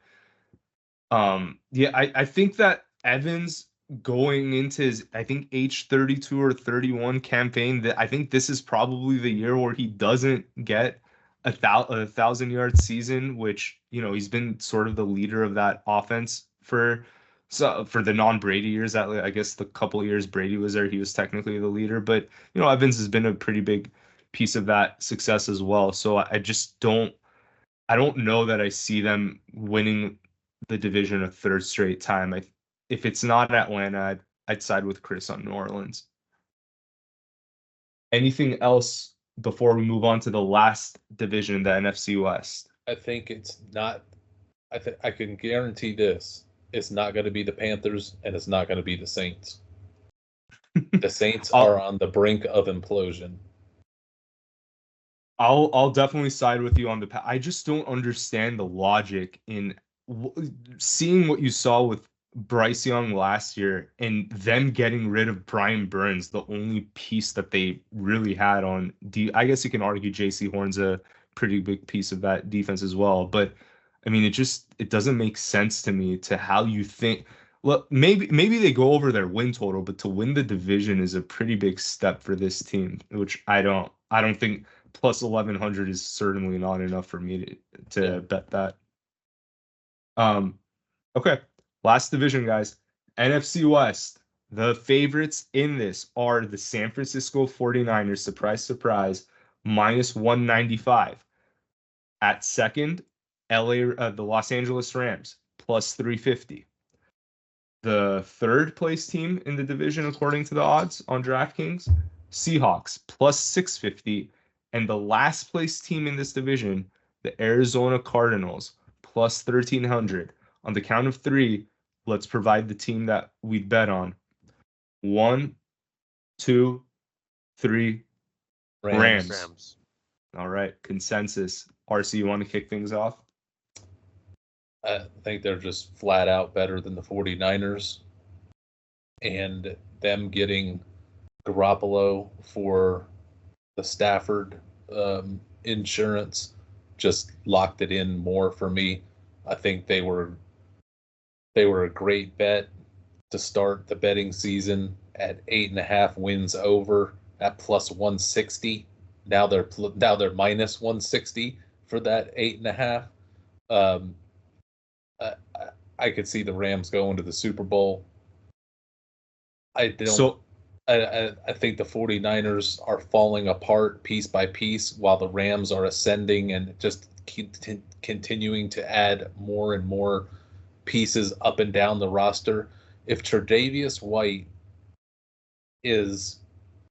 yeah, I think that Evans going into his, I think, H32 or 31 campaign, that I think this is probably the year where he doesn't get a 1,000-yard season, which, you know, he's been sort of the leader of that offense for the non-Brady years. That, I guess, the couple of years Brady was there, he was technically the leader, but, you know, Evans has been a pretty big piece of that success as well. So I just don't know that I see them winning the division a third straight time. If it's not Atlanta, I'd side with Chris on New Orleans. Anything else before we move on to the last division, the NFC West? I think it's not. I can guarantee this: it's not going to be the Panthers, and it's not going to be the Saints. The Saints are on the brink of implosion. I'll definitely side with you on the. I just don't understand the logic in seeing what you saw with Bryce Young last year and them getting rid of Brian Burns, the only piece that they really had on. I guess you can argue J.C. Horn's a pretty big piece of that defense as well, but I mean, it doesn't make sense to me to how you think. Well, maybe they go over their win total, but to win the division is a pretty big step for this team, which I don't think plus 1,100 is certainly not enough for me to bet that. Okay, last division, guys. NFC West. The favorites in this are the San Francisco 49ers, surprise, surprise, minus 195. At second, the Los Angeles Rams, plus 350. The third place team in the division, according to the odds on DraftKings, Seahawks, plus 650. And the last place team in this division, the Arizona Cardinals, plus 1,300. On the count of three, let's provide the team that we'd bet on. 1, 2, 3. Rams. All right, consensus. RC, you want to kick things off? I think they're just flat out better than the 49ers. And them getting Garoppolo for the Stafford insurance just locked it in more for me. I think they were a great bet to start the betting season at 8.5 wins over at plus 160. Now they're minus 160 for that 8.5. I could see the Rams going to the Super Bowl. I think the 49ers are falling apart piece by piece while the Rams are ascending and just continuing to add more and more pieces up and down the roster. If Tre'Davious White is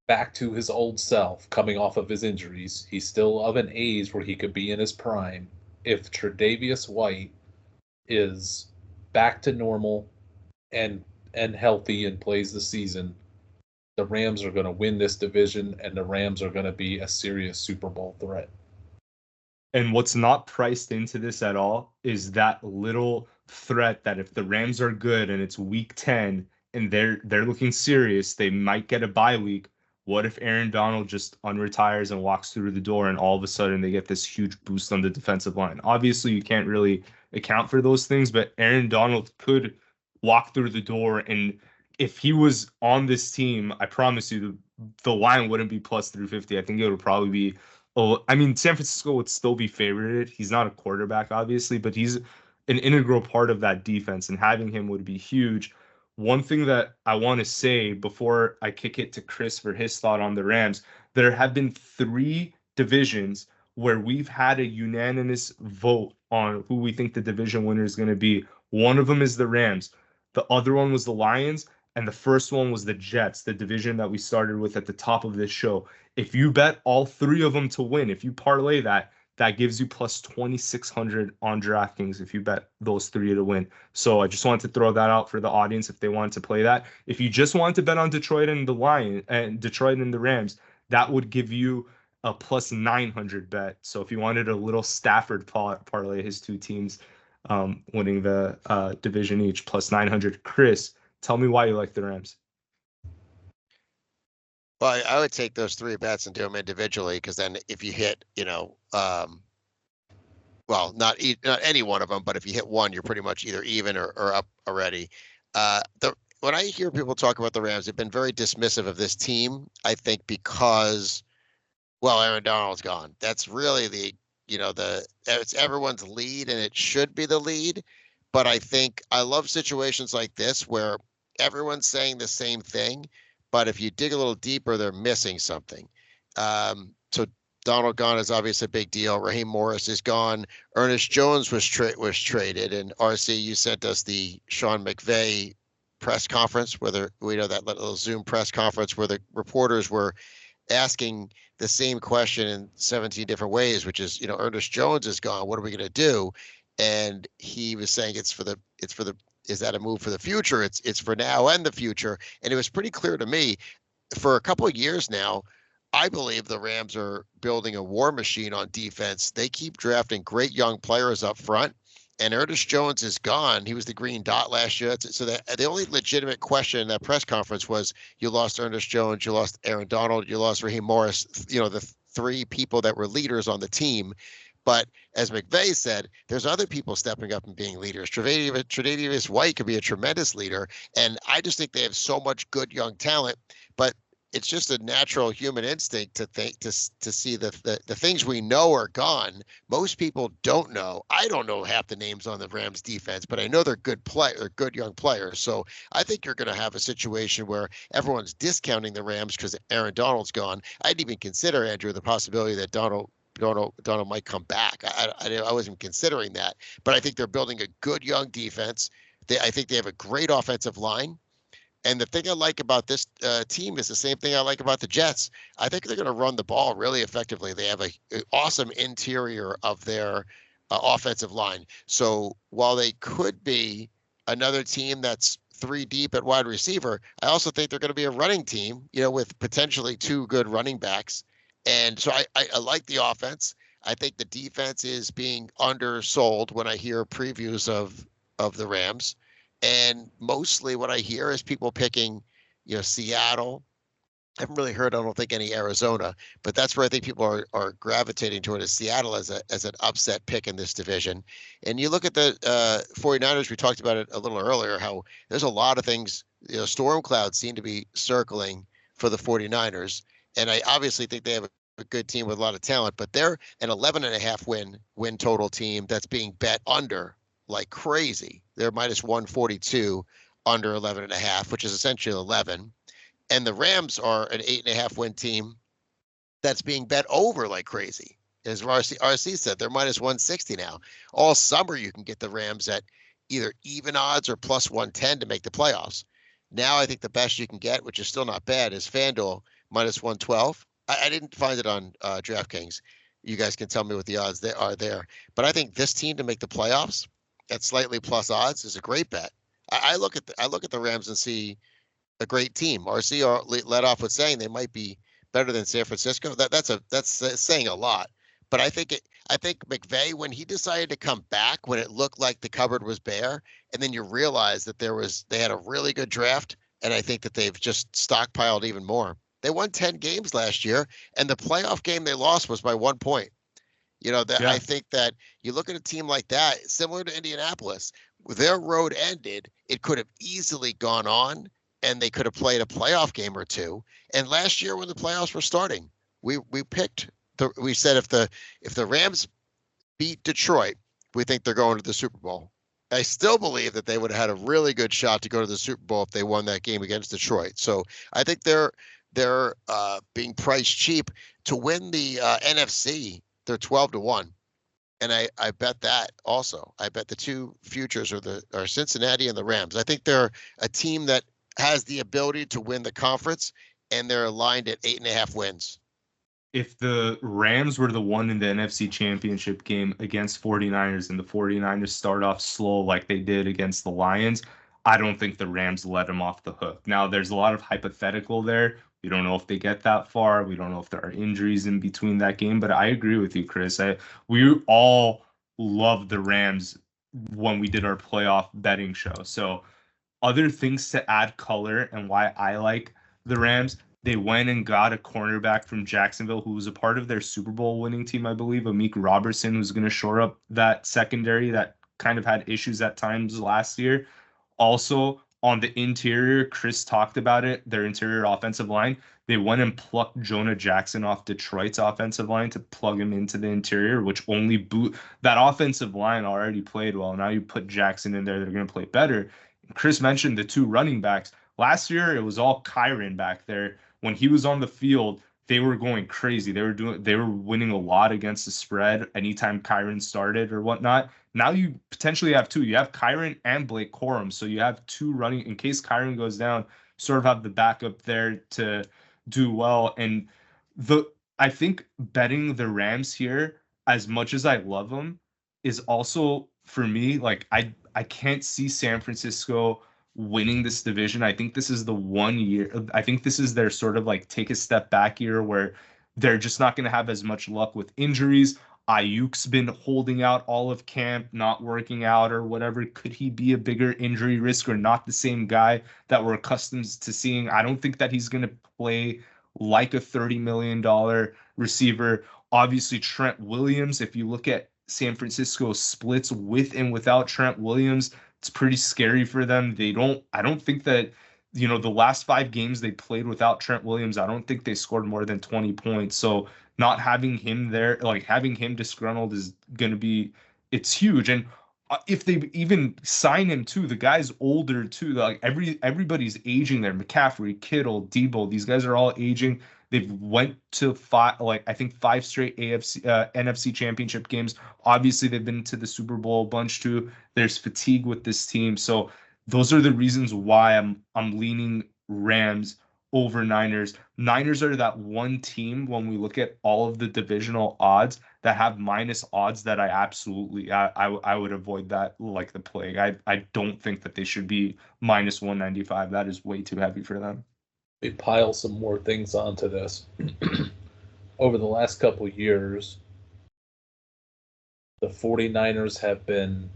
back to his old self coming off of his injuries, he's still of an age where he could be in his prime. If Tre'Davious White is back to normal and healthy and plays the season, the Rams are going to win this division, and the Rams are going to be a serious Super Bowl threat. And what's not priced into this at all is that little threat that if the Rams are good and it's week 10 and they're looking serious, they might get a bye week. What if Aaron Donald just unretires and walks through the door and all of a sudden they get this huge boost on the defensive line? Obviously, you can't really account for those things, but Aaron Donald could walk through the door, and if he was on this team, I promise you the line wouldn't be plus 350. I think it would probably be, San Francisco would still be favorited. He's not a quarterback, obviously, but he's an integral part of that defense, and having him would be huge. One thing that I want to say before I kick it to Chris for his thought on the Rams, there have been 3 divisions where we've had a unanimous vote on who we think the division winner is going to be. One of them is the Rams. The other one was the Lions. And the first one was the Jets, the division that we started with at the top of this show. If you bet all 3 of them to win, if you parlay that gives you plus 2,600 on DraftKings if you bet those 3 to win. So I just wanted to throw that out for the audience if they wanted to play that. If you just wanted to bet on Detroit and the Rams, that would give you a plus 900 bet. So if you wanted a little Stafford parlay, his two teams winning the division each, plus 900. Chris, tell me why you like the Rams. Well, I would take those 3 bets and do them individually, because then if you hit, well, not any one of them, but if you hit one, you're pretty much either even or up already. When I hear people talk about the Rams, they've been very dismissive of this team, I think, because, well, Aaron Donald's gone. That's really it's everyone's lead, and it should be the lead. But I think I love situations like this where everyone's saying the same thing, but if you dig a little deeper, they're missing something. So Donald gone is obviously a big deal. Raheem Morris is gone. Ernest Jones was traded, and RC, you sent us the Sean McVay press conference, that little Zoom press conference where the reporters were asking the same question in 17 different ways, which is, Ernest Jones is gone. What are we going to do? And he was saying is that a move for the future? It's for now and the future. And it was pretty clear to me for a couple of years now, I believe the Rams are building a war machine on defense. They keep drafting great young players up front, and Ernest Jones is gone. He was the green dot last year. So the only legitimate question in that press conference was, you lost Ernest Jones, you lost Aaron Donald, you lost Raheem Morris, the 3 people that were leaders on the team. But as McVay said, there's other people stepping up and being leaders. Tre'Davious White could be a tremendous leader, and I just think they have so much good young talent. But it's just a natural human instinct to think to see the things we know are gone. Most people don't know. I don't know half the names on the Rams defense, but I know they're good young players. So I think you're going to have a situation where everyone's discounting the Rams because Aaron Donald's gone. I didn't even consider, Andrew, the possibility that Donald might come back. I wasn't considering that, but I think they're building a good young defense. I think they have a great offensive line. And the thing I like about this team is the same thing I like about the Jets. I think they're going to run the ball really effectively. They have an awesome interior of their offensive line. So while they could be another team that's 3 deep at wide receiver, I also think they're going to be a running team, with potentially 2 good running backs. And so I like the offense. I think the defense is being undersold when I hear previews of the Rams. And mostly what I hear is people picking, Seattle. I haven't really heard, I don't think, any Arizona, but that's where I think people are gravitating toward, is Seattle as an upset pick in this division. And you look at the 49ers, we talked about it a little earlier, how there's a lot of things, storm clouds seem to be circling for the 49ers. And I obviously think they have a good team with a lot of talent, but they're an 11.5 win total team that's being bet under like crazy. They're minus 142 under 11.5, which is essentially 11. And the Rams are an 8.5 win team that's being bet over like crazy. As RC said, they're minus 160 now. All summer you can get the Rams at either even odds or plus 110 to make the playoffs. Now I think the best you can get, which is still not bad, is FanDuel minus 112. I didn't find it on DraftKings. You guys can tell me what the odds are there. But I think this team to make the playoffs at slightly plus odds is a great bet. I look at the Rams and see a great team. RC led off with saying they might be better than San Francisco. That's saying a lot. But I think McVay, when he decided to come back when it looked like the cupboard was bare, and then you realize that they had a really good draft, and I think that they've just stockpiled even more. They won 10 games last year, and the playoff game they lost was by 1 point. I think that you look at a team like that, similar to Indianapolis, their road ended. It could have easily gone on, and they could have played a playoff game or 2. And last year, when the playoffs were starting, we said if the Rams beat Detroit, we think they're going to the Super Bowl. I still believe that they would have had a really good shot to go to the Super Bowl if they won that game against Detroit. So I think they're being priced cheap to win the NFC. They're 12-1, and I bet that also. I bet the 2 futures are Cincinnati and the Rams. I think they're a team that has the ability to win the conference, and they're aligned at 8.5 wins. If the Rams were the one in the NFC Championship game against 49ers, and the 49ers start off slow like they did against the Lions, I don't think the Rams let him off the hook. Now, there's a lot of hypothetical there. We don't know if they get that far. We don't know if there are injuries in between that game. But I agree with you, Chris. We all loved the Rams when we did our playoff betting show. So other things to add color and why I like the Rams, they went and got a cornerback from Jacksonville who was a part of their Super Bowl winning team, I believe, Amik Robertson, who's going to shore up that secondary that kind of had issues at times last year. Also, on the interior, Chris talked about it, their interior offensive line. They went and plucked Jonah Jackson off Detroit's offensive line to plug him into the interior, which only that offensive line already played well. Now you put Jackson in there, they're going to play better. Chris mentioned the two running backs. Last year, it was all Kyren back there. When he was on the field, they were going crazy. They were winning a lot against the spread anytime Kyren started or whatnot. Now you potentially have two. You have Kyren and Blake Corum. So you have two running in case Kyren goes down, sort of have the backup there to do well. And I think betting the Rams here, as much as I love them, is also for me, like I can't see San Francisco winning this division. I think this is the one year. I think this is their sort of like take a step back year where they're just not going to have as much luck with injuries. Ayuk's been holding out all of camp, not working out or whatever. Could he be a bigger injury risk or not the same guy that we're accustomed to seeing? I don't think that he's going to play like a $30 million receiver. Obviously, Trent Williams, if you look at San Francisco splits with and without Trent Williams, it's pretty scary for them. I don't think that, the last 5 games they played without Trent Williams, I don't think they scored more than 20 points. So not having him there, like having him disgruntled is going to be, it's huge. And if they even sign him too, the guy's older too. Like everybody's aging there. McCaffrey, Kittle, Debo, these guys are all aging. They've went to 5 straight NFC championship games. Obviously, they've been to the Super Bowl a bunch too. There's fatigue with this team. So those are the reasons why I'm leaning Rams over Niners. Niners are that one team when we look at all of the divisional odds that have minus odds that I would avoid that like the plague. I don't think that they should be minus 195. That is way too heavy for them. We pile some more things onto this. Over the last couple of years, the 49ers have been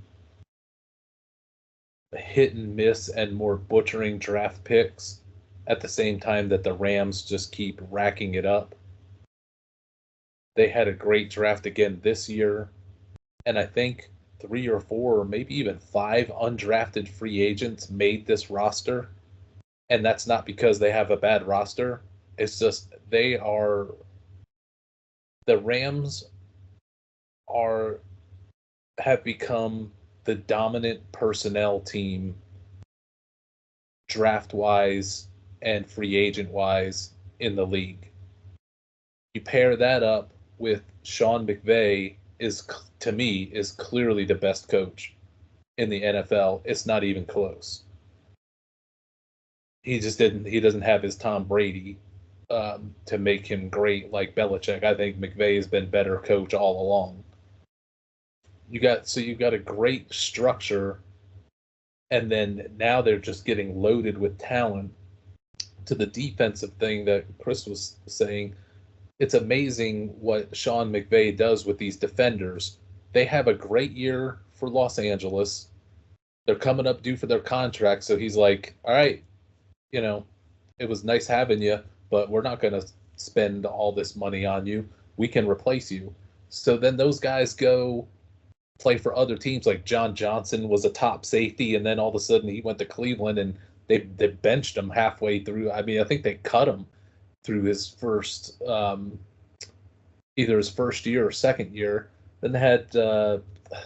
hit and miss and more butchering draft picks at the same time that the Rams just keep racking it up. They had a great draft again this year, and I think 3 or 4 or maybe even 5 undrafted free agents made this roster. And that's not because they have a bad roster. It's just the Rams have become the dominant personnel team draft-wise and free agent-wise in the league. You pair that up with Sean McVay to me, is clearly the best coach in the NFL. It's not even close. He doesn't have his Tom Brady to make him great like Belichick. I think McVay has been better coach all along. You got a great structure, and then now they're just getting loaded with talent. To the defensive thing that Chris was saying, it's amazing what Sean McVay does with these defenders. They have a great year for Los Angeles. They're coming up due for their contract, so he's like, all right, it was nice having you, but we're not going to spend all this money on you. We can replace you. So then those guys go play for other teams. Like John Johnson was a top safety, and then all of a sudden he went to Cleveland, and they benched him halfway through. I mean, I think they cut him through his first, either his first year or second year. Then they had, I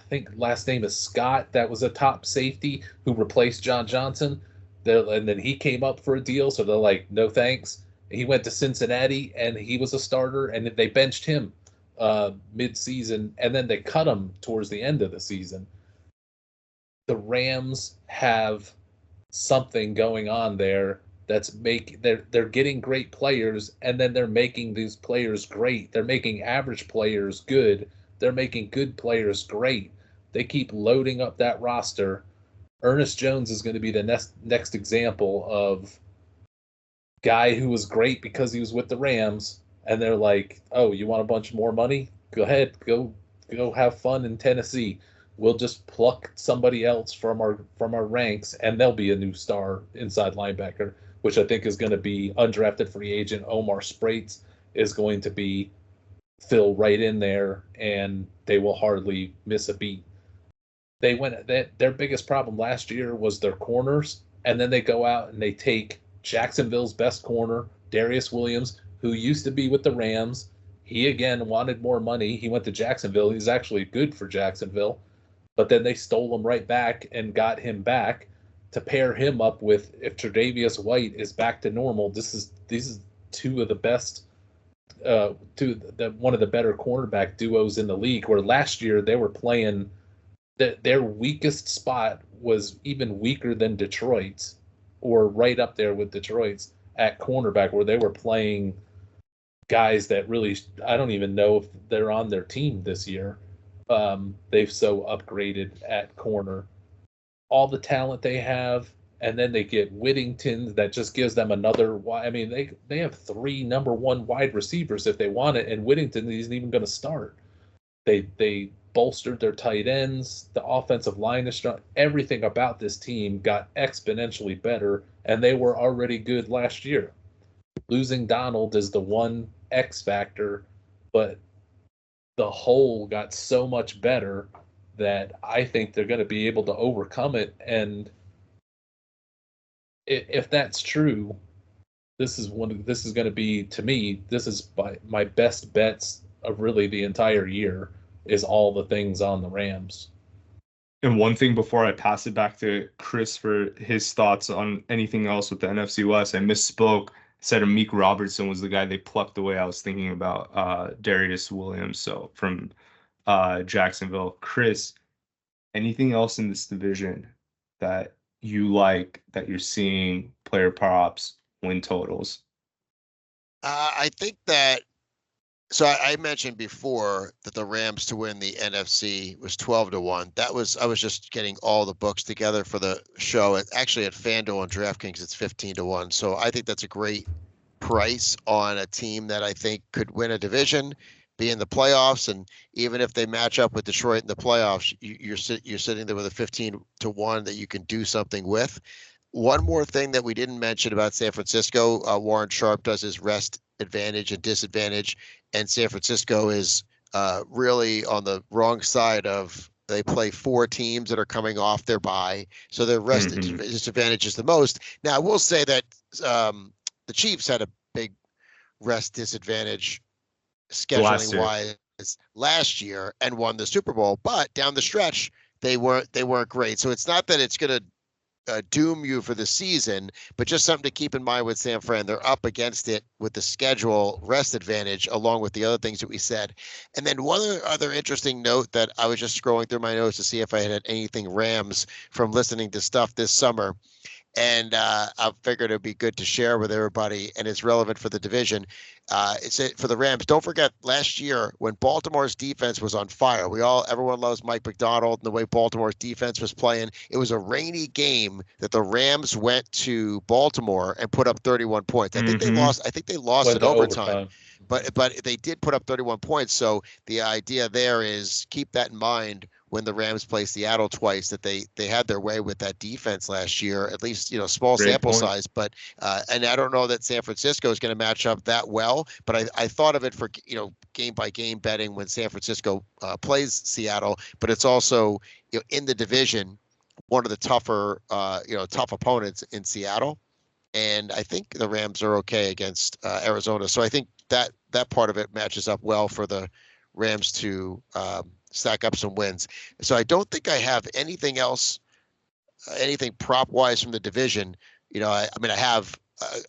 think last name is Scott, that was a top safety who replaced John Johnson. And then he came up for a deal, so they're like, no thanks. He went to Cincinnati, and he was a starter, and they benched him mid-season, and then they cut him towards the end of the season. The Rams have something going on there they're getting great players, and then they're making these players great. They're making average players good. They're making good players great. They keep loading up that roster. Ernest Jones is going to be the next example of guy who was great because he was with the Rams, and they're like, "Oh, you want a bunch more money? Go ahead, go have fun in Tennessee. We'll just pluck somebody else from our ranks, and they'll be a new star inside linebacker," which I think is going to be undrafted free agent Omar Sprates is going to be fill right in there, and they will hardly miss a beat. Their biggest problem last year was their corners, and then they go out and they take Jacksonville's best corner, Darius Williams, who used to be with the Rams. He again wanted more money. He went to Jacksonville. He's actually good for Jacksonville, but then they stole him right back and got him back to pair him up with, if Tre'Davious White is back to normal. These is two of the best, one of the better cornerback duos in the league. Where last year they were playing. Their weakest spot was even weaker than Detroit's, or right up there with Detroit's at cornerback, where they were playing guys that really, I don't even know if they're on their team this year. They've so upgraded at corner. All the talent they have, and then they get Whittington that just gives them another. I mean, they have 3 number 1 wide receivers if they want it, and Whittington isn't even going to start. They bolstered their tight ends. The offensive line is strong. Everything about this team got exponentially better, and they were already good last year. Losing Donald is the one X factor, but the whole got so much better that I think they're going to be able to overcome it. And if that's true, this is going to be, to me, this is my best bets of really the entire year, is all the things on the Rams. And one thing before I pass it back to Chris for his thoughts on anything else with the NFC West, I misspoke. Said Amik Robertson was the guy they plucked away. I was thinking about Darius Williams, so from Jacksonville. Chris, anything else in this division that you like, that you're seeing, player props, win totals? I think that, so I mentioned before that the Rams to win the NFC was 12-1. I was just getting all the books together for the show. Actually, at FanDuel and DraftKings, it's 15-1. So I think that's a great price on a team that I think could win a division, be in the playoffs, and even if they match up with Detroit in the playoffs, you're sitting there with a 15-1 that you can do something with. One more thing that we didn't mention about San Francisco, Warren Sharp does his rest advantage and disadvantage, and San Francisco is really on the wrong side of, they play 4 teams that are coming off their bye, so their rest disadvantage is the most. Now, I will say that the Chiefs had a big rest disadvantage scheduling wise last year and won the Super Bowl, but down the stretch they weren't great. So it's not that it's going to doom you for the season, but just something to keep in mind with San Fran. They're up against it with the schedule rest advantage, along with the other things that we said. And then one other interesting note that I was just scrolling through my notes to see if I had anything Rams from listening to stuff this summer. And I figured it'd be good to share with everybody, and it's relevant for the division. It's for the Rams. Don't forget last year when Baltimore's defense was on fire. Everyone loves Mike McDonald and the way Baltimore's defense was playing. It was a rainy game that the Rams went to Baltimore and put up 31 points. I think they lost. I think they lost in overtime. But they did put up 31 points. So the idea there is keep that in mind when the Rams play Seattle twice, that they had their way with that defense last year, at least, small sample size. But and I don't know that San Francisco is going to match up that well, but I thought of it for, game by game betting when San Francisco plays Seattle, but it's also, in the division, one of the tougher, tough opponents in Seattle. And I think the Rams are okay against Arizona. So I think that part of it matches up well for the Rams to stack up some wins. So I don't think I have anything else, anything prop wise from the division. I have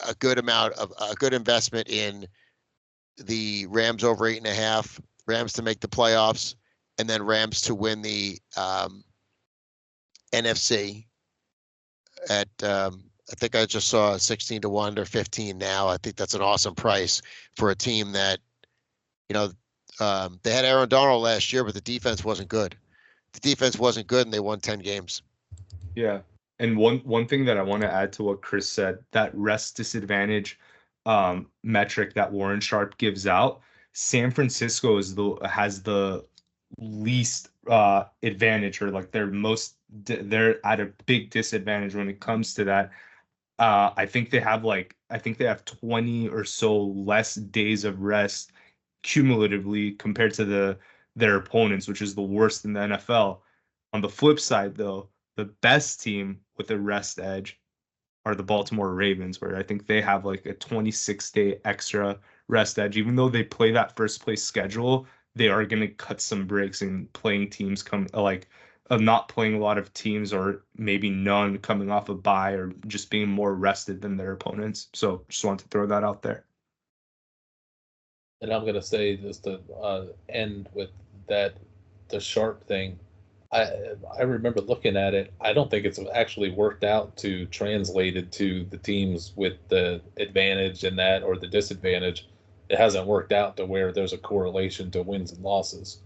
a good amount of a good investment in the Rams over 8.5, Rams to make the playoffs, and then Rams to win the NFC at, I think I just saw 16-1 or 15 now. I think that's an awesome price for a team that, they had Aaron Donald last year, but the defense wasn't good. The defense wasn't good, and they won 10 games. Yeah. And one thing that I want to add to what Chris said, that rest disadvantage metric that Warren Sharp gives out, San Francisco has the least advantage, or like they're at a big disadvantage when it comes to that. I think they have 20 or so less days of rest cumulatively compared to their opponents, which is the worst in the NFL. On the flip side, though, the best team with a rest edge are the Baltimore Ravens, where I think they have like a 26-day extra rest edge. Even though they play that first place schedule, they are going to cut some breaks and playing teams not playing a lot of teams, or maybe none coming off a bye, or just being more rested than their opponents. So just wanted to throw that out there. And I'm going to say, just to end with that, the Sharp thing. I remember looking at it. I don't think it's actually worked out to translate it to the teams with the advantage in that, or the disadvantage. It hasn't worked out to where there's a correlation to wins and losses.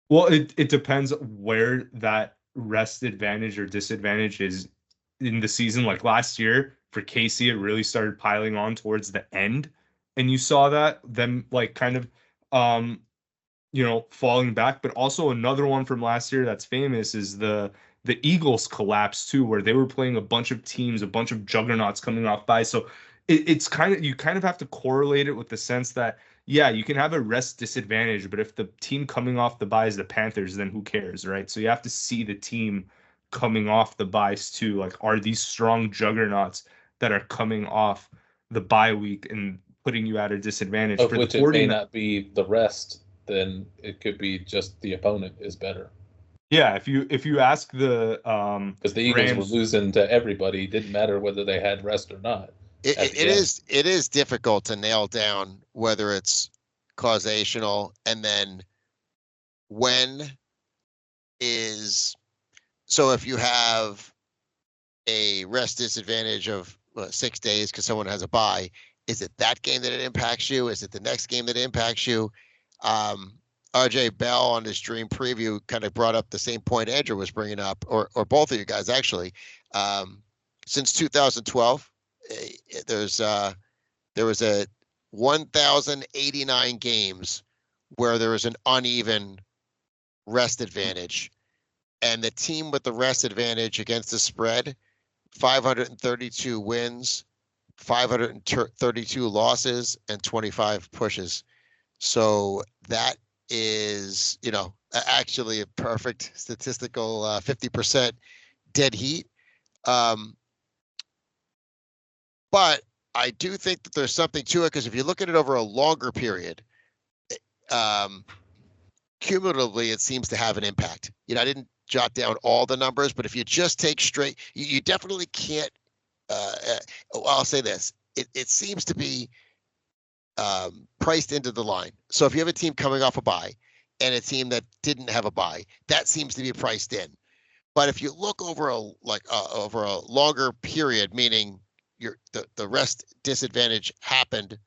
Well, it depends where that rest advantage or disadvantage is in the season. Like last year for KC, it really started piling on towards the end, and you saw that them like kind of falling back. But also another one from last year that's famous is the Eagles collapse too, where they were playing a bunch of teams, a bunch of juggernauts coming off by. So it's kind of, you kind of have to correlate it with the sense that, yeah, you can have a rest disadvantage, but if the team coming off the bye is the Panthers, then who cares, right? So you have to see the team coming off the byes too. Like, are these strong juggernauts that are coming off the bye week and putting you at a disadvantage? Of For which the it 40, may not be the rest, then it could be just the opponent is better. yeah, if you ask the Because the Eagles Rams, were losing to everybody, it didn't matter whether they had rest or not. It is difficult to nail down whether it's causational, and then when is, so if you have a rest disadvantage of 6 days because someone has a bye, is it that game that it impacts you? Is it the next game that impacts you? RJ Bell on his Dream Preview kind of brought up the same point Andrew was bringing up, or both of you guys actually. Since 2012, there was a 1,089 games where there was an uneven rest advantage, and the team with the rest advantage against the spread, 532 wins, 532 losses, and 25 pushes. So that is, actually a perfect statistical 50% dead heat. But I do think that there's something to it, because if you look at it over a longer period, cumulatively, it seems to have an impact. I didn't jot down all the numbers, but if you just take straight, you definitely can't. I'll say this: it seems to be priced into the line. So if you have a team coming off a bye and a team that didn't have a bye, that seems to be priced in. But if you look over over a longer period, meaning the rest disadvantage happened,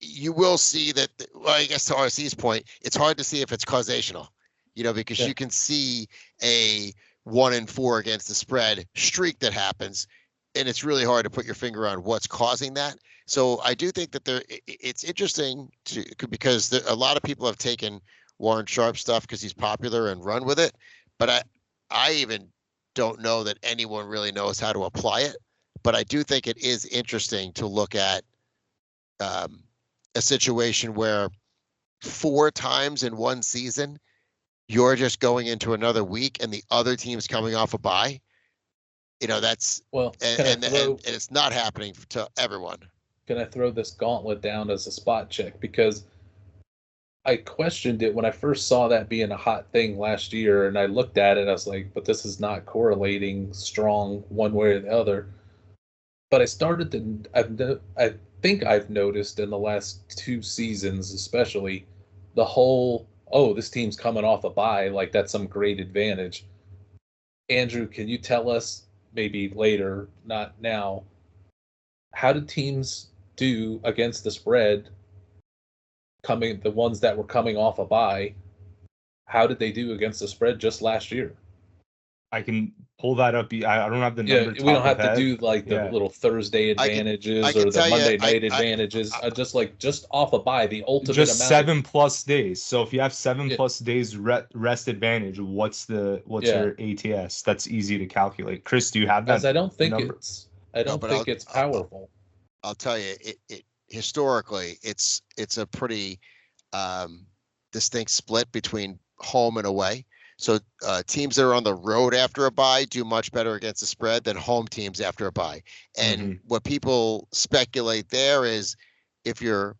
you will see that. Well, I guess to RC's point, it's hard to see if it's causational, because you can see a 1-4 against the spread streak that happens, and it's really hard to put your finger on what's causing that. So I do think that it's interesting because a lot of people have taken Warren Sharp stuff because he's popular and run with it, but I even don't know that anyone really knows how to apply it. But I do think it is interesting to look at a situation where 4 times in one season, you're just going into another week and the other team's coming off a bye. That's, well, and it's not happening to everyone. Can I throw this gauntlet down as a spot check? Because I questioned it when I first saw that being a hot thing last year, and I looked at it, I was like, but this is not correlating strong one way or the other. But I started to, I think I've noticed in the last 2 seasons, especially, the whole, this team's coming off a bye, like that's some great advantage. Andrew, can you tell us, maybe later, not now, how did teams do against the spread, the ones that were coming off a bye? How did they do against the spread just last year? I can pull that up. I don't have the Yeah, number. we don't have to head. do like the Yeah. little Thursday I advantages can or the tell you, Monday night advantages. Just off a bye, the ultimate Just amount. 7+ days. So if you have 7+ Yeah. days rest advantage, what's Yeah. your ATS? That's easy to calculate. Chris, do you have that? As I don't think number? I don't think it's powerful. I'll tell you, it historically, it's a pretty distinct split between home and away. So teams that are on the road after a bye do much better against the spread than home teams after a bye. And what people speculate there is the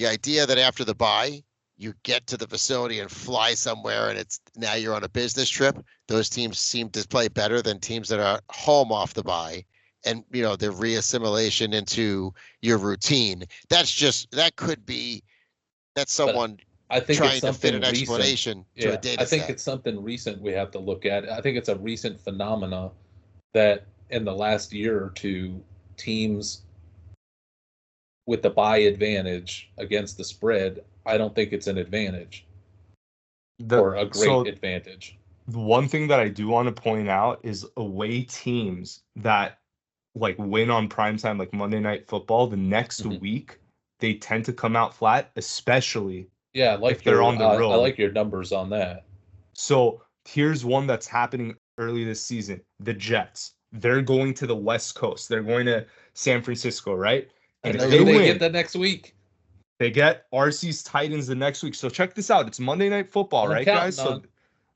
idea that after the bye, you get to the facility and fly somewhere and now you're on a business trip. Those teams seem to play better than teams that are home off the bye. And, the reassimilation into your routine. That's someone I think trying it's to fit something an explanation to a data I think set. it's something recent we have to look at. I think it's a recent phenomena that in the last year or two, teams with the bye advantage against the spread, I don't think it's an advantage or a great advantage. The one thing that I do want to point out is away teams that like win on primetime, like Monday Night Football, the next week, they tend to come out flat, especially if they're on the road. I like your numbers on that. So here's one that's happening early this season. The Jets, they're going to the West Coast. They're going to San Francisco, right? And if they win, get the next week. They get RC's Titans the next week. So check this out. It's Monday Night Football, right, guys?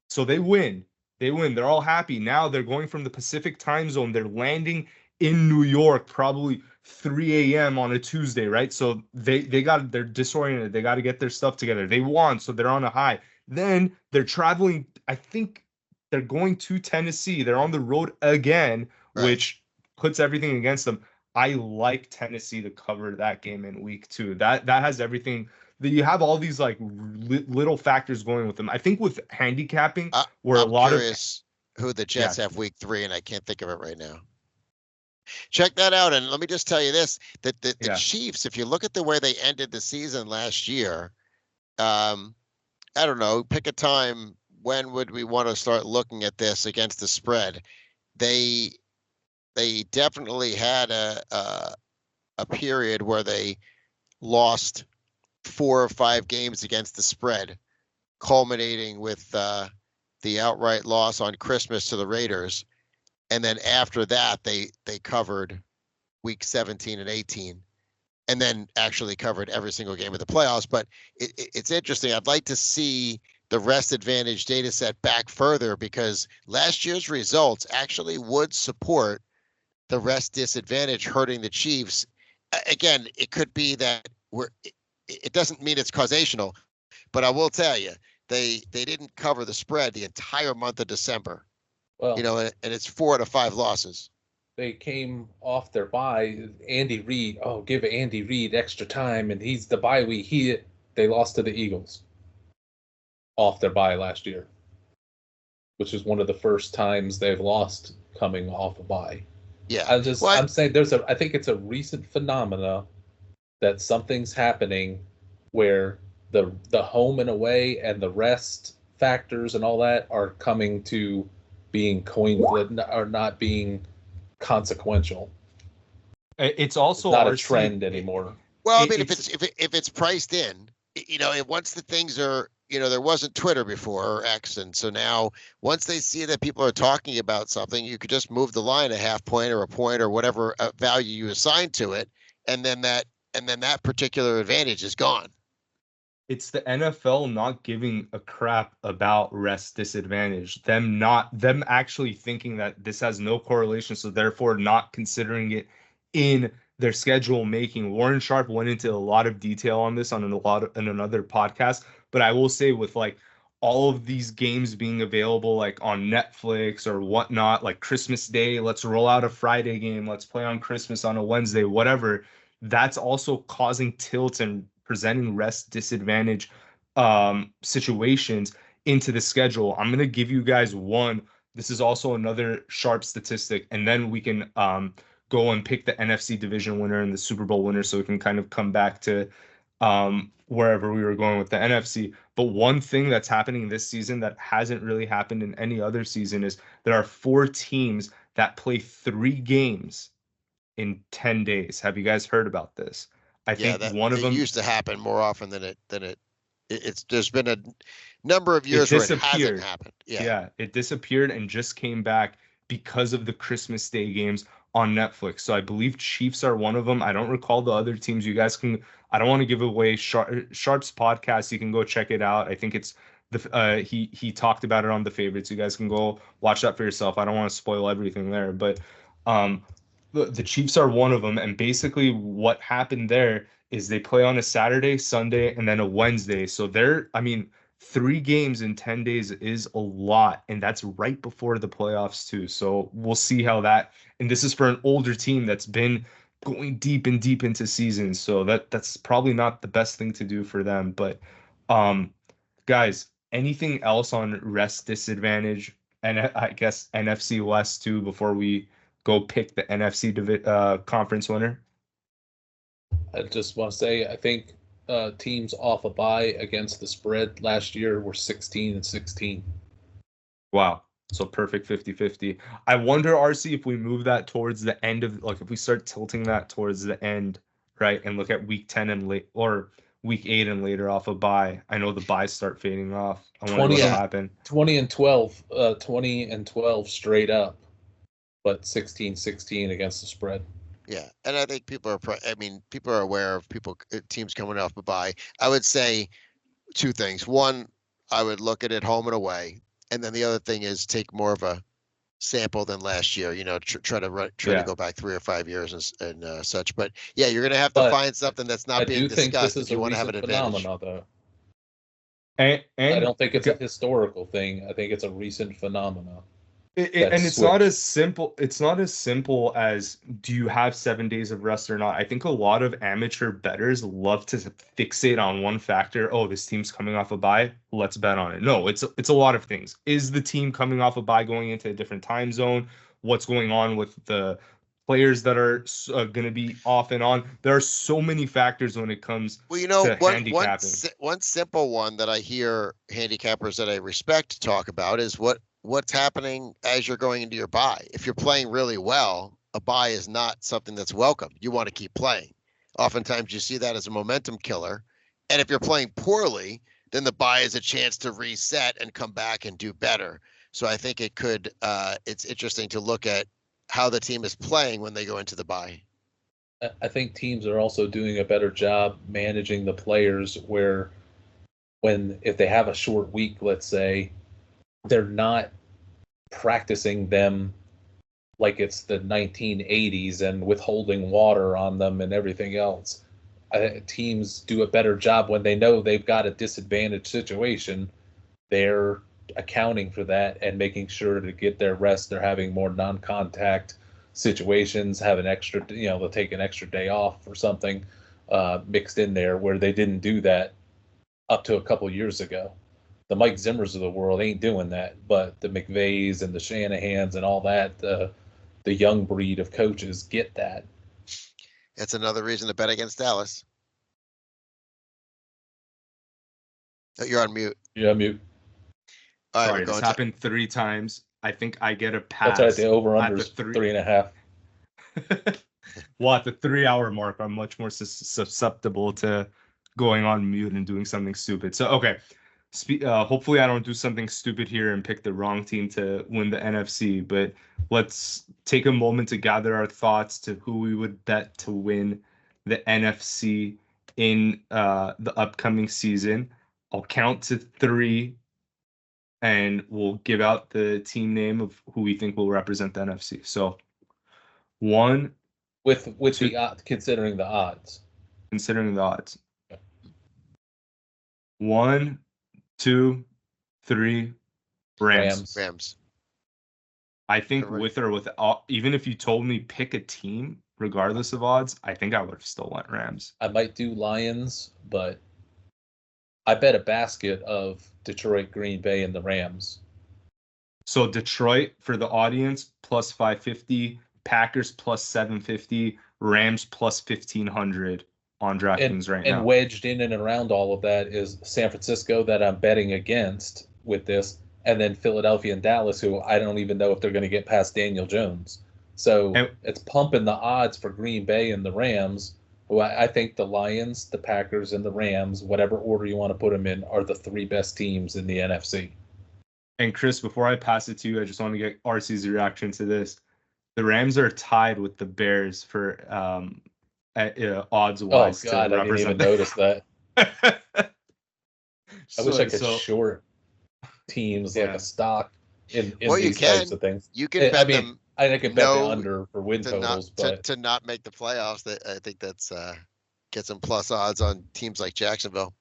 So they win. They're all happy. Now they're going from the Pacific time zone. They're landing in New York, probably 3 a.m. on a Tuesday, right? So they're disoriented. They got to get their stuff together. They won, so they're on a high. Then they're traveling. I think they're going to Tennessee. They're on the road again, which puts everything against them. I like Tennessee to cover that game in week 2. That has everything. You have all these like little factors going with them. I think with handicapping, I'm curious who the Jets have week 3, and I can't think of it right now. Check that out. And let me just tell you this, that the Chiefs, if you look at the way they ended the season last year, I don't know, pick a time. When would we want to start looking at this against the spread? They definitely had a period where they lost 4 or 5 games against the spread, culminating with the outright loss on Christmas to the Raiders. And then after that, they covered week 17 and 18, and then actually covered every single game of the playoffs. But it's interesting. I'd like to see the rest advantage data set back further, because last year's results actually would support the rest disadvantage hurting the Chiefs. Again, it could be that it doesn't mean it's causational, but I will tell you, they didn't cover the spread the entire month of December. Well, and it's 4 out of 5 losses. They came off their bye. Andy Reid, give Andy Reid extra time, and he's the bye week. They lost to the Eagles off their bye last year, which is one of the first times they've lost coming off a bye. Yeah, I'm saying I think it's a recent phenomena that something's happening where the home and away and the rest factors and all that are coming to being coin flip, or not being consequential. It's also not a trend anymore. Well, I mean, if it's priced in, once the things are, there wasn't Twitter before or X, and so now once they see that people are talking about something, you could just move the line a half point or a point or whatever value you assign to it, and then that particular advantage is gone. It's the NFL not giving a crap about rest disadvantage. Them actually thinking that this has no correlation, so therefore not considering it in their schedule making. Warren Sharp went into a lot of detail on this on another podcast, but I will say with like all of these games being available like on Netflix or whatnot, like Christmas Day, let's roll out a Friday game, let's play on Christmas on a Wednesday, whatever. That's also causing tilts and presenting rest disadvantage situations into the schedule. I'm going to give you guys one. This is also another sharp statistic, and then we can go and pick the NFC division winner and the Super Bowl winner, so we can kind of come back to wherever we were going with the NFC. But one thing that's happening this season that hasn't really happened in any other season is there are 4 teams that play 3 games in 10 days. Have you guys heard about this? I Yeah, think that one of it them used to happen more often it's there's been a number of it years where it hasn't disappeared. happened. Yeah. Yeah, it disappeared and just came back because of the Christmas Day games on Netflix. So I believe Chiefs are one of them. I don't recall the other teams. You guys can, I don't want to give away Sharp's podcast. You can go check it out. I think it's he talked about it on the favorites. You guys can go watch that for yourself. I don't want to spoil everything there, but um the Chiefs are one of them. And basically what happened there is they play on a Saturday, Sunday, and then a Wednesday. So I mean, 3 games in 10 days is a lot, and that's right before the playoffs too. So we'll see how that, and this is for an older team that's been going deep and deep into seasons. So that's probably not the best thing to do for them. But guys, anything else on rest disadvantage and I guess NFC West too before we go pick the NFC conference winner? I just want to say, I think teams off a bye against the spread last year were 16-16. Wow. So perfect 50-50. I wonder, RC, if we move that towards the end of, like, if we start tilting that towards the end, right, and look at week 10 and late, or week 8 and later off a bye. I know the buys start fading off. I wonder what'll happen. 20-12 straight up, but 16-16 against the spread. Yeah, and I think people are aware of teams coming off a bye. I would say 2 things. One, I would look at it home and away, and then the other thing is take more of a sample than last year. Try to go back 3 or 5 years and such. But yeah, you're gonna have to find something that's not being discussed if you want to have an advantage. Though. And I don't think it's a historical thing. I think it's a recent phenomenon. And it's not as simple. It's not as simple as, do you have 7 days of rest or not? I think a lot of amateur bettors love to fixate on one factor. Oh, this team's coming off a bye, let's bet on it. No, it's a lot of things. Is the team coming off a bye going into a different time zone? What's going on with the players that are going to be off and on? There are so many factors when it comes to handicapping. One simple one that I hear handicappers that I respect talk about is what's happening as you're going into your bye. If you're playing really well, a bye is not something that's welcome. You want to keep playing. Oftentimes you see that as a momentum killer. And if you're playing poorly, then the bye is a chance to reset and come back and do better. So I think it's interesting to look at how the team is playing when they go into the bye. I think teams are also doing a better job managing the players if they have a short week, let's say, they're not practicing them like it's the 1980s and withholding water on them and everything else. Teams do a better job when they know they've got a disadvantaged situation. They're accounting for that and making sure to get their rest. They're having more non-contact situations, have an extra, they'll take an extra day off or something mixed in there, where they didn't do that up to a couple years ago. The Mike Zimmers of the world ain't doing that, but the McVays and the Shanahans and all that, the young breed of coaches get that. That's another reason to bet against Dallas. Oh, you're on mute. You're on mute. All right, sorry, this happened 3 times. I think I get a pass. That's right. The over-under is 3.5. Well, at the 3-hour mark, I'm much more susceptible to going on mute and doing something stupid. So, okay. Hopefully I don't do something stupid here and pick the wrong team to win the NFC, but let's take a moment to gather our thoughts to who we would bet to win the NFC in the upcoming season. I'll count to 3 and we'll give out the team name of who we think will represent the NFC. So 1 with the odds, considering the odds. Considering the odds. 1, 2, 3, Rams. I think with or without, even if you told me pick a team, regardless of odds, I think I would have still went Rams. I might do Lions, but I bet a basket of Detroit, Green Bay, and the Rams. So Detroit, for the audience, plus 550, Packers plus 750, Rams plus 1,500 on DraftKings right now. And wedged in and around all of that is San Francisco, that I'm betting against with this, and then Philadelphia and Dallas, who I don't even know if they're going to get past Daniel Jones. So it's pumping the odds for Green Bay and the Rams, who I think the Lions, the Packers, and the Rams, whatever order you want to put them in, are the 3 best teams in the NFC. And Chris, before I pass it to you, I just want to get RC's reaction to this. The Rams are tied with the Bears for odds-wise. Oh, God, I didn't even notice that. I wish I could short teams like a stock in these types of things. You can bet them. I could bet the under for win totals, but to not make the playoffs, I think that's get some plus odds on teams like Jacksonville.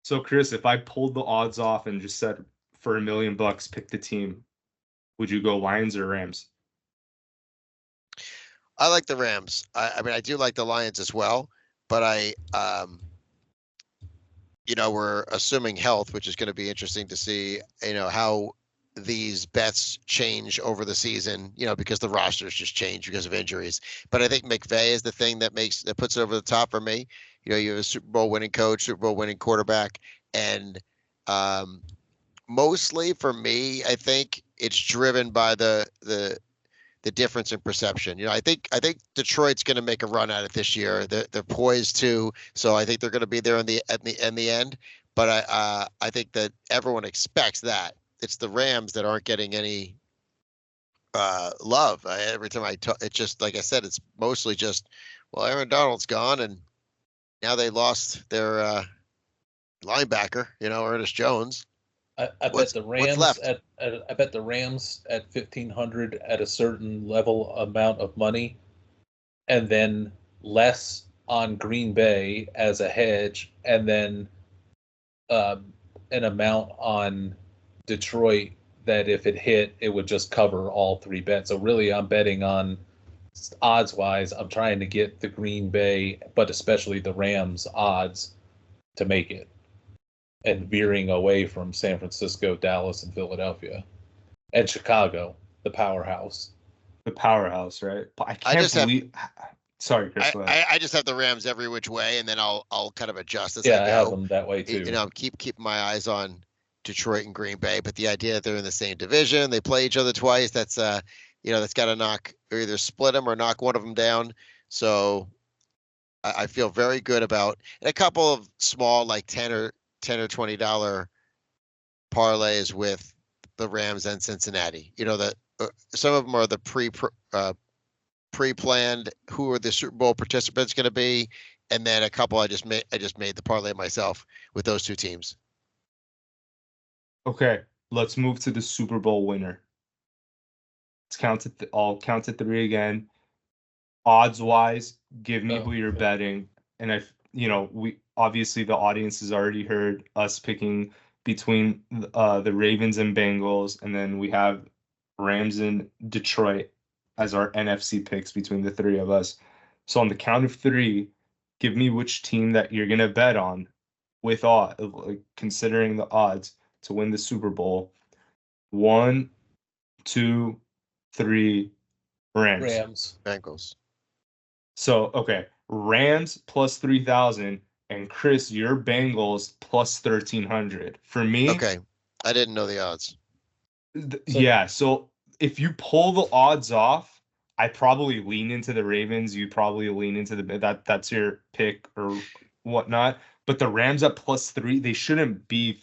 So, Chris, if I pulled the odds off and just said for $1 million, pick the team, would you go Lions or Rams? I like the Rams. I mean, I do like the Lions as well, but we're assuming health, which is going to be interesting to see, how these bets change over the season, because the rosters just change because of injuries. But I think McVay is the thing that puts it over the top for me. You have a Super Bowl winning coach, Super Bowl winning quarterback, and mostly for me, I think it's driven by the difference in perception. I think Detroit's going to make a run at it this year. They're poised to, so I think they're going to be there in the end. But I think that everyone expects that. It's the Rams that aren't getting any love. Every time it's just like I said, it's mostly just, well, Aaron Donald's gone, and now they lost their linebacker, Ernest Jones. I bet the Rams I bet the Rams at 1,500 at a certain level amount of money, and then less on Green Bay as a hedge, and then an amount on Detroit that if it hit, it would just cover all 3 bets. So really, I'm betting on odds-wise. I'm trying to get the Green Bay, but especially the Rams odds to make it, and veering away from San Francisco, Dallas, and Philadelphia, and Chicago, the powerhouse. The powerhouse, right? I can't believe. Sorry, Chris. I just have the Rams every which way, and then I'll kind of adjust as I go. I have them that way too. Keep my eyes on Detroit and Green Bay, but the idea that they're in the same division, they play each other twice. That's that's got to knock, or either split them or knock one of them down. So I feel very good about, and a couple of small like $10 or $20 parlays with the Rams and Cincinnati. That some of them are the pre-planned who are the Super Bowl participants going to be, and then a couple I just made the parlay myself with those 2 teams. Okay, let's move to the Super Bowl winner. I'll count to 3 again. Odds wise, give me who you're betting, and we obviously the audience has already heard us picking between the Ravens and Bengals, and then we have Rams and Detroit as our NFC picks between the 3 of us. So on the count of 3, give me which team that you're gonna bet on with considering the odds to win the Super Bowl. 1, 2, 3, Rams. Bengals. So okay, Rams plus 3,000, and Chris, your Bengals plus 1,300. For me, okay, I didn't know the odds. So if you pull the odds off, I probably lean into the Ravens. You probably lean into that's your pick or whatnot. But the Rams at plus 3, they shouldn't be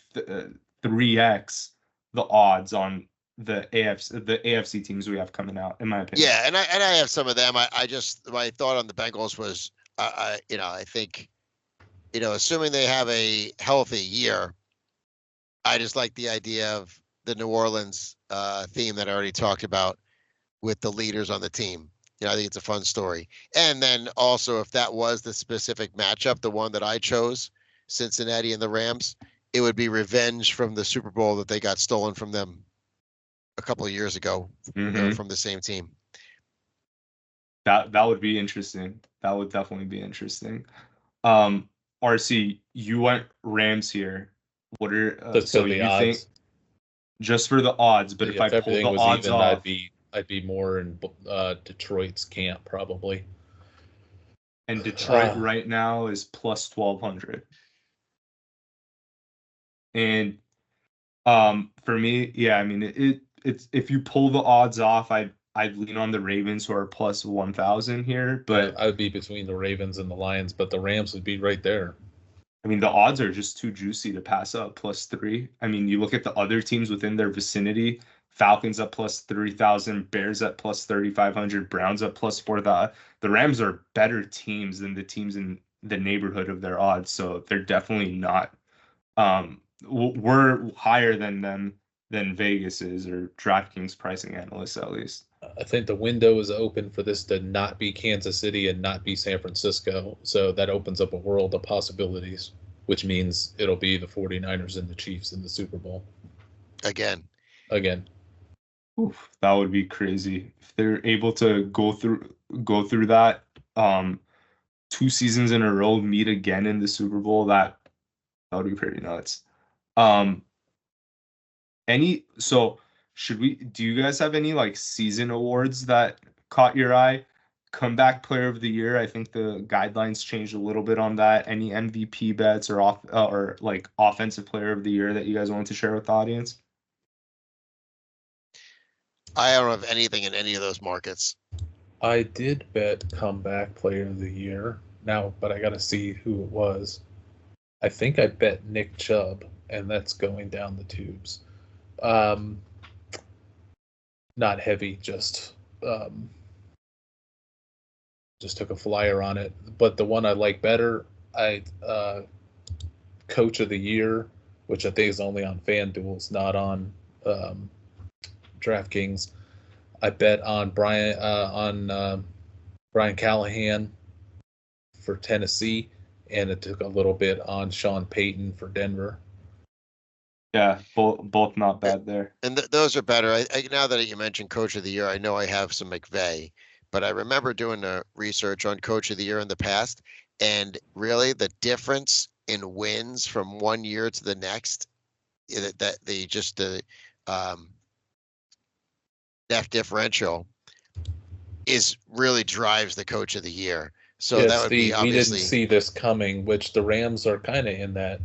3x the odds on the AFC teams we have coming out, in my opinion. Yeah, and I have some of them. I just, my thought on the Bengals was, I think, assuming they have a healthy year, I just like the idea of the New Orleans theme that I already talked about with the leaders on the team. I think it's a fun story. And then also, if that was the specific matchup, the one that I chose, Cincinnati and the Rams, it would be revenge from the Super Bowl that they got stolen from them a couple of years ago from the same team. That would be interesting. That would definitely be interesting. RC, you went Rams here. What are so you odds. Think just for the odds? But if I pull the odds even, off, I'd be more in Detroit's camp probably. and Detroit right now is plus 1,200. And for me, yeah, I mean it's if you pull the odds off, I'd lean on the Ravens, who are plus 1,000 here, but I would be between the Ravens and the Lions, but the Rams would be right there. I mean, the odds are just too juicy to pass up, +3. I mean, you look at the other teams within their vicinity: Falcons at plus 3,000, Bears at plus 3,500, Browns at plus 4,000. The Rams are better teams than the teams in the neighborhood of their odds, so they're definitely not. We're higher than them than Vegas is, or DraftKings pricing analysts at least. I think the window is open for this to not be Kansas City and not be San Francisco. So that opens up a world of possibilities, which means it'll be the 49ers and the Chiefs in the Super Bowl. Again. Oof, that would be crazy if they're able to go through that 2 seasons in a row, meet again in the Super Bowl. That would be pretty nuts. Do you guys have any like season awards that caught your eye? Comeback player of the year, I think the guidelines changed a little bit on that. Any MVP bets or like offensive player of the year that you guys wanted to share with the audience? I don't have anything in any of those markets. I did bet comeback player of the year now, but I got to see who it was. I think I bet Nick Chubb, and that's going down the tubes. Not heavy, just took a flyer on it. But the one I like better, coach of the year, which I think is only on FanDuel, it's not on DraftKings. I bet on Brian Callahan for Tennessee, and it took a little bit on Sean Payton for Denver. Yeah, both not bad there. And those are better. I now that you mentioned Coach of the Year, I know I have some McVay, but I remember doing the research on Coach of the Year in the past, and really the difference in wins from one year to the next, that differential is really drives the Coach of the Year. So that would be obviously. We didn't see this coming, which the Rams are kind of in that.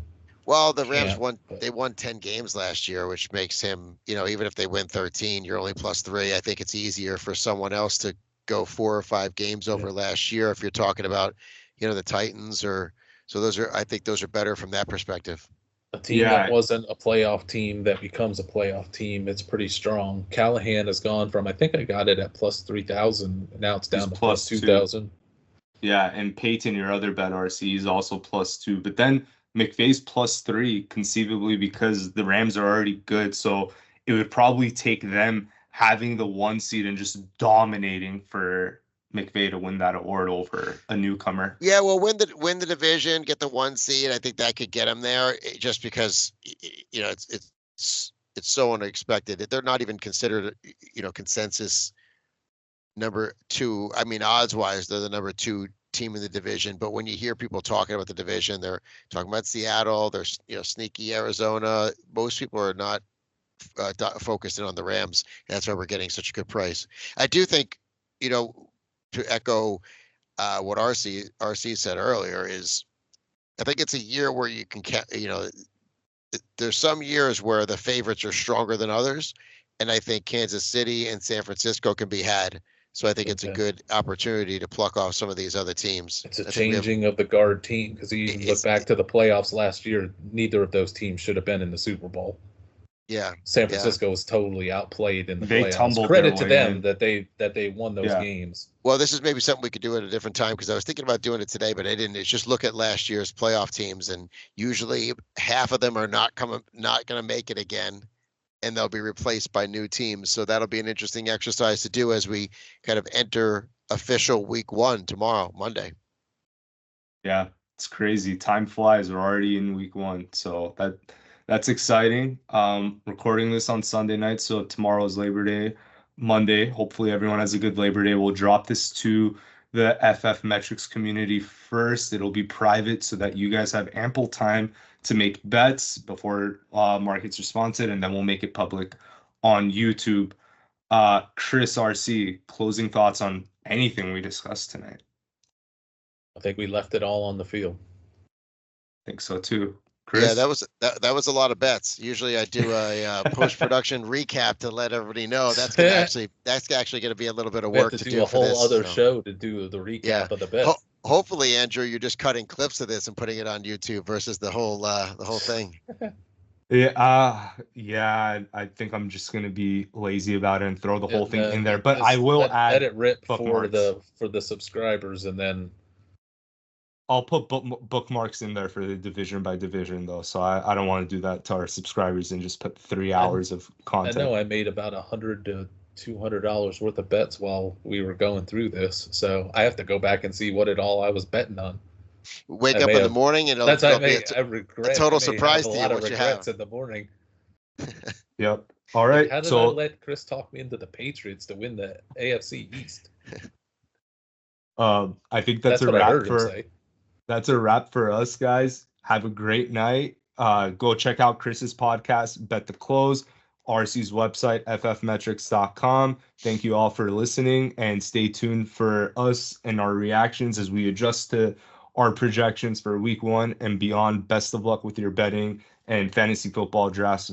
Well, the Rams won 10 games last year, which makes him, even if they win 13, you're only +3. I think it's easier for someone else to go 4 or 5 games over last year if you're talking about, the Titans I think those are better from that perspective. A team that wasn't a playoff team that becomes a playoff team, it's pretty strong. Callahan has gone from, I think I got it at +3,000, now it's down to +2,000. Yeah, and Peyton, your other bet RC, is also +2, but then McVay's +3 conceivably because the Rams are already good. So it would probably take them having the 1 seed and just dominating for McVay to win that award over a newcomer. Yeah, well, win the division, get the 1 seed. I think that could get him there, just because it's so unexpected. They're not even considered consensus number 2. I mean, odds wise, they're the number 2 team in the division, but when you hear people talking about the division, they're talking about Seattle, there's sneaky Arizona. Most people are not focused in on the Rams. That's why we're getting such a good price. I do think, to echo what RC said earlier, is I think it's a year where you can there's some years where the favorites are stronger than others, and I think Kansas City and San Francisco can be had. So I think it's a good opportunity to pluck off some of these other teams. It's a changing of the guard team, because you look back to the playoffs last year, neither of those teams should have been in the Super Bowl. Yeah. San Francisco was totally outplayed in the playoffs. Tumbled. Credit to them that they won those games. Well, this is maybe something we could do at a different time, because I was thinking about doing it today, but I didn't. It's just look at last year's playoff teams, and usually half of them are not going to make it again, and they'll be replaced by new teams. So that'll be an interesting exercise to do as we kind of enter official week 1 tomorrow, Monday. Yeah, it's crazy. Time flies. We're already in week 1. So that's exciting. Recording this on Sunday night, so tomorrow is Labor Day. Monday, hopefully everyone has a good Labor Day. We'll drop this to the FF Metrics community first. It'll be private so that you guys have ample time to make bets before markets respond to it, and then we'll make it public on YouTube. Chris, RC, closing thoughts on anything we discussed tonight? I think we left it all on the field. I think so too. Chris? Yeah, that was a lot of bets. Usually I do a post-production recap to let everybody know that's actually going to be a little bit of We have work to to do a for whole this, other so. show to do the recap of the bets. Hopefully, Andrew, you're just cutting clips of this and putting it on YouTube versus the whole thing. Yeah, I think I'm just gonna be lazy about it and throw the whole thing in there. But I will let it rip bookmarks. for the subscribers, and then I'll put bookmarks in there for the division by division though. So I don't want to do that to our subscribers and just put 3 hours of content. I know I made about $100 to $200 worth of bets while we were going through this, so I have to go back and see what it all I was betting on. Wake up in the morning and it'll be a total surprise to you what you have in the morning. Yep. All right. How did I let Chris talk me into the Patriots to win the AFC East? I think that's a what I wrap heard him say. That's a wrap for us, guys. Have a great night. Go check out Chris's podcast, Bet the Close, RC's website, ffmetrics.com. Thank you all for listening, and stay tuned for us and our reactions as we adjust to our projections for week 1 and beyond. Best of luck with your betting and fantasy football drafts.